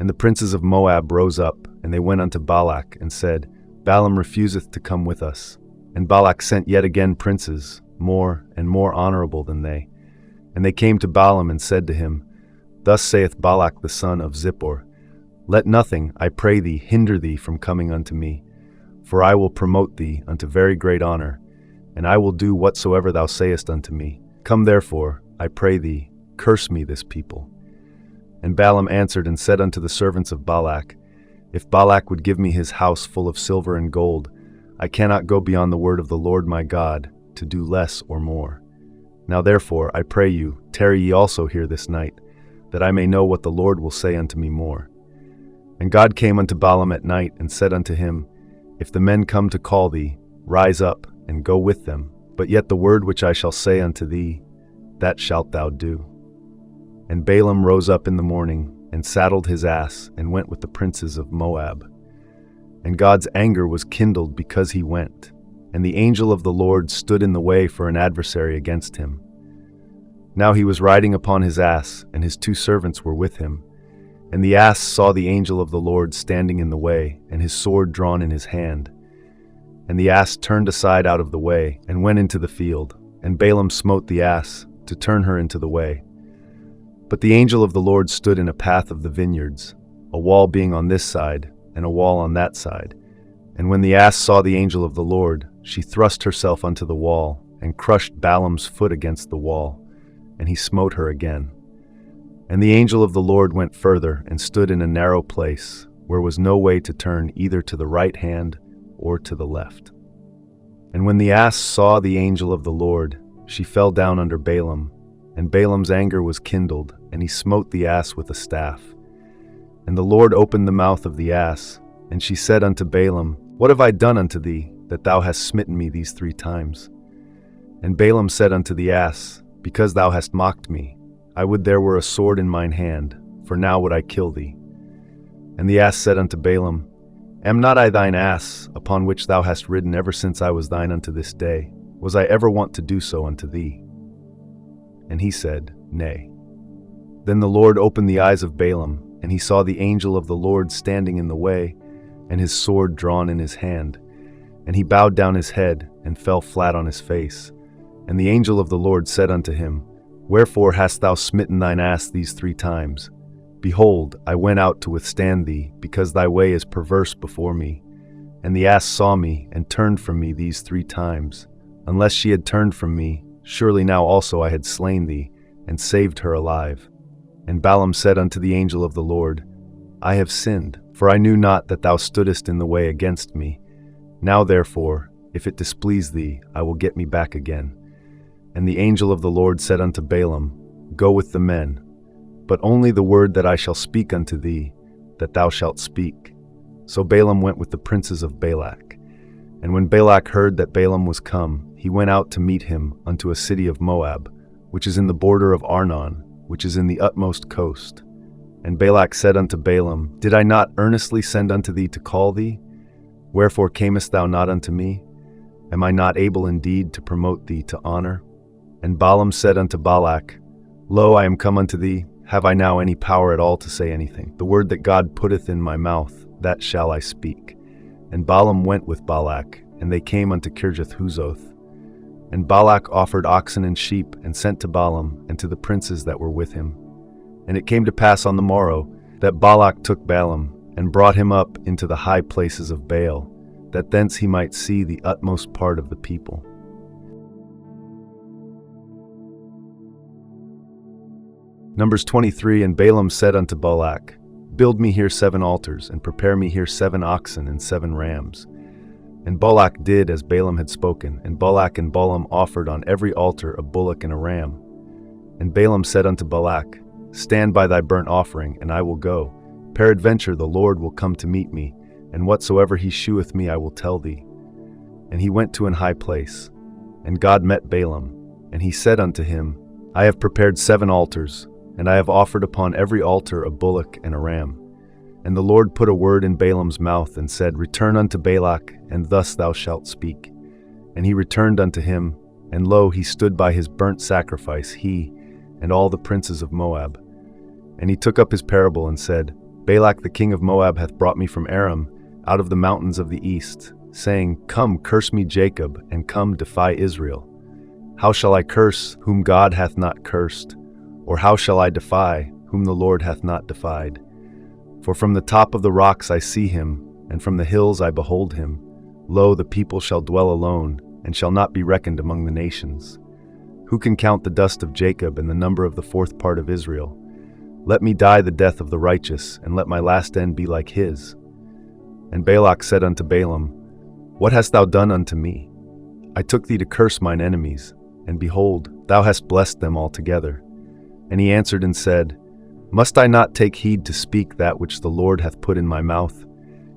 And the princes of Moab rose up, and they went unto Balak, and said, Balaam refuseth to come with us. And Balak sent yet again princes, more and more honorable than they. And they came to Balaam and said to him, Thus saith Balak the son of Zippor, Let nothing, I pray thee, hinder thee from coming unto me, for I will promote thee unto very great honor, and I will do whatsoever thou sayest unto me. Come therefore, I pray thee, curse me this people. And Balaam answered and said unto the servants of Balak, If Balak would give me his house full of silver and gold, I cannot go beyond the word of the Lord my God, to do less or more. Now therefore, I pray you, tarry ye also here this night, that I may know what the Lord will say unto me more. And God came unto Balaam at night, and said unto him, If the men come to call thee, rise up, and go with them. But yet the word which I shall say unto thee, that shalt thou do. And Balaam rose up in the morning, and saddled his ass, and went with the princes of Moab. And God's anger was kindled because he went, and the angel of the Lord stood in the way for an adversary against him. Now he was riding upon his ass, and his 2 servants were with him. And the ass saw the angel of the Lord standing in the way, and his sword drawn in his hand. And the ass turned aside out of the way, and went into the field. And Balaam smote the ass, to turn her into the way. But the angel of the Lord stood in a path of the vineyards, a wall being on this side, and a wall on that side. And when the ass saw the angel of the Lord, she thrust herself unto the wall, and crushed Balaam's foot against the wall, and he smote her again. And the angel of the Lord went further, and stood in a narrow place, where was no way to turn either to the right hand or to the left. And when the ass saw the angel of the Lord, she fell down under Balaam, and Balaam's anger was kindled, and he smote the ass with a staff. And the Lord opened the mouth of the ass, and she said unto Balaam, What have I done unto thee, that thou hast smitten me these 3 times? And Balaam said unto the ass, Because thou hast mocked me, I would there were a sword in mine hand, for now would I kill thee. And the ass said unto Balaam, Am not I thine ass, upon which thou hast ridden ever since I was thine unto this day? Was I ever wont to do so unto thee? And he said, Nay. Then the Lord opened the eyes of Balaam, and he saw the angel of the Lord standing in the way, and his sword drawn in his hand. And he bowed down his head, and fell flat on his face. And the angel of the Lord said unto him, Wherefore hast thou smitten thine ass these 3 times? Behold, I went out to withstand thee, because thy way is perverse before me. And the ass saw me, and turned from me these 3 times. Unless she had turned from me, surely now also I had slain thee, and saved her alive. And Balaam said unto the angel of the Lord, I have sinned, for I knew not that thou stoodest in the way against me. Now therefore, if it displease thee, I will get me back again. And the angel of the Lord said unto Balaam, Go with the men, but only the word that I shall speak unto thee, that thou shalt speak. So Balaam went with the princes of Balak. And when Balak heard that Balaam was come, he went out to meet him unto a city of Moab, which is in the border of Arnon, which is in the utmost coast. And Balak said unto Balaam, Did I not earnestly send unto thee to call thee? Wherefore camest thou not unto me? Am I not able indeed to promote thee to honor? And Balaam said unto Balak, Lo, I am come unto thee. Have I now any power at all to say anything? The word that God putteth in my mouth, that shall I speak. And Balaam went with Balak, and they came unto Kirjath-Huzoth. And Balak offered oxen and sheep, and sent to Balaam, and to the princes that were with him. And it came to pass on the morrow, that Balak took Balaam, and brought him up into the high places of Baal, that thence he might see the utmost part of the people. Numbers 23. And Balaam said unto Balak, Build me here 7 altars, and prepare me here 7 oxen and 7 rams. And Balak did as Balaam had spoken, and Balak and Balaam offered on every altar a bullock and a ram. And Balaam said unto Balak, Stand by thy burnt offering, and I will go. Peradventure the Lord will come to meet me, and whatsoever he sheweth me I will tell thee. And he went to an high place. And God met Balaam, and he said unto him, I have prepared 7 altars, and I have offered upon every altar a bullock and a ram. And the Lord put a word in Balaam's mouth, and said, Return unto Balak, and thus thou shalt speak. And he returned unto him, and lo, he stood by his burnt sacrifice, he, and all the princes of Moab. And he took up his parable, and said, Balak the king of Moab hath brought me from Aram, out of the mountains of the east, saying, Come, curse me Jacob, and come, defy Israel. How shall I curse, whom God hath not cursed? Or how shall I defy, whom the Lord hath not defied? For from the top of the rocks I see him, and from the hills I behold him. Lo, the people shall dwell alone, and shall not be reckoned among the nations. Who can count the dust of Jacob and the number of the 4th part of Israel? Let me die the death of the righteous, and let my last end be like his. And Balak said unto Balaam, What hast thou done unto me? I took thee to curse mine enemies, and behold, thou hast blessed them altogether. And he answered and said, Must I not take heed to speak that which the Lord hath put in my mouth?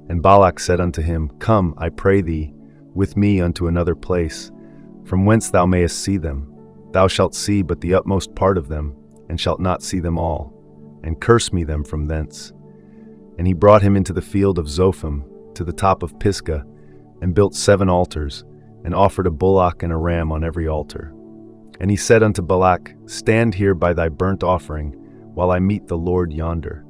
And Balak said unto him, Come, I pray thee, with me unto another place, from whence thou mayest see them. Thou shalt see but the utmost part of them, and shalt not see them all, and curse me them from thence. And he brought him into the field of Zophim, to the top of Pisgah, and built 7 altars, and offered a bullock and a ram on every altar. And he said unto Balak, Stand here by thy burnt offering, while I meet the Lord yonder.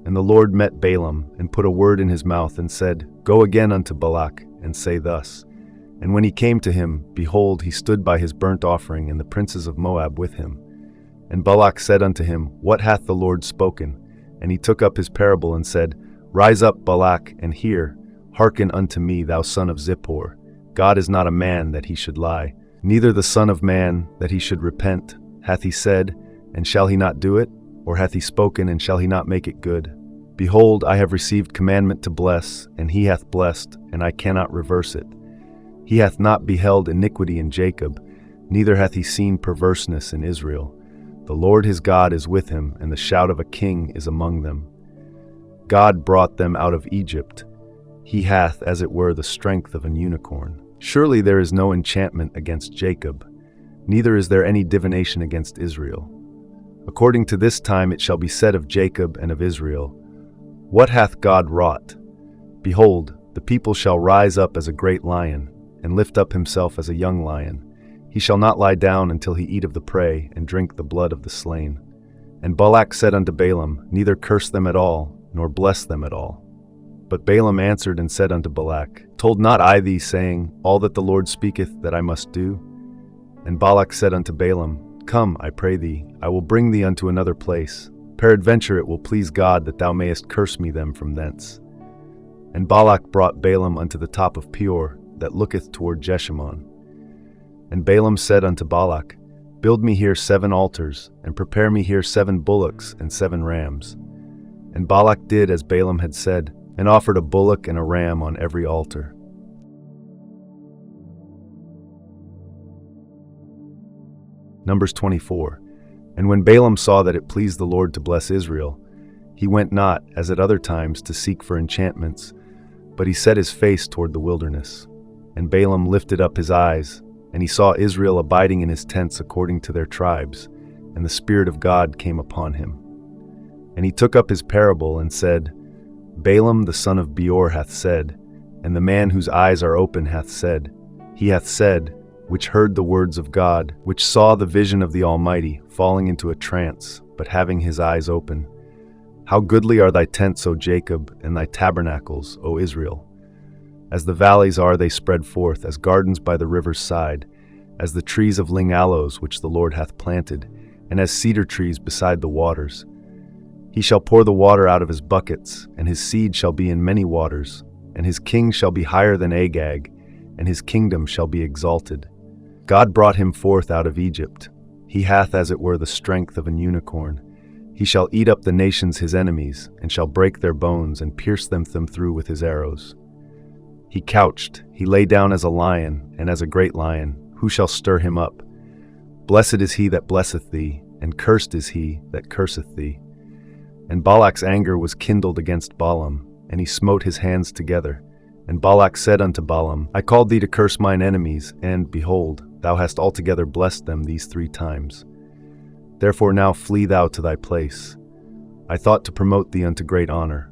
And the Lord met Balaam, and put a word in his mouth, and said, Go again unto Balak, and say thus. And when he came to him, behold, he stood by his burnt offering, and the princes of Moab with him. And Balak said unto him, What hath the Lord spoken? And he took up his parable, and said, Rise up, Balak, and hear. Hearken unto me, thou son of Zippor. God is not a man that he should lie, neither the son of man that he should repent. Hath he said, and shall he not do it? Or hath he spoken, and shall he not make it good? Behold, I have received commandment to bless, and he hath blessed, and I cannot reverse it. He hath not beheld iniquity in Jacob, neither hath he seen perverseness in Israel. The Lord his God is with him, and the shout of a king is among them. God brought them out of Egypt. He hath, as it were, the strength of an unicorn. Surely there is no enchantment against Jacob, neither is there any divination against Israel. According to this time it shall be said of Jacob and of Israel, What hath God wrought? Behold, the people shall rise up as a great lion, and lift up himself as a young lion. He shall not lie down until he eat of the prey, and drink the blood of the slain. And Balak said unto Balaam, Neither curse them at all, nor bless them at all. But Balaam answered and said unto Balak, Told not I thee, saying, All that the Lord speaketh that I must do? And Balak said unto Balaam, Come, I pray thee, I will bring thee unto another place. Peradventure it will please God that thou mayest curse me them from thence. And Balak brought Balaam unto the top of Peor, that looketh toward Jeshimon. And Balaam said unto Balak, Build me here 7 altars, and prepare me here 7 bullocks and 7 rams. And Balak did as Balaam had said, and offered a bullock and a ram on every altar. Numbers 24. And when Balaam saw that it pleased the Lord to bless Israel, he went not, as at other times, to seek for enchantments, but he set his face toward the wilderness. And Balaam lifted up his eyes, and he saw Israel abiding in his tents according to their tribes, and the Spirit of God came upon him. And he took up his parable and said, Balaam the son of Beor hath said, and the man whose eyes are open hath said, he hath said, which heard the words of God, which saw the vision of the Almighty, falling into a trance, but having his eyes open. How goodly are thy tents, O Jacob, and thy tabernacles, O Israel! As the valleys are they spread forth, as gardens by the river's side, as the trees of ling aloes which the Lord hath planted, and as cedar trees beside the waters. He shall pour the water out of his buckets, and his seed shall be in many waters, and his king shall be higher than Agag, and his kingdom shall be exalted. God brought him forth out of Egypt. He hath as it were the strength of an unicorn. He shall eat up the nations his enemies, and shall break their bones, and pierce them through with his arrows. He couched, he lay down as a lion, and as a great lion. Who shall stir him up? Blessed is he that blesseth thee, and cursed is he that curseth thee. And Balak's anger was kindled against Balaam, and he smote his hands together. And Balak said unto Balaam, I called thee to curse mine enemies, and, behold, thou hast altogether blessed them these 3 times. Therefore now flee thou to thy place. I thought to promote thee unto great honor.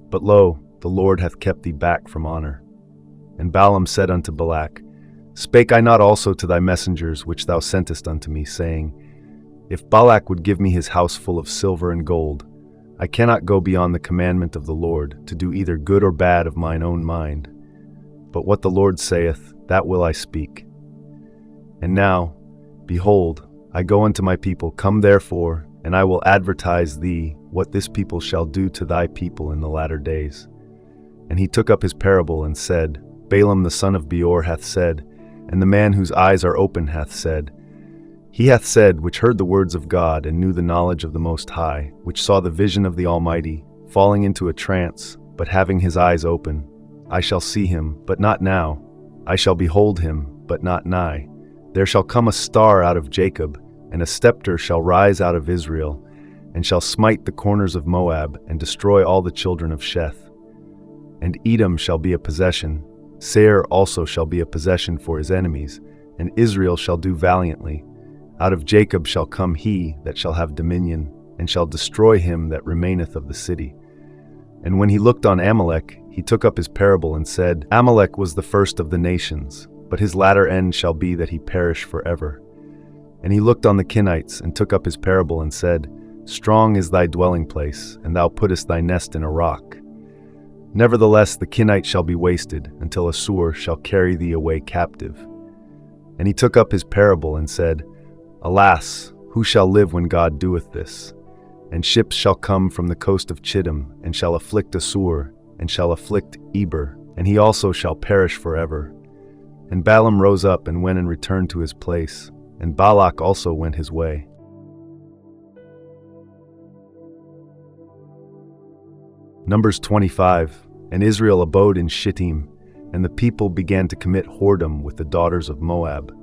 But lo, the Lord hath kept thee back from honor. And Balaam said unto Balak, Spake I not also to thy messengers which thou sentest unto me, saying, If Balak would give me his house full of silver and gold, I cannot go beyond the commandment of the Lord, to do either good or bad of mine own mind. But what the Lord saith, that will I speak. And now, behold, I go unto my people, come therefore, and I will advertise thee what this people shall do to thy people in the latter days. And he took up his parable and said, Balaam the son of Beor hath said, and the man whose eyes are open hath said, He hath said, which heard the words of God, and knew the knowledge of the Most High, which saw the vision of the Almighty, falling into a trance, but having his eyes open. I shall see him, but not now. I shall behold him, but not nigh. There shall come a star out of Jacob, and a scepter shall rise out of Israel, and shall smite the corners of Moab, and destroy all the children of Sheth. And Edom shall be a possession, Seir also shall be a possession for his enemies, and Israel shall do valiantly. Out of Jacob shall come he that shall have dominion, and shall destroy him that remaineth of the city. And when he looked on Amalek, he took up his parable and said, Amalek was the first of the nations, but his latter end shall be that he perish forever. And he looked on the Kenites, and took up his parable and said, Strong is thy dwelling place, and thou puttest thy nest in a rock. Nevertheless the Kenites shall be wasted, until Assur shall carry thee away captive. And he took up his parable and said, Alas, who shall live when God doeth this? And ships shall come from the coast of Chittim, and shall afflict Assur, and shall afflict Eber, and he also shall perish forever. And Balaam rose up and went and returned to his place, and Balak also went his way. Numbers 25. And Israel abode in Shittim, and the people began to commit whoredom with the daughters of Moab.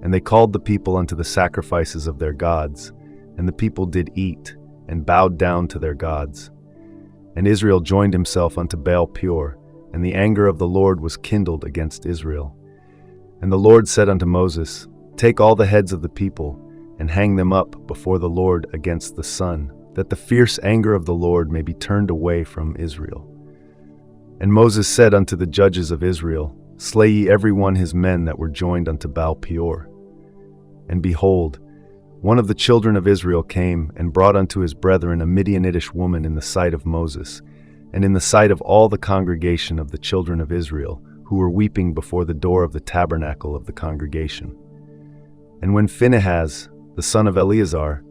And they called the people unto the sacrifices of their gods, and the people did eat, and bowed down to their gods. And Israel joined himself unto Baal Peor, and the anger of the Lord was kindled against Israel. And the Lord said unto Moses, Take all the heads of the people, and hang them up before the Lord against the sun, that the fierce anger of the Lord may be turned away from Israel. And Moses said unto the judges of Israel, Slay ye every one his men that were joined unto Baal Peor. And behold, one of the children of Israel came and brought unto his brethren a Midianitish woman in the sight of Moses, and in the sight of all the congregation of the children of Israel, who were weeping before the door of the tabernacle of the congregation. And when Phinehas, the son of Eleazar,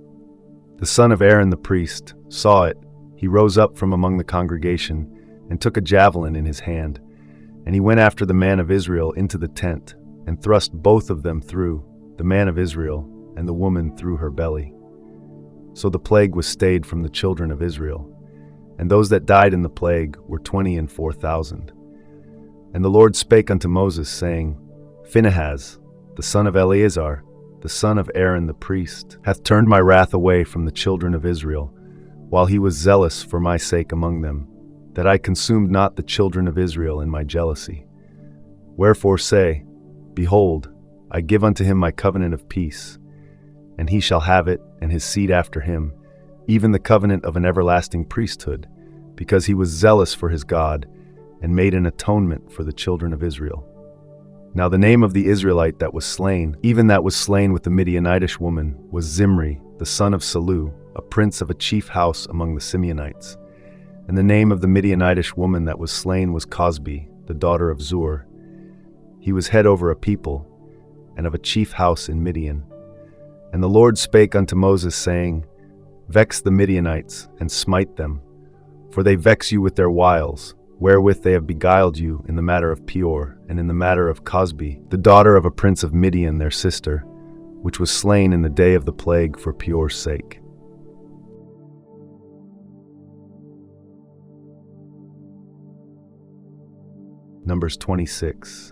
the son of Aaron the priest, saw it, he rose up from among the congregation, and took a javelin in his hand. And he went after the man of Israel into the tent, and thrust both of them through, the man of Israel, and the woman through her belly. So the plague was stayed from the children of Israel, and those that died in the plague were 24,000. And the Lord spake unto Moses, saying, Phinehas, the son of Eleazar, the son of Aaron the priest, hath turned my wrath away from the children of Israel, while he was zealous for my sake among them, that I consumed not the children of Israel in my jealousy. Wherefore say, Behold, I give unto him my covenant of peace, and he shall have it, and his seed after him, even the covenant of an everlasting priesthood, because he was zealous for his God, and made an atonement for the children of Israel. Now the name of the Israelite that was slain, even that was slain with the Midianitish woman, was Zimri, the son of Salu, a prince of a chief house among the Simeonites. And the name of the Midianitish woman that was slain was Cosbi, the daughter of Zur. He was head over a people, and of a chief house in Midian. And the Lord spake unto Moses, saying, Vex the Midianites, and smite them, for they vex you with their wiles, wherewith they have beguiled you in the matter of Peor, and in the matter of Cosbi, the daughter of a prince of Midian their sister, which was slain in the day of the plague for Peor's sake. Numbers 26.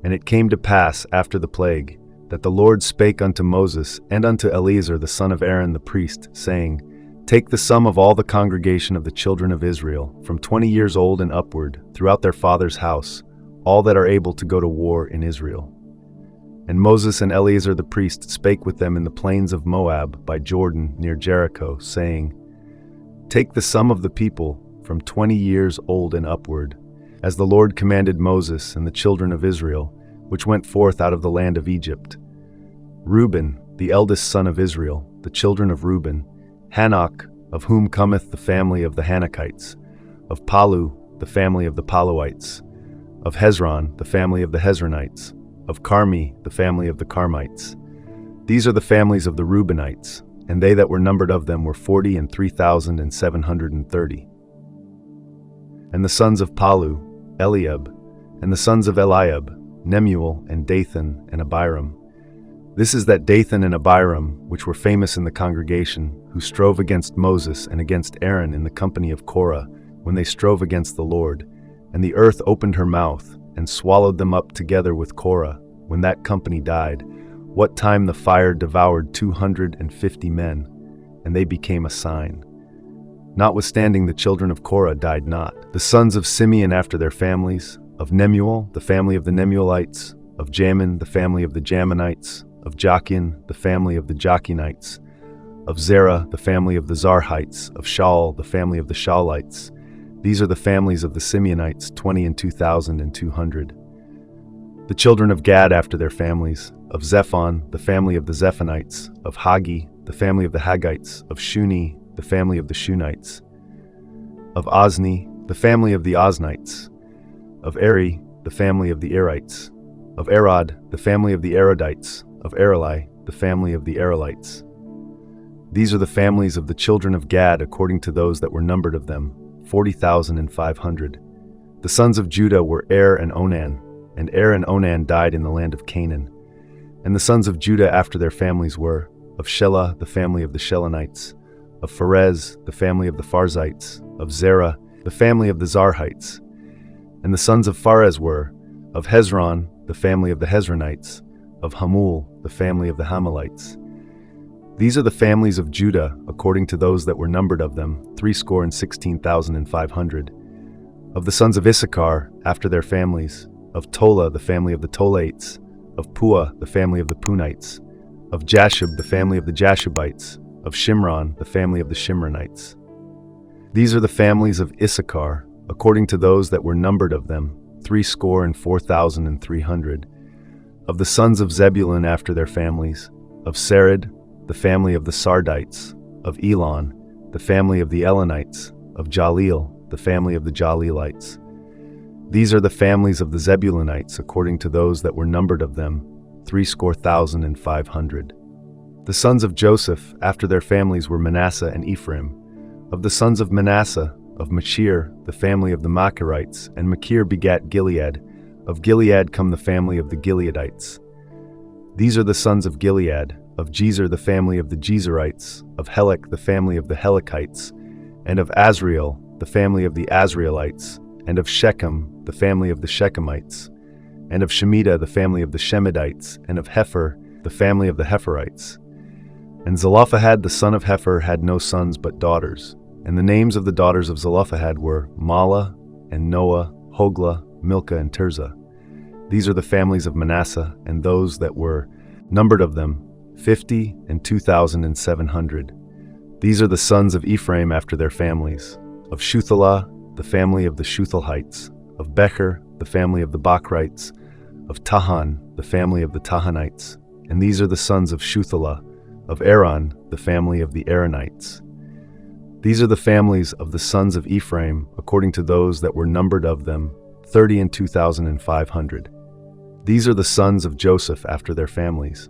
And it came to pass after the plague, that the Lord spake unto Moses and unto Eleazar the son of Aaron the priest, saying, Take the sum of all the congregation of the children of Israel, from 20 years old and upward, throughout their father's house, all that are able to go to war in Israel. And Moses and Eleazar the priest spake with them in the plains of Moab by Jordan near Jericho, saying, Take the sum of the people from 20 years old and upward, as the Lord commanded Moses and the children of Israel, which went forth out of the land of Egypt. Reuben, the eldest son of Israel, the children of Reuben, Hanok, of whom cometh the family of the Hanokites, of Palu, the family of the Paluites, of Hezron, the family of the Hezronites, of Carmi, the family of the Carmites. These are the families of the Reubenites, and they that were numbered of them were 40 and 3,730. And the sons of Palu, Eliab, and the sons of Eliab, Nemuel, and Dathan, and Abiram. This is that Dathan and Abiram, which were famous in the congregation, who strove against Moses and against Aaron in the company of Korah, when they strove against the Lord. And the earth opened her mouth, and swallowed them up together with Korah, when that company died, what time the fire devoured 250 men, and they became a sign. Notwithstanding the children of Korah died not. The sons of Simeon after their families, of Nemuel, the family of the Nemuelites, of Jamin, the family of the Jaminites, of Jachin, the family of the Jachinites, of Zerah, the family of the Zarhites, of Shaul, the family of the Shaulites. These are the families of the Simeonites, 20 and 2,200. The children of Gad after their families, of Zephon, the family of the Zephonites, of Hagi, the family of the Haggites, of Shuni, the family of the Shunites, of Ozni, the family of the Oznites, of Eri, the family of the Erites, of Arod, the family of the Arodites, of Areli, the family of the Arelites. These are the families of the children of Gad according to those that were numbered of them, 40,500. The sons of Judah were Er and Onan, and Er and Onan died in the land of Canaan. And the sons of Judah after their families were, of Shelah, the family of the Shelonites, of Pharez, the family of the Pharzites, of Zerah, the family of the Zarhites. And the sons of Pharez were, of Hezron, the family of the Hezronites, of Hamul, the family of the Hamalites. These are the families of Judah, according to those that were numbered of them, 16,500. Of the sons of Issachar, after their families, of Tola, the family of the Tolaites, of Puah, the family of the Punites, of Jashub, the family of the Jashubites, of Shimron, the family of the Shimronites. These are the families of Issachar, according to those that were numbered of them, 64,300. Of the sons of Zebulun after their families, of Sered, the family of the Sardites, of Elon, the family of the Elonites, of Jaleel, the family of the Jaleelites. These are the families of the Zebulunites, according to those that were numbered of them, 64,500. The sons of Joseph, after their families, were Manasseh and Ephraim. Of the sons of Manasseh, of Machir, the family of the Machirites, and Machir begat Gilead. Of Gilead come the family of the Gileadites. These are the sons of Gilead, of Jezer, the family of the Jezerites, of Helek, the family of the Helekites, and of Azriel, the family of the Azrielites, and of Shechem, the family of the Shechemites, and of Shemida, the family of the Shemidites, and of Hepher, the family of the Hepherites. And Zelophehad the son of Hepher had no sons but daughters, and the names of the daughters of Zelophehad were Mahlah, and Noah, Hoglah, Milcah, and Tirzah. These are the families of Manasseh, and those that were numbered of them, 50 and 2,700. These are the sons of Ephraim after their families. Of Shuthelah, the family of the Shuthelhites. Of Becher, the family of the Bachrites. Of Tahan, the family of the Tahanites. And these are the sons of Shuthelah. Of Aaron, the family of the Aaronites. These are the families of the sons of Ephraim, according to those that were numbered of them, 30 and 2,500. These are the sons of Joseph after their families.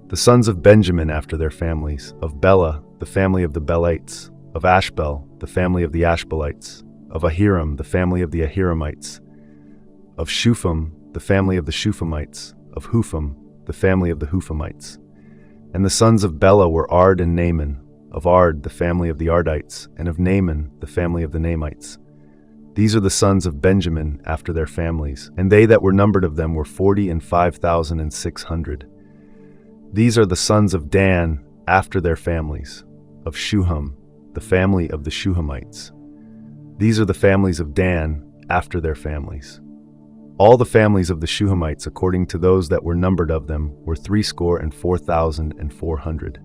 The sons of Benjamin after their families. Of Bela, the family of the Belites. Of Ashbel, the family of the Ashbelites. Of Ahiram, the family of the Ahiramites. Of Shupham, the family of the Shuphamites. Of Hupham, the family of the Huphamites. And the sons of Bela were Ard and Naaman. Of Ard, the family of the Ardites, and of Naaman, the family of the Naamites. These are the sons of Benjamin after their families, and they that were numbered of them were 40 and 5,600. These are the sons of Dan after their families. Of Shuham, the family of the Shuhamites. These are the families of Dan after their families. All the families of the Shuhamites, according to those that were numbered of them, were 64,400.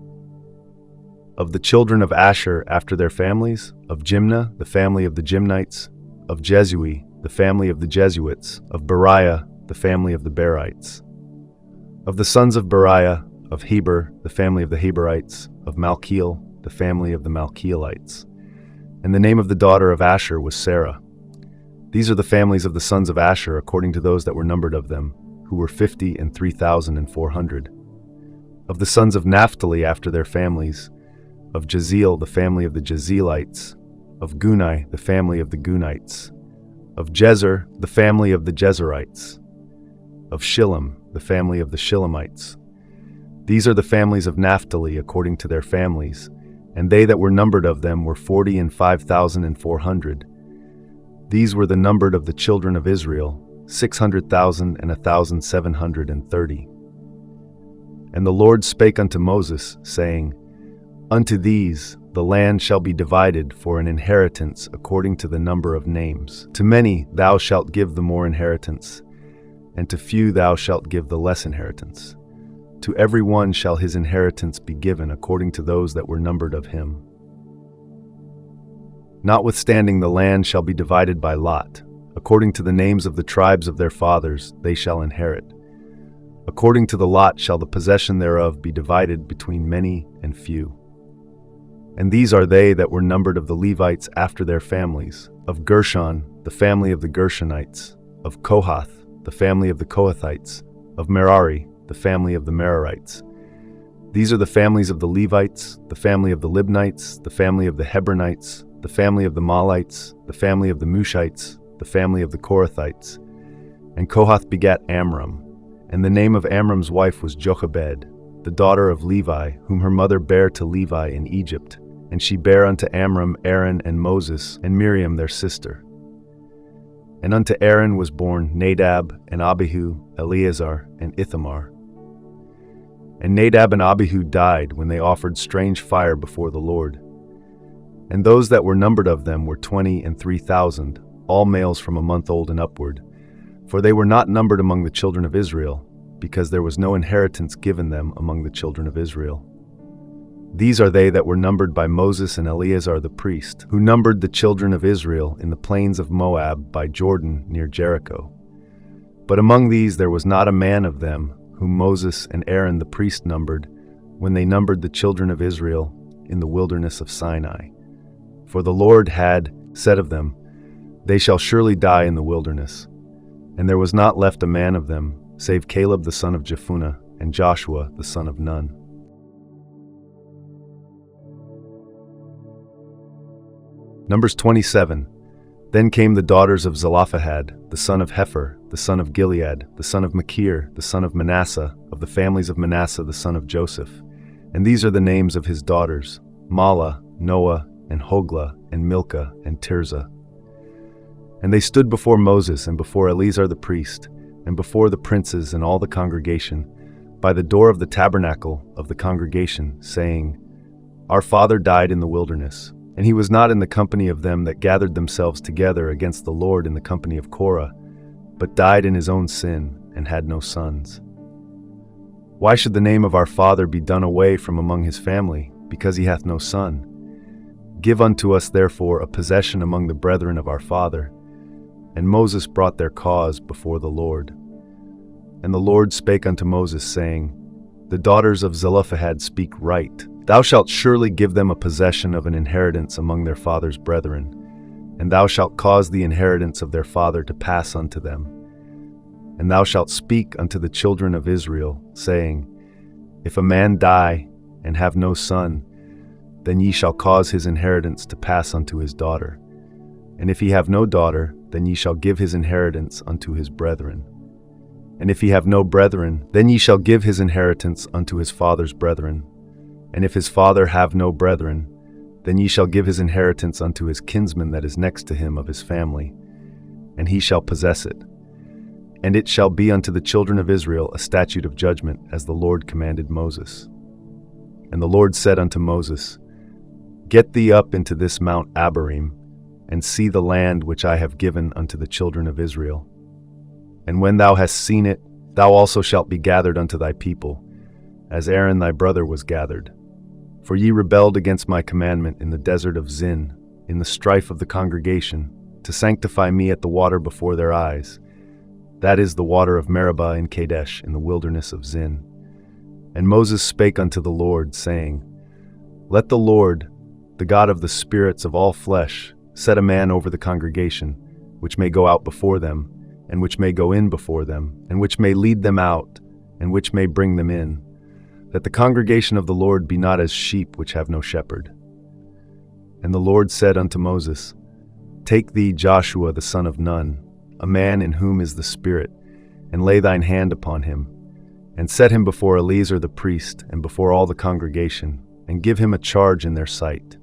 Of the children of Asher after their families, of Jimnah, the family of the Jimnites, of Jesui, the family of the Jesuits, of Beriah, the family of the Berites. Of the sons of Beriah, of Heber, the family of the Heberites, of Malkiel, the family of the Malkielites. And the name of the daughter of Asher was Sarah. These are the families of the sons of Asher, according to those that were numbered of them, who were 50 and 3,400. Of the sons of Naphtali after their families, of Jeziel, the family of the Jezelites. Of Gunai, the family of the Gunites. Of Jezer, the family of the Jezerites. Of Shillem, the family of the Shillemites. These are the families of Naphtali according to their families, and they that were numbered of them were 40 and 5,400. These were the numbered of the children of Israel, 600,000 and 1,730. And the Lord spake unto Moses, saying, Unto these the land shall be divided for an inheritance according to the number of names. To many thou shalt give the more inheritance, and to few thou shalt give the less inheritance. To every one shall his inheritance be given according to those that were numbered of him. Notwithstanding the land shall be divided by lot, according to the names of the tribes of their fathers they shall inherit. According to the lot shall the possession thereof be divided between many and few. And these are they that were numbered of the Levites after their families. Of Gershon, the family of the Gershonites. Of Kohath, the family of the Kohathites. Of Merari, the family of the Merarites. These are the families of the Levites, the family of the Libnites, the family of the Hebronites, the family of the Malites, the family of the Mushites, the family of the Korathites. And Kohath begat Amram, and the name of Amram's wife was Jochebed, the daughter of Levi, whom her mother bare to Levi in Egypt. And she bare unto Amram Aaron and Moses and Miriam their sister. And unto Aaron was born Nadab and Abihu, Eleazar and Ithamar. And Nadab and Abihu died when they offered strange fire before the Lord. And those that were numbered of them were 20 and 3,000, all males from a month old and upward. For they were not numbered among the children of Israel, because there was no inheritance given them among the children of Israel. These are they that were numbered by Moses and Eleazar the priest, who numbered the children of Israel in the plains of Moab by Jordan near Jericho. But among these there was not a man of them whom Moses and Aaron the priest numbered, when they numbered the children of Israel in the wilderness of Sinai. For the Lord had said of them, They shall surely die in the wilderness. And there was not left a man of them, save Caleb the son of Jephunneh and Joshua the son of Nun. Numbers 27. Then came the daughters of Zelophehad, the son of Hepher, the son of Gilead, the son of Machir, the son of Manasseh, of the families of Manasseh the son of Joseph. And these are the names of his daughters, Mahlah, Noah, and Hoglah, and Milcah, and Tirzah. And they stood before Moses and before Eleazar the priest, and before the princes and all the congregation, by the door of the tabernacle of the congregation, saying, Our father died in the wilderness, and he was not in the company of them that gathered themselves together against the Lord in the company of Korah, but died in his own sin, and had no sons. Why should the name of our father be done away from among his family, because he hath no son? Give unto us therefore a possession among the brethren of our father. And Moses brought their cause before the Lord. And the Lord spake unto Moses, saying, The daughters of Zelophehad speak right. Thou shalt surely give them a possession of an inheritance among their father's brethren, and thou shalt cause the inheritance of their father to pass unto them. And thou shalt speak unto the children of Israel, saying, If a man die and have no son, then ye shall cause his inheritance to pass unto his daughter. And if he have no daughter, then ye shall give his inheritance unto his brethren. And if he have no brethren, then ye shall give his inheritance unto his father's brethren. And if his father have no brethren, then ye shall give his inheritance unto his kinsman that is next to him of his family, and he shall possess it. And it shall be unto the children of Israel a statute of judgment, as the Lord commanded Moses. And the Lord said unto Moses, Get thee up into this Mount Abarim, and see the land which I have given unto the children of Israel. And when thou hast seen it, thou also shalt be gathered unto thy people, as Aaron thy brother was gathered. For ye rebelled against my commandment in the desert of Zin, in the strife of the congregation, to sanctify me at the water before their eyes. That is the water of Meribah in Kadesh, in the wilderness of Zin. And Moses spake unto the Lord, saying, Let the Lord, the God of the spirits of all flesh, set a man over the congregation, which may go out before them, and which may go in before them, and which may lead them out, and which may bring them in, that the congregation of the Lord be not as sheep which have no shepherd. And the Lord said unto Moses, Take thee Joshua the son of Nun, a man in whom is the Spirit, and lay thine hand upon him, and set him before Eleazar the priest, and before all the congregation, and give him a charge in their sight.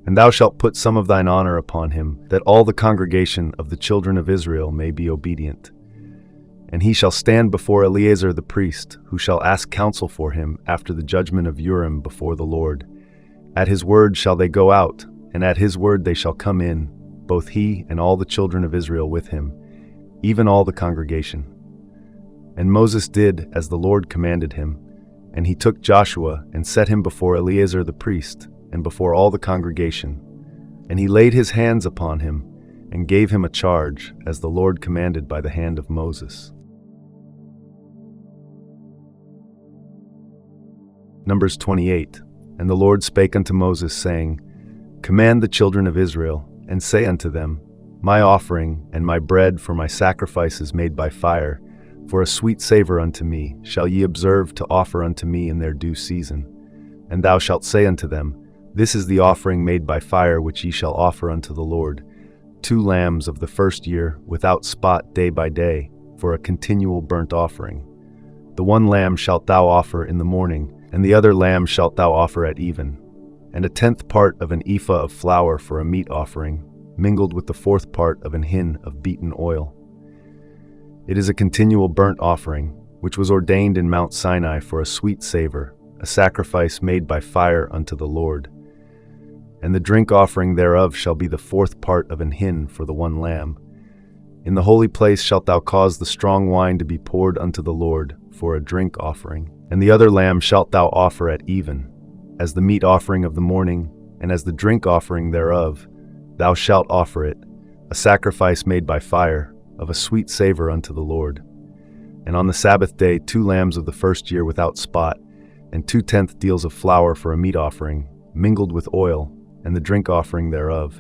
And thou shalt put some of thine honor upon him, that all the congregation of the children of Israel may be obedient. And he shall stand before Eleazar the priest, who shall ask counsel for him after the judgment of Urim before the Lord. At his word shall they go out, and at his word they shall come in, both he and all the children of Israel with him, even all the congregation. And Moses did as the Lord commanded him, and he took Joshua and set him before Eleazar the priest, and before all the congregation. And he laid his hands upon him, and gave him a charge, as the Lord commanded by the hand of Moses. Numbers 28. And the Lord spake unto Moses, saying, Command the children of Israel, and say unto them, My offering and my bread for my sacrifices made by fire, for a sweet savor unto me, shall ye observe to offer unto me in their due season. And thou shalt say unto them, This is the offering made by fire which ye shall offer unto the Lord, 2 lambs of the first year, without spot day by day, for a continual burnt offering. The one lamb shalt thou offer in the morning, and the other lamb shalt thou offer at even. And a 10th part of an ephah of flour for a meat offering, mingled with the 4th part of an hin of beaten oil. It is a continual burnt offering, which was ordained in Mount Sinai for a sweet savor, a sacrifice made by fire unto the Lord. And the drink offering thereof shall be the 4th part of an hin for the one lamb. In the holy place shalt thou cause the strong wine to be poured unto the Lord for a drink offering. And the other lamb shalt thou offer at even, as the meat offering of the morning, and as the drink offering thereof, thou shalt offer it, a sacrifice made by fire, of a sweet savor unto the Lord. And on the Sabbath day 2 lambs of the first year without spot, and 2/10 deals of flour for a meat offering, mingled with oil, and the drink offering thereof.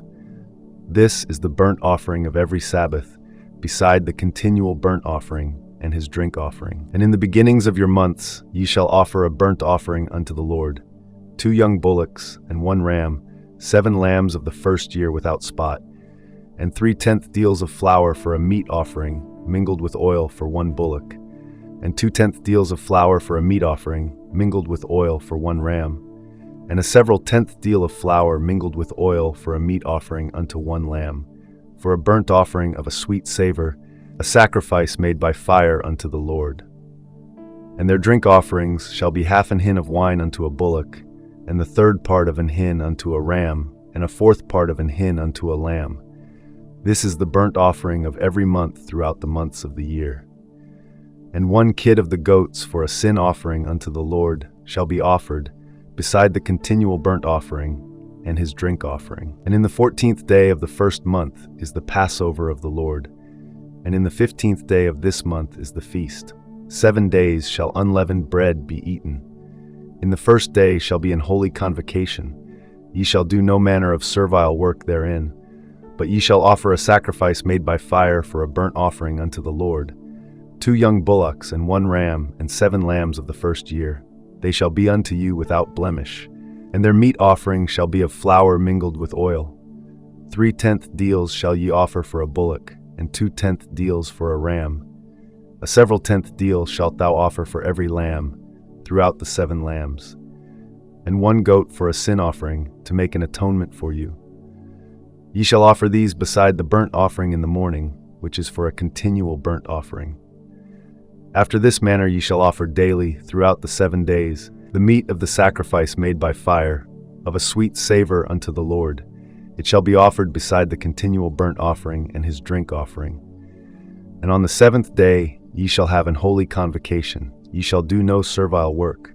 This is the burnt offering of every Sabbath, beside the continual burnt offering, and his drink offering. And in the beginnings of your months ye shall offer a burnt offering unto the Lord, 2 young bullocks, and 1 ram, 7 lambs of the first year without spot, and 3/10 deals of flour for a meat offering, mingled with oil for 1 bullock, and 2/10 deals of flour for a meat offering, mingled with oil for 1 ram, and a several 10th deal of flour mingled with oil for a meat offering unto 1 lamb, for a burnt offering of a sweet savor, a sacrifice made by fire unto the Lord. And their drink offerings shall be 1/2 hin of wine unto a bullock, and the 1/3 part of an hin unto a ram, and a 4th part of an hin unto a lamb. This is the burnt offering of every month throughout the months of the year. And 1 kid of the goats for a sin offering unto the Lord shall be offered, beside the continual burnt offering and his drink offering. And in the 14th day of the first month is the Passover of the Lord, and in the 15th day of this month is the feast. 7 days shall unleavened bread be eaten. In the first day shall be an holy convocation. Ye shall do no manner of servile work therein, but ye shall offer a sacrifice made by fire for a burnt offering unto the Lord, 2 young bullocks and 1 ram and 7 lambs of the first year. They shall be unto you without blemish, and their meat offering shall be of flour mingled with oil. 3/10 deals shall ye offer for a bullock, and 2/10 deals for a ram. A several 10th deal shalt thou offer for every lamb, throughout the 7 lambs, and 1 goat for a sin offering, to make an atonement for you. Ye shall offer these beside the burnt offering in the morning, which is for a continual burnt offering. After this manner ye shall offer daily, throughout the 7 days, the meat of the sacrifice made by fire, of a sweet savor unto the Lord. It shall be offered beside the continual burnt offering and his drink offering. And on the 7th day ye shall have an holy convocation. Ye shall do no servile work.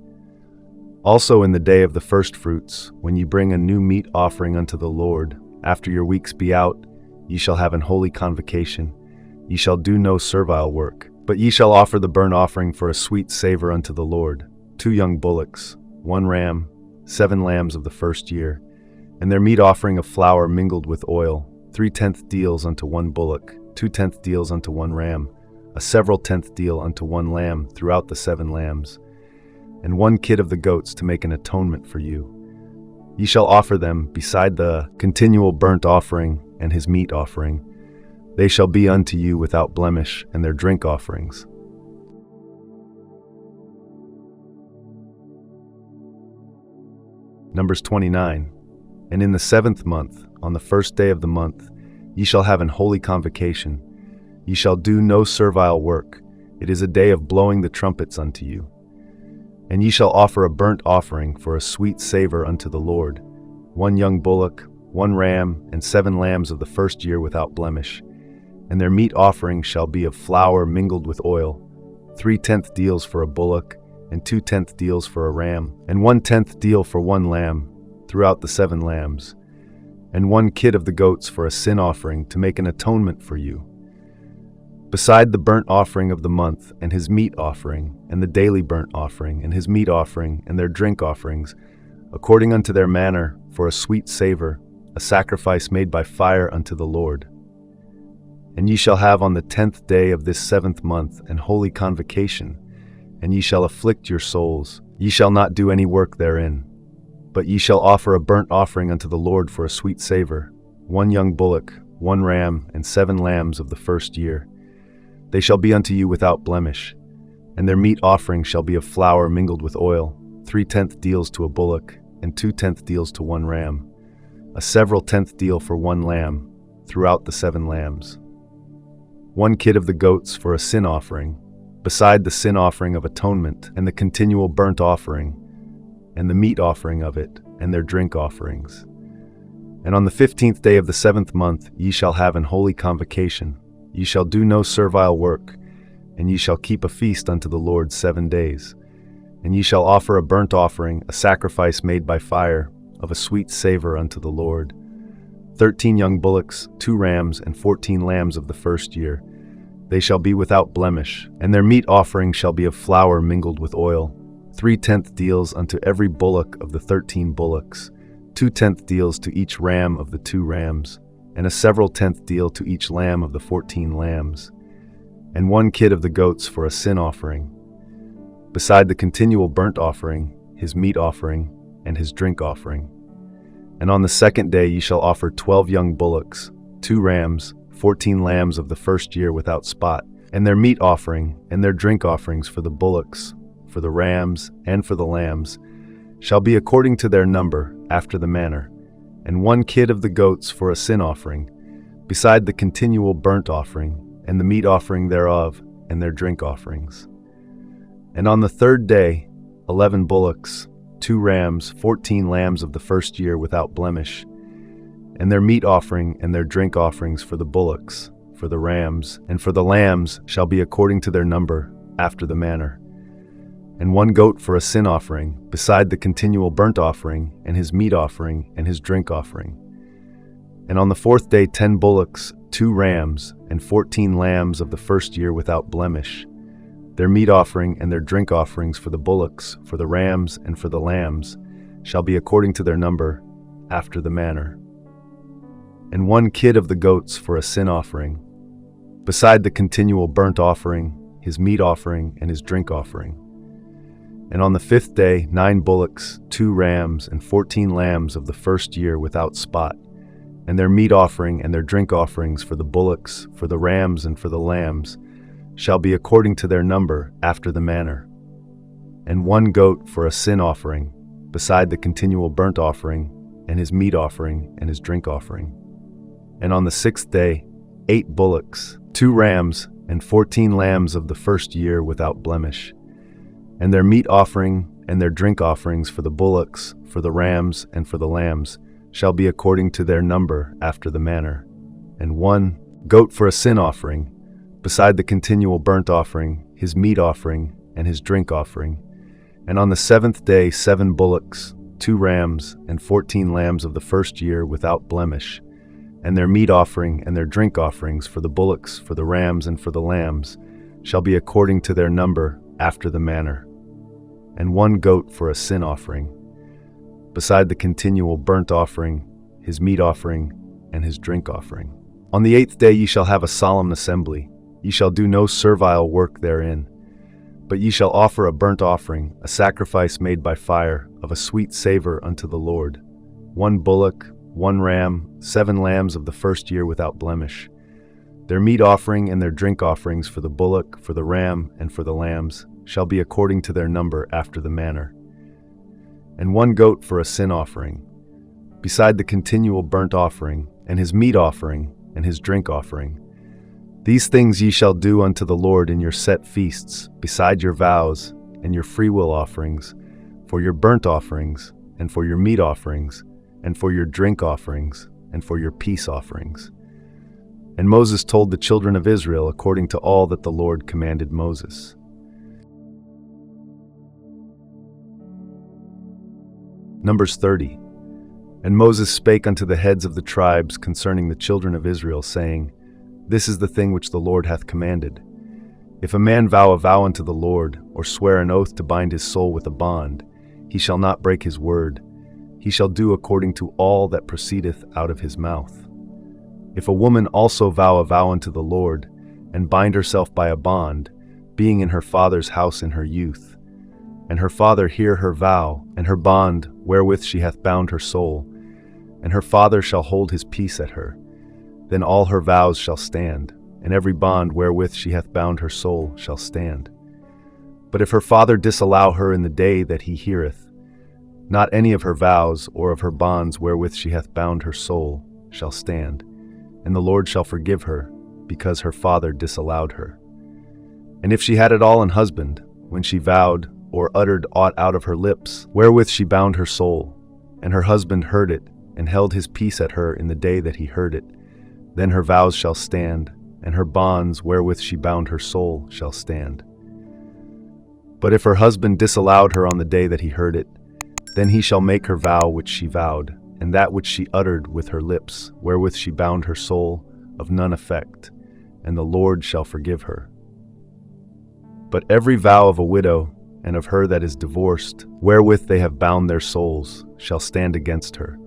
Also in the day of the firstfruits, when ye bring a new meat offering unto the Lord, after your weeks be out, ye shall have an holy convocation. Ye shall do no servile work. But ye shall offer the burnt offering for a sweet savor unto the Lord, 2 young bullocks, 1 ram, 7 lambs of the first year, and their meat offering of flour mingled with oil, 3/10 deals unto 1 bullock, 2/10 deals unto 1 ram, a several 10th deal unto 1 lamb throughout the 7 lambs, and 1 kid of the goats to make an atonement for you. Ye shall offer them beside the continual burnt offering and his meat offering. They shall be unto you without blemish, and their drink offerings. Numbers 29. And in the 7th month, on the 1st day of the month, ye shall have an holy convocation. Ye shall do no servile work. It is a day of blowing the trumpets unto you. And ye shall offer a burnt offering for a sweet savor unto the Lord, 1 young bullock, 1 ram, and 7 lambs of the first year without blemish. And their meat offering shall be of flour mingled with oil, 3/10 deals for a bullock, and 2/10 deals for a ram, and 1/10 deal for 1 lamb, throughout the 7 lambs, and 1 kid of the goats for a sin offering, to make an atonement for you. Beside the burnt offering of the month, and his meat offering, and the daily burnt offering, and his meat offering, and their drink offerings, according unto their manner, for a sweet savor, a sacrifice made by fire unto the Lord. And ye shall have on the 10th day of this 7th month an holy convocation, and ye shall afflict your souls. Ye shall not do any work therein, but ye shall offer a burnt offering unto the Lord for a sweet savor, 1 young bullock, 1 ram, and 7 lambs of the first year. They shall be unto you without blemish, and their meat offering shall be of flour mingled with oil, 3/10 deals to a bullock, and 2/10 deals to 1 ram, a several 10th deal for 1 lamb, throughout the 7 lambs. 1 kid of the goats for a sin offering, beside the sin offering of atonement, and the continual burnt offering, and the meat offering of it, and their drink offerings. And on the 15th day of the 7th month ye shall have an holy convocation. Ye shall do no servile work, and ye shall keep a feast unto the Lord 7 days. And ye shall offer a burnt offering, a sacrifice made by fire, of a sweet savor unto the Lord, 13 young bullocks, 2 rams, and 14 lambs of the first year. They shall be without blemish, and their meat offering shall be of flour mingled with oil, 3/10 deals unto every bullock of the 13 bullocks, 2/10 deals to each ram of the 2 rams, and a several 10th deal to each lamb of the 14 lambs, and 1 kid of the goats for a sin offering, beside the continual burnt offering, his meat offering, and his drink offering. And on the 2nd day ye shall offer 12 young bullocks, 2 rams, 14 lambs of the first year without spot, and their meat offering, and their drink offerings for the bullocks, for the rams, and for the lambs, shall be according to their number, after the manner, and 1 kid of the goats for a sin offering, beside the continual burnt offering, and the meat offering thereof, and their drink offerings. And on the 3rd day, 11 bullocks, 2 rams, 14 lambs of the first year without blemish, and their meat offering and their drink offerings for the bullocks, for the rams, and for the lambs shall be according to their number, after the manner. And 1 goat for a sin offering, beside the continual burnt offering, and his meat offering, and his drink offering. And on the 4th day 10 bullocks, 2 rams, and 14 lambs of the first year without blemish. Their meat offering and their drink offerings for the bullocks, for the rams, and for the lambs shall be according to their number, after the manner. And 1 kid of the goats for a sin offering, beside the continual burnt offering, his meat offering, and his drink offering. And on the 5th day 9 bullocks, 2 rams, and 14 lambs of the first year without spot, and their meat offering and their drink offerings for the bullocks, for the rams, and for the lambs shall be according to their number, after the manner. And 1 goat for a sin offering, beside the continual burnt offering, and his meat offering, and his drink offering. And on the 6th day 8 bullocks, 2 rams, and 14 lambs of the first year without blemish, and their meat offering and their drink offerings for the bullocks, for the rams, and for the lambs shall be according to their number, after the manner. And 1 goat for a sin offering, beside the continual burnt offering, his meat offering, and his drink offering. And on the 7th day 7 bullocks, 2 rams, and 14 lambs of the first year without blemish, and their meat offering and their drink offerings for the bullocks, for the rams, and for the lambs shall be according to their number, after the manner. And 1 goat for a sin offering, beside the continual burnt offering, his meat offering, and his drink offering. On the 8th day ye shall have a solemn assembly. Ye shall do no servile work therein, but ye shall offer a burnt offering, a sacrifice made by fire, of a sweet savor unto the Lord. 1 bullock, 1 ram, 7 lambs of the first year without blemish. Their meat offering and their drink offerings for the bullock, for the ram, and for the lambs shall be according to their number, after the manner. And 1 goat for a sin offering, beside the continual burnt offering, and his meat offering, and his drink offering. These things ye shall do unto the Lord in your set feasts, beside your vows, and your freewill offerings, for your burnt offerings, and for your meat offerings, and for your drink offerings, and for your peace offerings. And Moses told the children of Israel according to all that the Lord commanded Moses. Numbers 30. And Moses spake unto the heads of the tribes concerning the children of Israel, saying, This is the thing which the Lord hath commanded. If a man vow a vow unto the Lord, or swear an oath to bind his soul with a bond, he shall not break his word. He shall do according to all that proceedeth out of his mouth. If a woman also vow a vow unto the Lord, and bind herself by a bond, being in her father's house in her youth, and her father hear her vow, and her bond wherewith she hath bound her soul, and her father shall hold his peace at her, then all her vows shall stand, and every bond wherewith she hath bound her soul shall stand. But if her father disallow her in the day that he heareth, not any of her vows or of her bonds wherewith she hath bound her soul shall stand, and the Lord shall forgive her, because her father disallowed her. And if she had at all an husband, when she vowed or uttered aught out of her lips, wherewith she bound her soul, and her husband heard it, and held his peace at her in the day that he heard it, then her vows shall stand, and her bonds wherewith she bound her soul shall stand. But if her husband disallowed her on the day that he heard it, then he shall make her vow which she vowed, and that which she uttered with her lips, wherewith she bound her soul, of none effect, and the Lord shall forgive her. But every vow of a widow, and of her that is divorced, wherewith they have bound their souls, shall stand against her.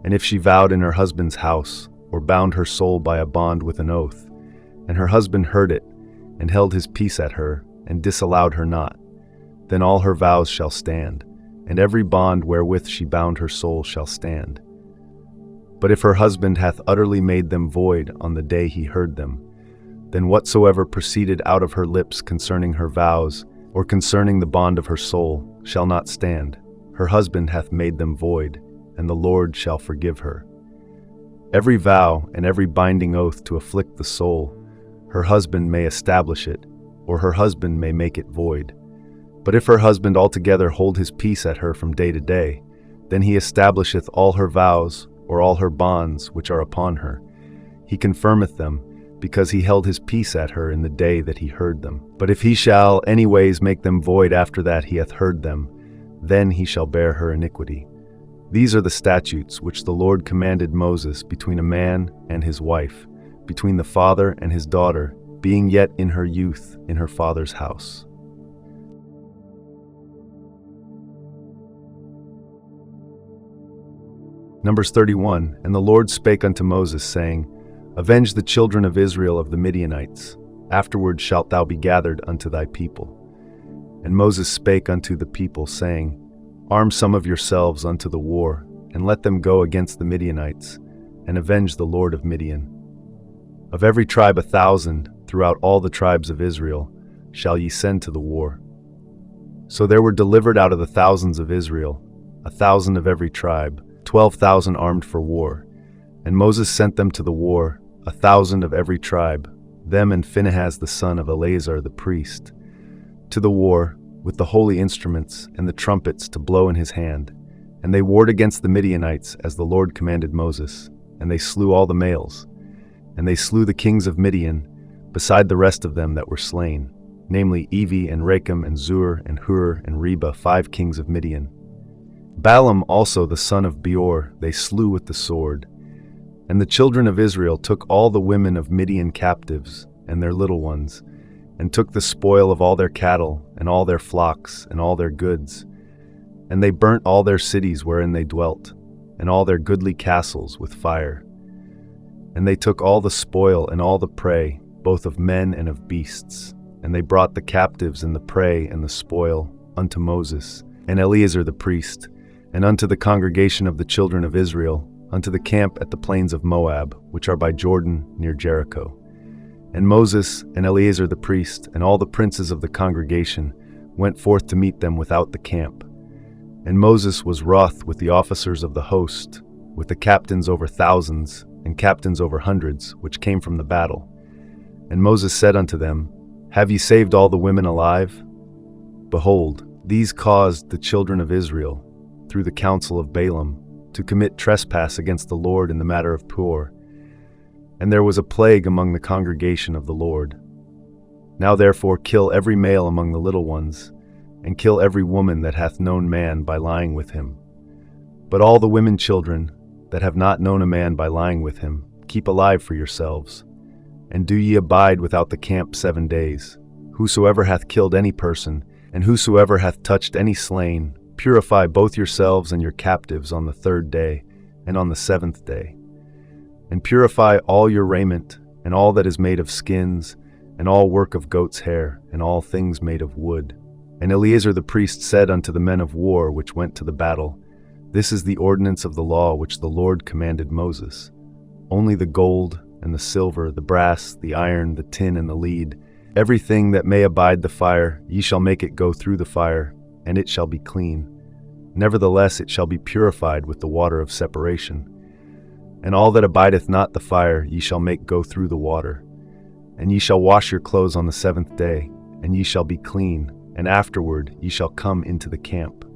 And if she vowed in her husband's house, or bound her soul by a bond with an oath, and her husband heard it, and held his peace at her, and disallowed her not, then all her vows shall stand, and every bond wherewith she bound her soul shall stand. But if her husband hath utterly made them void on the day he heard them, then whatsoever proceeded out of her lips concerning her vows, or concerning the bond of her soul, shall not stand. Her husband hath made them void, and the Lord shall forgive her. Every vow and every binding oath to afflict the soul, her husband may establish it, or her husband may make it void. But if her husband altogether hold his peace at her from day to day, then he establisheth all her vows, or all her bonds which are upon her. He confirmeth them, because he held his peace at her in the day that he heard them. But if he shall anyways make them void after that he hath heard them, then he shall bear her iniquity. These are the statutes which the Lord commanded Moses between a man and his wife, between the father and his daughter, being yet in her youth in her father's house. Numbers 31. And the Lord spake unto Moses, saying, Avenge the children of Israel of the Midianites. Afterward shalt thou be gathered unto thy people. And Moses spake unto the people, saying, Arm some of yourselves unto the war, and let them go against the Midianites, and avenge the Lord of Midian. Of every tribe 1,000, throughout all the tribes of Israel, shall ye send to the war. So there were delivered out of the thousands of Israel 1,000 of every tribe, 12,000 armed for war. And Moses sent them to the war, 1,000 of every tribe, them and Phinehas the son of Eleazar the priest, to the war, with the holy instruments and the trumpets to blow in his hand. And they warred against the Midianites as the Lord commanded Moses, and they slew all the males. And they slew the kings of Midian, beside the rest of them that were slain, namely Evi and Recham and Zur and Hur and Reba, 5 kings of Midian. Balaam also the son of Beor they slew with the sword. And the children of Israel took all the women of Midian captives, and their little ones, and took the spoil of all their cattle, and all their flocks, and all their goods. And they burnt all their cities wherein they dwelt, and all their goodly castles with fire. And they took all the spoil and all the prey, both of men and of beasts. And they brought the captives and the prey and the spoil unto Moses, and Eleazar the priest, and unto the congregation of the children of Israel, unto the camp at the plains of Moab, which are by Jordan near Jericho. And Moses and Eleazar the priest and all the princes of the congregation went forth to meet them without the camp. And Moses was wroth with the officers of the host, with the captains over thousands and captains over hundreds, which came from the battle. And Moses said unto them, Have ye saved all the women alive? Behold, these caused the children of Israel, through the counsel of Balaam, to commit trespass against the Lord in the matter of Peor. And there was a plague among the congregation of the Lord. Now therefore kill every male among the little ones, and kill every woman that hath known man by lying with him. But all the women children that have not known a man by lying with him, keep alive for yourselves. And do ye abide without the camp 7 days. Whosoever hath killed any person, and whosoever hath touched any slain, purify both yourselves and your captives on the 3rd day, and on the 7th day. And purify all your raiment, and all that is made of skins, and all work of goat's hair, and all things made of wood. And Eleazar the priest said unto the men of war which went to the battle, This is the ordinance of the law which the Lord commanded Moses. Only the gold, and the silver, the brass, the iron, the tin, and the lead, everything that may abide the fire, ye shall make it go through the fire, and it shall be clean. Nevertheless it shall be purified with the water of separation. And all that abideth not the fire ye shall make go through the water. And ye shall wash your clothes on the 7th day, and ye shall be clean, and afterward ye shall come into the camp.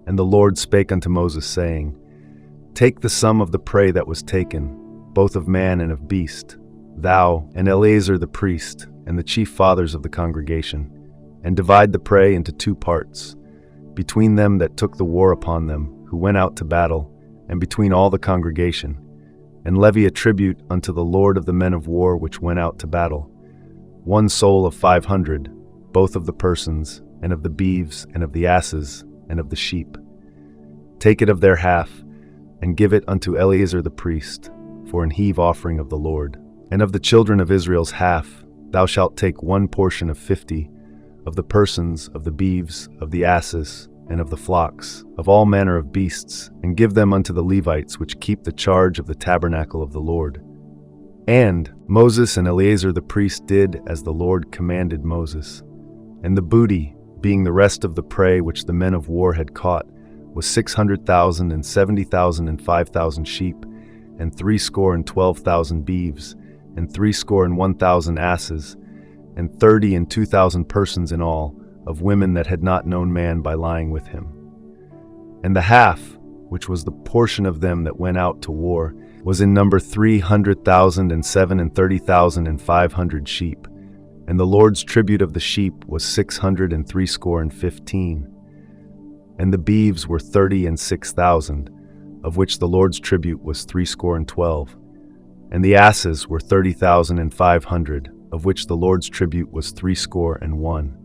And the Lord spake unto Moses, saying, Take the sum of the prey that was taken, both of man and of beast, thou and Eleazar the priest, and the chief fathers of the congregation, and divide the prey into 2 parts, between them that took the war upon them, who went out to battle, and between all the congregation, and levy a tribute unto the Lord of the men of war which went out to battle, 1 soul of 500, both of the persons, and of the beeves, and of the asses, and of the sheep. Take it of their half, and give it unto Eleazar the priest, for an heave offering of the Lord. And of the children of Israel's half, thou shalt take 1 portion of 50, of the persons, of the beeves, of the asses, and of the flocks, of all manner of beasts, and give them unto the Levites which keep the charge of the tabernacle of the Lord. And Moses and Eleazar the priest did as the Lord commanded Moses. And the booty, being the rest of the prey which the men of war had caught, was 600,000 and 70,000 and 5,000 sheep, and 612,000 beeves, and 1,000 asses, and 30 and 2,000 persons in all, of women that had not known man by lying with him. And the half, which was the portion of them that went out to war, was in number 300,007 and 30,500 sheep. And the Lord's tribute of the sheep was 615. And the beeves were 30 and 6,000, of which the Lord's tribute was 312. And the asses were 30,500, of which the Lord's tribute was 301.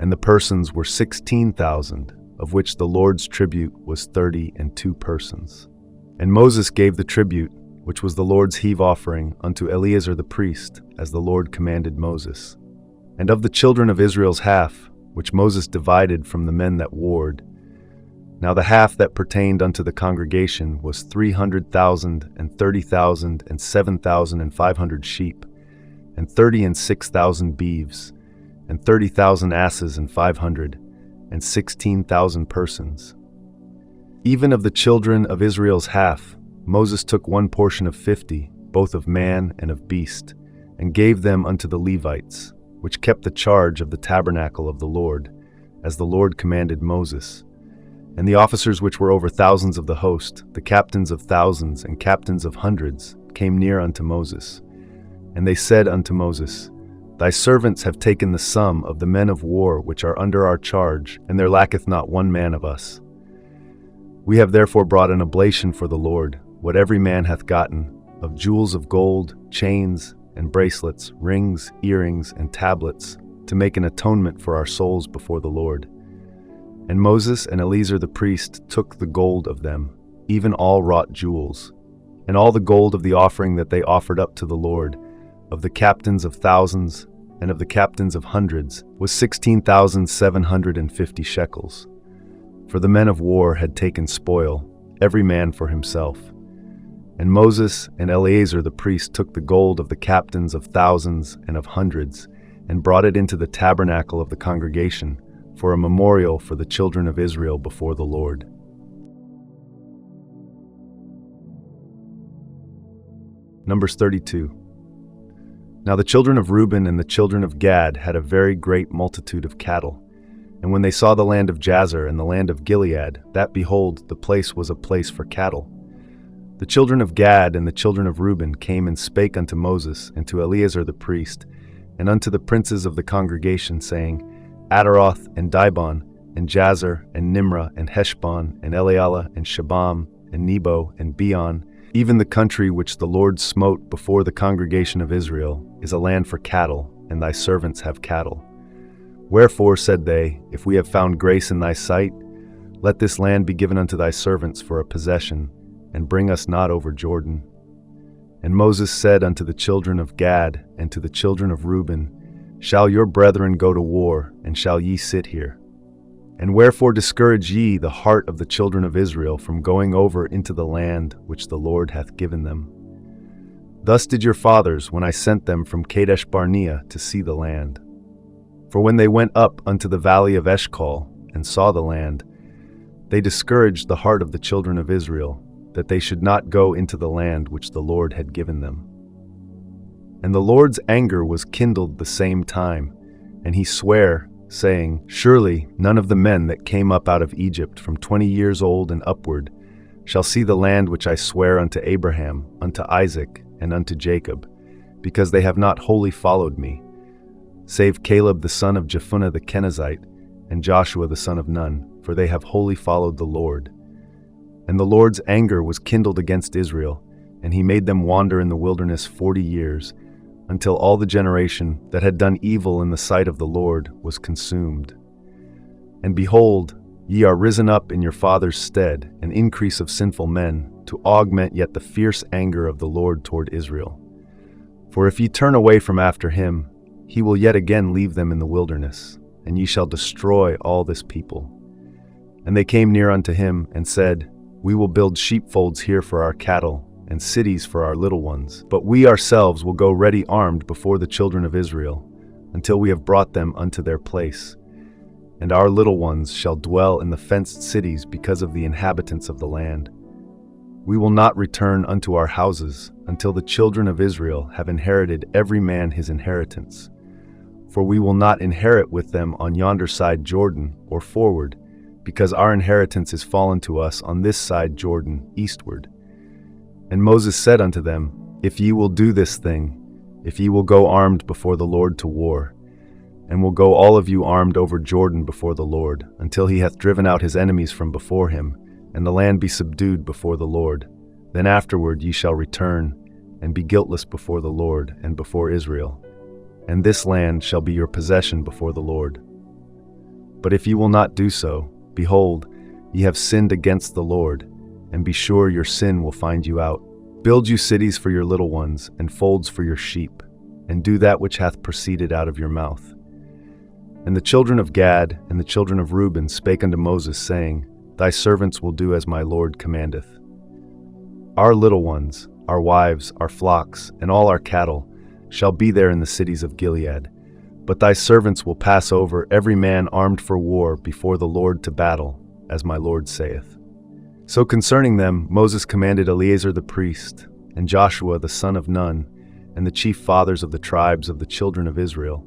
And the persons were 16,000, of which the Lord's tribute was 32 persons. And Moses gave the tribute, which was the Lord's heave offering, unto Eleazar the priest, as the Lord commanded Moses. And of the children of Israel's half, which Moses divided from the men that warred, now the half that pertained unto the congregation was 300,000 and 30,000 and 7,500 sheep, and 30 and 6,000 beeves, and 30,000 asses and 500, and 16,000 persons. Even of the children of Israel's half, Moses took one portion of 50, both of man and of beast, and gave them unto the Levites, which kept the charge of the tabernacle of the Lord, as the Lord commanded Moses. And the officers which were over thousands of the host, the captains of thousands and captains of hundreds, came near unto Moses. And they said unto Moses, Thy servants have taken the sum of the men of war which are under our charge, and there lacketh not one man of us. We have therefore brought an oblation for the Lord, what every man hath gotten, of jewels of gold, chains, and bracelets, rings, earrings, and tablets, to make an atonement for our souls before the Lord. And Moses and Eleazar the priest took the gold of them, even all wrought jewels, and all the gold of the offering that they offered up to the Lord, of the captains of thousands and of the captains of hundreds, was 16,750 shekels. For the men of war had taken spoil, every man for himself. And Moses and Eleazar the priest took the gold of the captains of thousands and of hundreds, and brought it into the tabernacle of the congregation, for a memorial for the children of Israel before the Lord. Numbers 32. Now the children of Reuben and the children of Gad had a very great multitude of cattle. And when they saw the land of Jazer and the land of Gilead, that, behold, the place was a place for cattle. The children of Gad and the children of Reuben came and spake unto Moses and to Eleazar the priest, and unto the princes of the congregation, saying, Ataroth and Dibon, and Jazer, and Nimrah, and Heshbon, and Elealeh, and Shabam, and Nebo, and Beon, even the country which the Lord smote before the congregation of Israel, is a land for cattle, and thy servants have cattle. Wherefore, said they, if we have found grace in thy sight, let this land be given unto thy servants for a possession, and bring us not over Jordan. And Moses said unto the children of Gad and to the children of Reuben, Shall your brethren go to war, and shall ye sit here? And wherefore discourage ye the heart of the children of Israel from going over into the land which the Lord hath given them? Thus did your fathers when I sent them from Kadesh Barnea to see the land. For when they went up unto the valley of Eshcol, and saw the land, they discouraged the heart of the children of Israel, that they should not go into the land which the Lord had given them. And the Lord's anger was kindled the same time, and he sware, saying, Surely none of the men that came up out of Egypt from 20 years old and upward shall see the land which I swear unto Abraham, unto Isaac, and unto Jacob, because they have not wholly followed me, save Caleb the son of Jephunneh the Kenizzite, and Joshua the son of Nun, for they have wholly followed the Lord. And the Lord's anger was kindled against Israel, and he made them wander in the wilderness 40 years, until all the generation that had done evil in the sight of the Lord was consumed. And behold, ye are risen up in your father's stead, an increase of sinful men, to augment yet the fierce anger of the Lord toward Israel. For if ye turn away from after him, he will yet again leave them in the wilderness, and ye shall destroy all this people. And they came near unto him, and said, We will build sheepfolds here for our cattle, and cities for our little ones. But we ourselves will go ready armed before the children of Israel, until we have brought them unto their place. And our little ones shall dwell in the fenced cities because of the inhabitants of the land. We will not return unto our houses until the children of Israel have inherited every man his inheritance. For we will not inherit with them on yonder side Jordan, or forward, because our inheritance is fallen to us on this side Jordan, eastward. And Moses said unto them, If ye will do this thing, if ye will go armed before the Lord to war, and will go all of you armed over Jordan before the Lord, until he hath driven out his enemies from before him, and the land be subdued before the Lord, then afterward ye shall return, and be guiltless before the Lord and before Israel. And this land shall be your possession before the Lord. But if ye will not do so, behold, ye have sinned against the Lord, and be sure your sin will find you out. Build you cities for your little ones, and folds for your sheep, and do that which hath proceeded out of your mouth. And the children of Gad and the children of Reuben spake unto Moses, saying, Thy servants will do as my Lord commandeth. Our little ones, our wives, our flocks, and all our cattle shall be there in the cities of Gilead. But thy servants will pass over, every man armed for war, before the Lord to battle, as my Lord saith. So concerning them Moses commanded Eleazar the priest, and Joshua the son of Nun, and the chief fathers of the tribes of the children of Israel.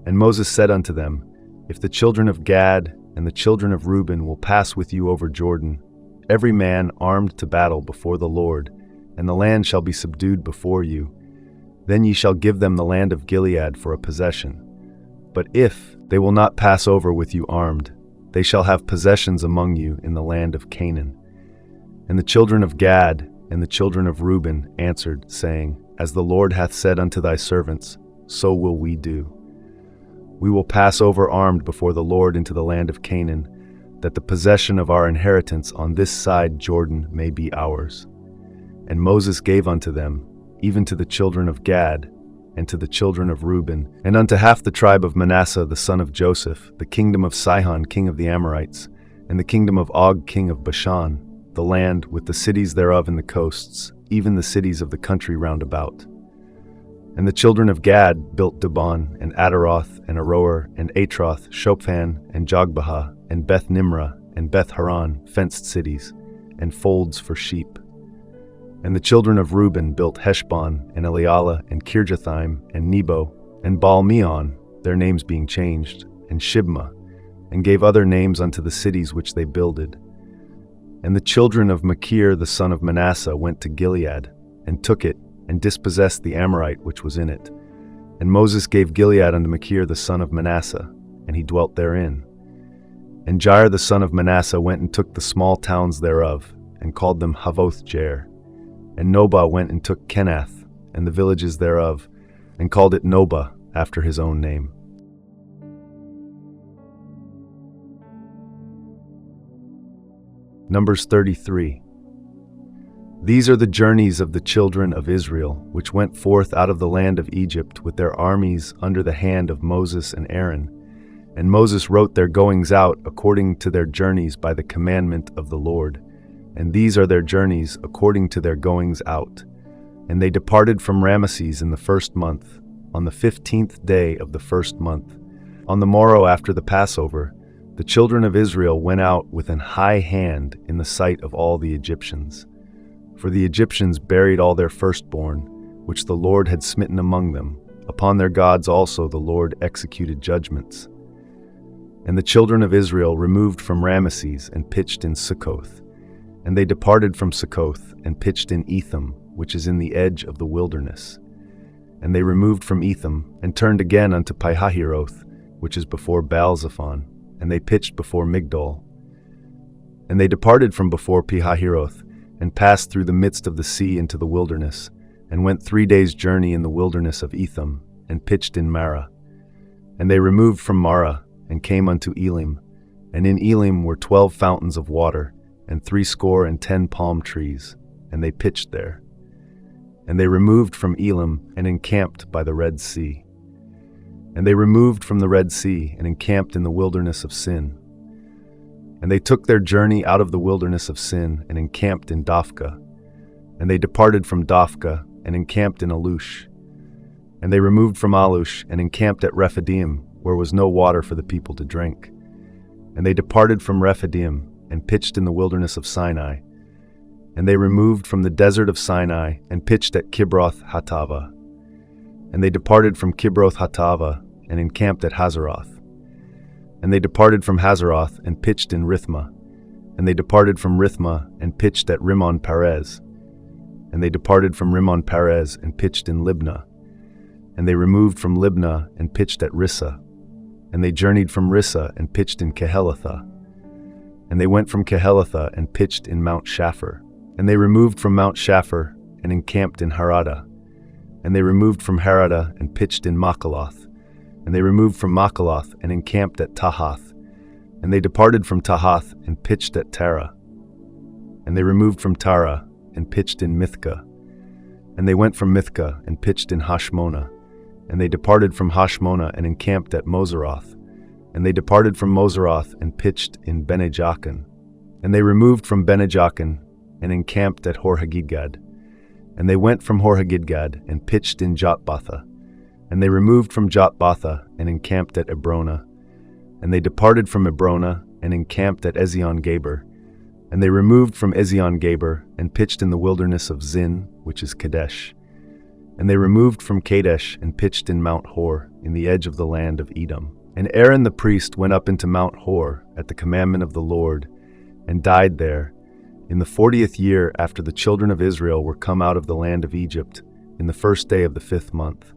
And Moses said unto them, If the children of Gad and the children of Reuben will pass with you over Jordan, every man armed to battle before the Lord, and the land shall be subdued before you, then ye shall give them the land of Gilead for a possession. But if they will not pass over with you armed, they shall have possessions among you in the land of Canaan. And the children of Gad and the children of Reuben answered, saying, As the Lord hath said unto thy servants, so will we do. We will pass over armed before the Lord into the land of Canaan, that the possession of our inheritance on this side Jordan may be ours. And Moses gave unto them, even to the children of Gad, and to the children of Reuben, and unto half the tribe of Manasseh the son of Joseph, the kingdom of Sihon king of the Amorites, and the kingdom of Og king of Bashan, the land with the cities thereof in the coasts, even the cities of the country round about. And the children of Gad built Dibon, and Ataroth, and Aroer, and Atroth, Shophan, and Jogbehah, and Beth Nimrah, and Beth Haran, fenced cities, and folds for sheep. And the children of Reuben built Heshbon, and Elealeh, and Kirjathaim, and Nebo, and Baal-meon, their names being changed, and Shibmah, and gave other names unto the cities which they builded. And the children of Machir the son of Manasseh went to Gilead, and took it, and dispossessed the Amorite which was in it. And Moses gave Gilead unto Machir the son of Manasseh, and he dwelt therein. And Jair the son of Manasseh went and took the small towns thereof, and called them Havoth-jair. And Nobah went and took Kenath, and the villages thereof, and called it Nobah, after his own name. Numbers 33. These are the journeys of the children of Israel, which went forth out of the land of Egypt with their armies under the hand of Moses and Aaron. And Moses wrote their goings out according to their journeys by the commandment of the Lord. And these are their journeys according to their goings out. And they departed from Ramesses in the first month, on the 15th day of the first month. On the morrow after the Passover, the children of Israel went out with an high hand in the sight of all the Egyptians. For the Egyptians buried all their firstborn, which the Lord had smitten among them. Upon their gods also the Lord executed judgments. And the children of Israel removed from Ramesses and pitched in Succoth. And they departed from Succoth and pitched in Etham, which is in the edge of the wilderness. And they removed from Etham and turned again unto Pihahiroth, which is before Baal-zephon, and they pitched before Migdol. And they departed from before Pihahiroth, and passed through the midst of the sea into the wilderness, and went 3 days' journey in the wilderness of Etham, and pitched in Marah. And they removed from Marah, and came unto Elim, and in Elim were 12 fountains of water, and 70 palm trees, and they pitched there. And they removed from Elim, and encamped by the Red Sea. And they removed from the Red Sea, and encamped in the wilderness of Sin. And they took their journey out of the wilderness of Sin, and encamped in Dophkah. And they departed from Dophkah, and encamped in Alush. And they removed from Alush, and encamped at Rephidim, where was no water for the people to drink. And they departed from Rephidim, and pitched in the wilderness of Sinai. And they removed from the desert of Sinai, and pitched at Kibroth Hattava. And they departed from Kibroth Hattava, and encamped at Hazeroth. And they departed from Hazeroth and pitched in Rithma. And they departed from Rithma and pitched at Rimmon Perez. And they departed from Rimmon Perez and pitched in Libnah. And they removed from Libnah and pitched at Rissa. And they journeyed from Rissa and pitched in Kehelatha. And they went from Kehelatha and pitched in Mount Shapher. And they removed from Mount Shapher and encamped in Harada. And they removed from Harada and pitched in Makaloth. And they removed from Makaloth and encamped at Tahath. And they departed from Tahath and pitched at Tara. And they removed from Tara and pitched in Mithka. And they went from Mithka and pitched in Hashmona. And they departed from Hashmona and encamped at Moseroth. And they departed from Moseroth and pitched in Bene-Jaakan. And they removed from Bene-Jaakan and encamped at Hor-Haggidgad. And they went from Hor-Haggidgad and pitched in Jotbatha. And they removed from Jotbatha and encamped at Ebrona. And they departed from Ebrona and encamped at Ezion-Geber. And they removed from Ezion-Geber and pitched in the wilderness of Zin, which is Kadesh. And they removed from Kadesh and pitched in Mount Hor, in the edge of the land of Edom. And Aaron the priest went up into Mount Hor at the commandment of the Lord, and died there, in the 40th year after the children of Israel were come out of the land of Egypt, in the first day of the 5th month.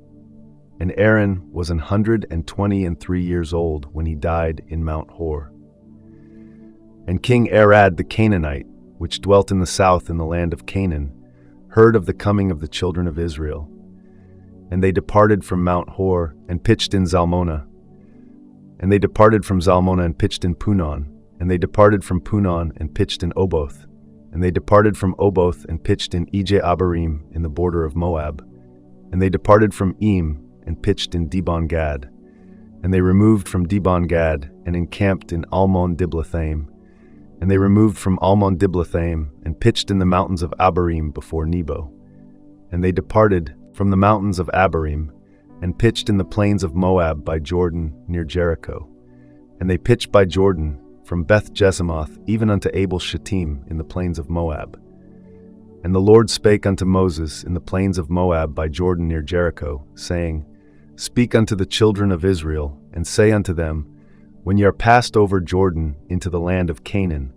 And Aaron was 123 years old when he died in Mount Hor. And King Arad the Canaanite, which dwelt in the south in the land of Canaan, heard of the coming of the children of Israel. And they departed from Mount Hor and pitched in Zalmona. And they departed from Zalmona and pitched in Punon. And they departed from Punon and pitched in Oboth. And they departed from Oboth and pitched in Ije-Abarim in the border of Moab. And they departed from Eam and pitched in Dibon-Gad. And they removed from Dibon-Gad and encamped in Almon-Diblathaim. And they removed from Almon-Diblathaim and pitched in the mountains of Abarim before Nebo. And they departed from the mountains of Abarim and pitched in the plains of Moab by Jordan near Jericho. And they pitched by Jordan from Beth-Jesimoth even unto Abel-Shittim in the plains of Moab. And the Lord spake unto Moses in the plains of Moab by Jordan near Jericho, saying, Speak unto the children of Israel, and say unto them, When ye are passed over Jordan into the land of Canaan,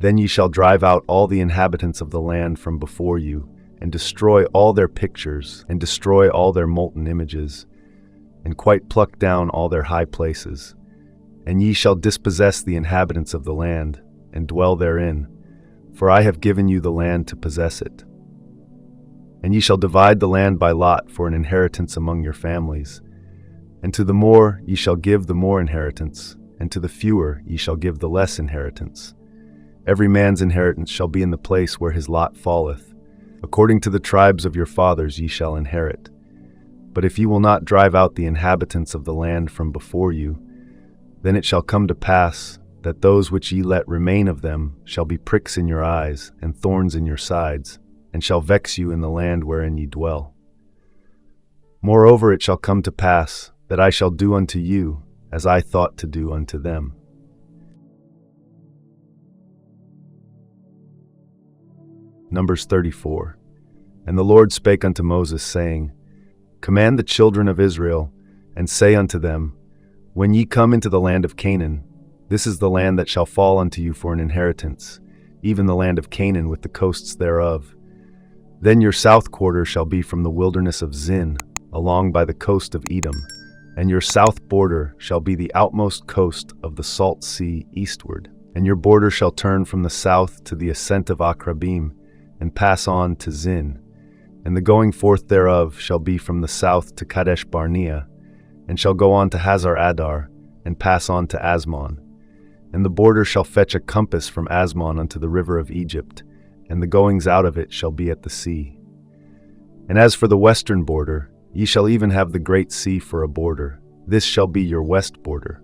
then ye shall drive out all the inhabitants of the land from before you, and destroy all their pictures, and destroy all their molten images, and quite pluck down all their high places. And ye shall dispossess the inhabitants of the land, and dwell therein, for I have given you the land to possess it. And ye shall divide the land by lot for an inheritance among your families. And to the more ye shall give the more inheritance, and to the fewer ye shall give the less inheritance. Every man's inheritance shall be in the place where his lot falleth. According to the tribes of your fathers ye shall inherit. But if ye will not drive out the inhabitants of the land from before you, then it shall come to pass that those which ye let remain of them shall be pricks in your eyes and thorns in your sides, and shall vex you in the land wherein ye dwell. Moreover, it shall come to pass that I shall do unto you as I thought to do unto them. Numbers 34. And the Lord spake unto Moses, saying, Command the children of Israel, and say unto them, When ye come into the land of Canaan, this is the land that shall fall unto you for an inheritance, even the land of Canaan with the coasts thereof. Then your south quarter shall be from the wilderness of Zin, along by the coast of Edom, and your south border shall be the outmost coast of the salt sea eastward. And your border shall turn from the south to the ascent of Akrabim, and pass on to Zin. And the going forth thereof shall be from the south to Kadesh Barnea, and shall go on to Hazar Adar, and pass on to Asmon. And the border shall fetch a compass from Asmon unto the river of Egypt, and the goings out of it shall be at the sea. And as for the western border, ye shall even have the great sea for a border. This shall be your west border.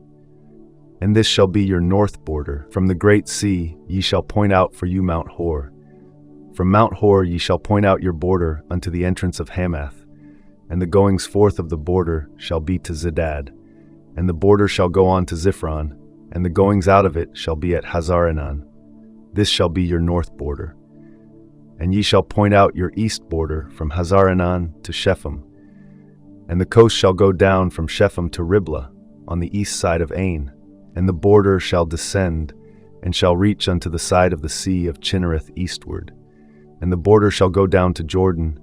And this shall be your north border. From the great sea ye shall point out for you Mount Hor. From Mount Hor ye shall point out your border unto the entrance of Hamath. And the goings forth of the border shall be to Zedad. And the border shall go on to Ziphron, and the goings out of it shall be at Hazarenan. This shall be your north border. And ye shall point out your east border from Hazarenan to Shephem. And the coast shall go down from Shephem to Riblah, on the east side of Ain. and the border shall descend, and shall reach unto the side of the sea of Chinnereth eastward. And the border shall go down to Jordan,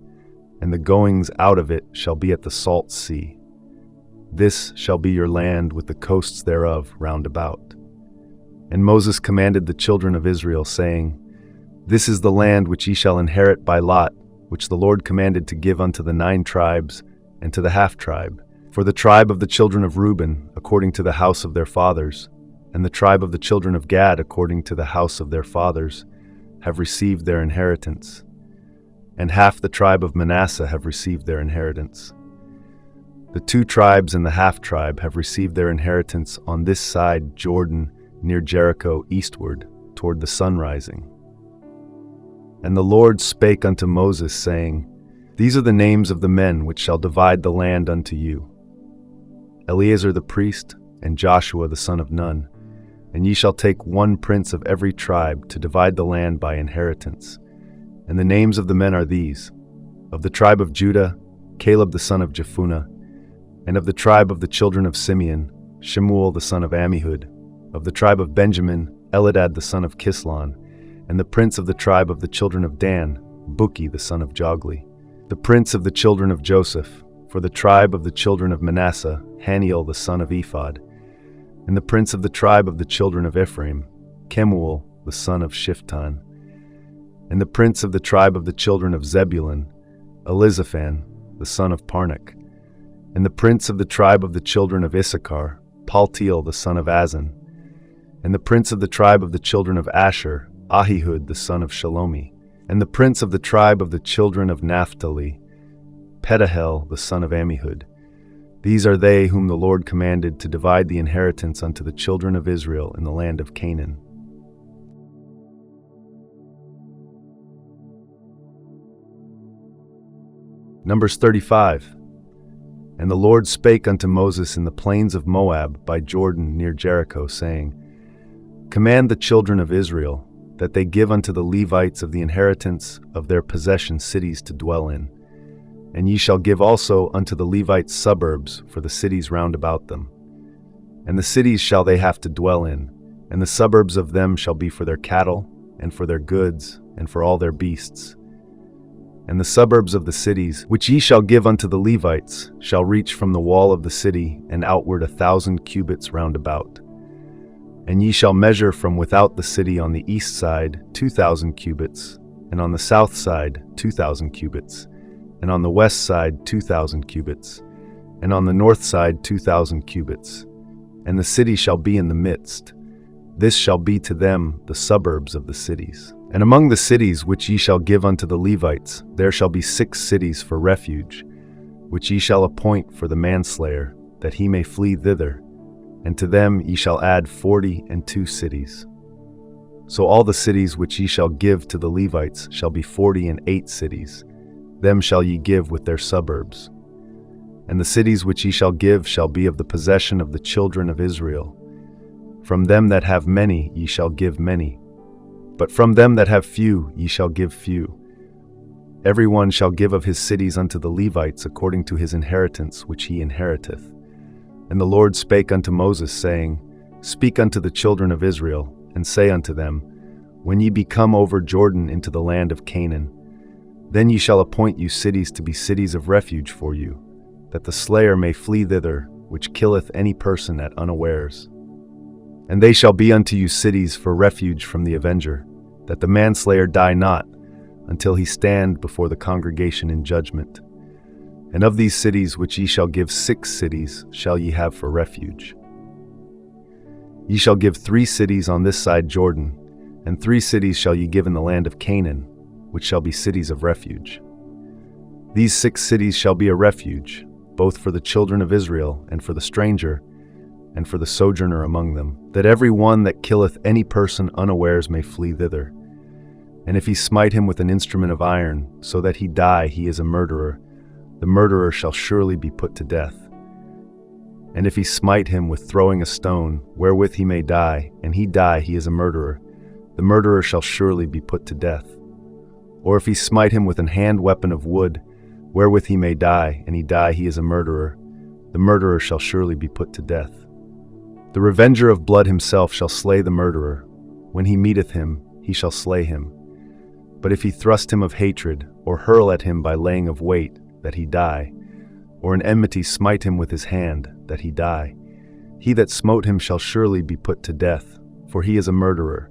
and the goings out of it shall be at the salt sea. This shall be your land with the coasts thereof round about. And Moses commanded the children of Israel, saying, This is the land which ye shall inherit by lot, which the Lord commanded to give unto the 9 tribes, and to the half-tribe. For the tribe of the children of Reuben, according to the house of their fathers, and the tribe of the children of Gad, according to the house of their fathers, have received their inheritance. And half the tribe of Manasseh have received their inheritance. The 2 tribes and the half-tribe have received their inheritance on this side Jordan, near Jericho eastward, toward the sun rising. And the Lord spake unto Moses, saying, These are the names of the men which shall divide the land unto you: Eleazar the priest, and Joshua the son of Nun. And ye shall take 1 prince of every tribe to divide the land by inheritance. And the names of the men are these: of the tribe of Judah, Caleb the son of Jephunneh; and of the tribe of the children of Simeon, Shemuel the son of Ammihud; of the tribe of Benjamin, Eladad the son of Kislon; and the prince of the tribe of the children of Dan, Buki the son of Jogli; the prince of the children of Joseph, for the tribe of the children of Manasseh, Haniel the son of Ephod; and the prince of the tribe of the children of Ephraim, Kemuel the son of Shiftan; and the prince of the tribe of the children of Zebulun, Elizaphan the son of Parnak; and the prince of the tribe of the children of Issachar, Paltiel the son of Azan; and the prince of the tribe of the children of Asher, Ahihud the son of Shalomi; and the prince of the tribe of the children of Naphtali, Pedahel the son of Ammihud. These are they whom the Lord commanded to divide the inheritance unto the children of Israel in the land of Canaan. Numbers 35. And the Lord spake unto Moses in the plains of Moab by Jordan near Jericho, saying, Command the children of Israel that they give unto the Levites of the inheritance of their possession cities to dwell in. And ye shall give also unto the Levites suburbs for the cities round about them. And the cities shall they have to dwell in, and the suburbs of them shall be for their cattle, and for their goods, and for all their beasts. And the suburbs of the cities, which ye shall give unto the Levites, shall reach from the wall of the city, and outward 1,000 cubits round about. And ye shall measure from without the city on the east side 2,000 cubits, and on the south side 2,000 cubits, and on the west side 2,000 cubits, and on the north side 2,000 cubits. And the city shall be in the midst. This shall be to them the suburbs of the cities. And among the cities which ye shall give unto the Levites, there shall be 6 cities for refuge, which ye shall appoint for the manslayer, that he may flee thither. And to them ye shall add 42 cities. So all the cities which ye shall give to the Levites shall be 48 cities. Them shall ye give with their suburbs. And the cities which ye shall give shall be of the possession of the children of Israel. From them that have many ye shall give many, but from them that have few ye shall give few. Every one shall give of his cities unto the Levites according to his inheritance which he inheriteth. And the Lord spake unto Moses, saying, Speak unto the children of Israel, and say unto them, When ye be come over Jordan into the land of Canaan, then ye shall appoint you cities to be cities of refuge for you, that the slayer may flee thither, which killeth any person at unawares. And they shall be unto you cities for refuge from the avenger, that the manslayer die not, until he stand before the congregation in judgment. And of these cities which ye shall give 6 cities shall ye have for refuge. Ye shall give 3 cities on this side Jordan, and 3 cities shall ye give in the land of Canaan, which shall be cities of refuge. These 6 cities shall be a refuge, both for the children of Israel, and for the stranger, and for the sojourner among them, that every one that killeth any person unawares may flee thither. And if he smite him with an instrument of iron, so that he die, he is a murderer. The murderer shall surely be put to death. And if he smite him with throwing a stone, wherewith he may die, and he die, he is a murderer. The murderer shall surely be put to death. Or if he smite him with an hand weapon of wood, wherewith he may die, and he die, he is a murderer. The murderer shall surely be put to death. The revenger of blood himself shall slay the murderer. When he meeteth him, he shall slay him. But if he thrust him of hatred, or hurl at him by laying of weight, that he die, or in enmity smite him with his hand, that he die, he that smote him shall surely be put to death, for he is a murderer.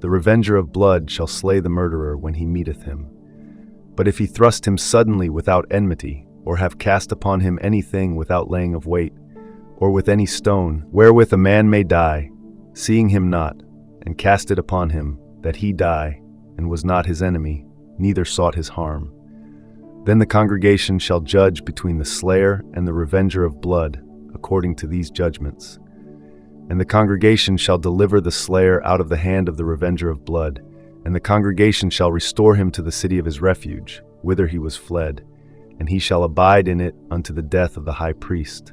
The revenger of blood shall slay the murderer when he meeteth him. But if he thrust him suddenly without enmity, or have cast upon him anything without laying of weight, or with any stone, wherewith a man may die, seeing him not, and cast it upon him, that he die, and was not his enemy, neither sought his harm. Then the congregation shall judge between the slayer and the revenger of blood, according to these judgments. And the congregation shall deliver the slayer out of the hand of the revenger of blood, and the congregation shall restore him to the city of his refuge, whither he was fled, and he shall abide in it unto the death of the high priest,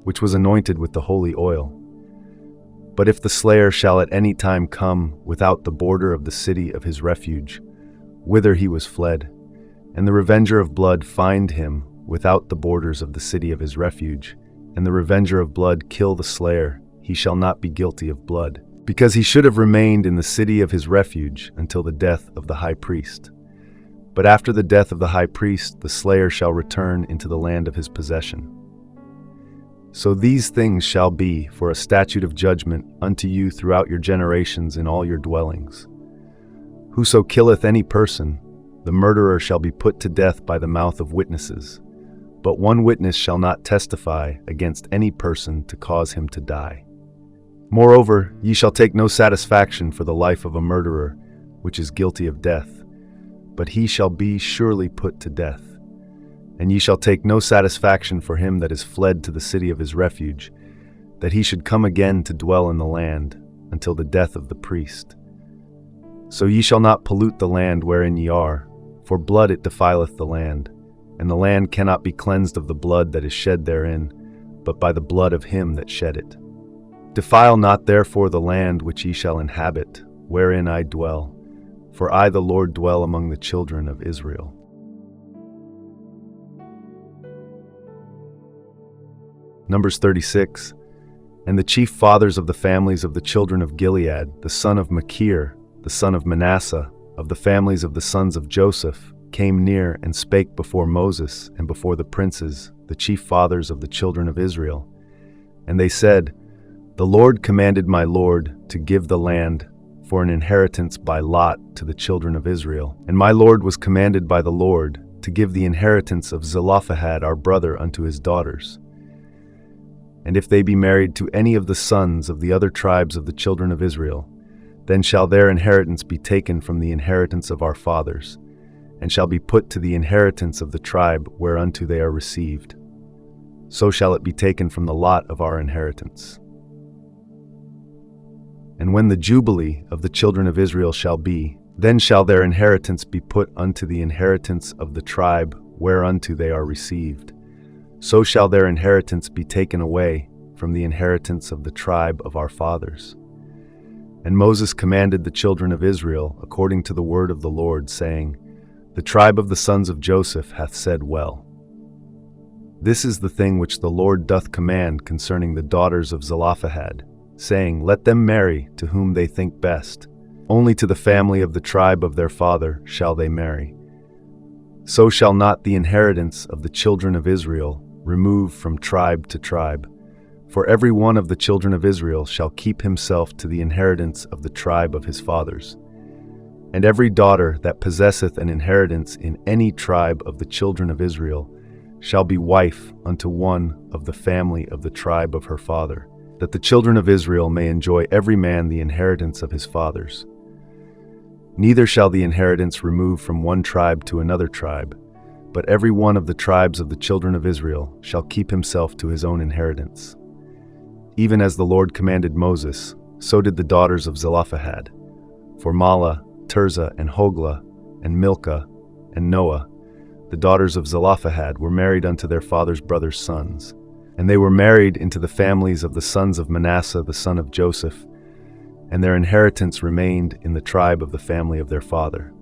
which was anointed with the holy oil. But if the slayer shall at any time come without the border of the city of his refuge, whither he was fled, and the revenger of blood find him without the borders of the city of his refuge, and the revenger of blood kill the slayer, he shall not be guilty of blood, because he should have remained in the city of his refuge until the death of the high priest. But after the death of the high priest, the slayer shall return into the land of his possession. So these things shall be for a statute of judgment unto you throughout your generations in all your dwellings. Whoso killeth any person, the murderer shall be put to death by the mouth of witnesses. But one witness shall not testify against any person to cause him to die. Moreover, ye shall take no satisfaction for the life of a murderer, which is guilty of death, but he shall be surely put to death. And ye shall take no satisfaction for him that is fled to the city of his refuge, that he should come again to dwell in the land, until the death of the priest. So ye shall not pollute the land wherein ye are, for blood it defileth the land, and the land cannot be cleansed of the blood that is shed therein, but by the blood of him that shed it. Defile not therefore the land which ye shall inhabit, wherein I dwell, for I the Lord dwell among the children of Israel. Numbers 36. And the chief fathers of the families of the children of Gilead, the son of Machir, the son of Manasseh, of the families of the sons of Joseph, came near and spake before Moses and before the princes, the chief fathers of the children of Israel. And they said, The Lord commanded my Lord to give the land for an inheritance by lot to the children of Israel. And my Lord was commanded by the Lord to give the inheritance of Zelophehad our brother unto his daughters. And if they be married to any of the sons of the other tribes of the children of Israel, then shall their inheritance be taken from the inheritance of our fathers, and shall be put to the inheritance of the tribe whereunto they are received. So shall it be taken from the lot of our inheritance. And when the jubilee of the children of Israel shall be, then shall their inheritance be put unto the inheritance of the tribe whereunto they are received. So shall their inheritance be taken away from the inheritance of the tribe of our fathers. And Moses commanded the children of Israel according to the word of the Lord, saying, The tribe of the sons of Joseph hath said well. This is the thing which the Lord doth command concerning the daughters of Zelophehad, saying, Let them marry to whom they think best. Only to the family of the tribe of their father shall they marry. So shall not the inheritance of the children of Israel remove from tribe to tribe. For every one of the children of Israel shall keep himself to the inheritance of the tribe of his fathers. And every daughter that possesseth an inheritance in any tribe of the children of Israel shall be wife unto one of the family of the tribe of her father, that the children of Israel may enjoy every man the inheritance of his fathers. Neither shall the inheritance remove from one tribe to another tribe, but every one of the tribes of the children of Israel shall keep himself to his own inheritance. Even as the Lord commanded Moses, so did the daughters of Zelophehad. For Mahlah, Tirzah, and Hoglah, and Milcah, and Noah, the daughters of Zelophehad, were married unto their father's brothers' sons. And they were married into the families of the sons of Manasseh the son of Joseph, and their inheritance remained in the tribe of the family of their father.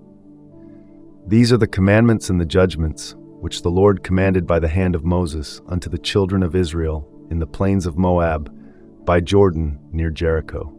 These are the commandments and the judgments which the Lord commanded by the hand of Moses unto the children of Israel in the plains of Moab, by Jordan near Jericho.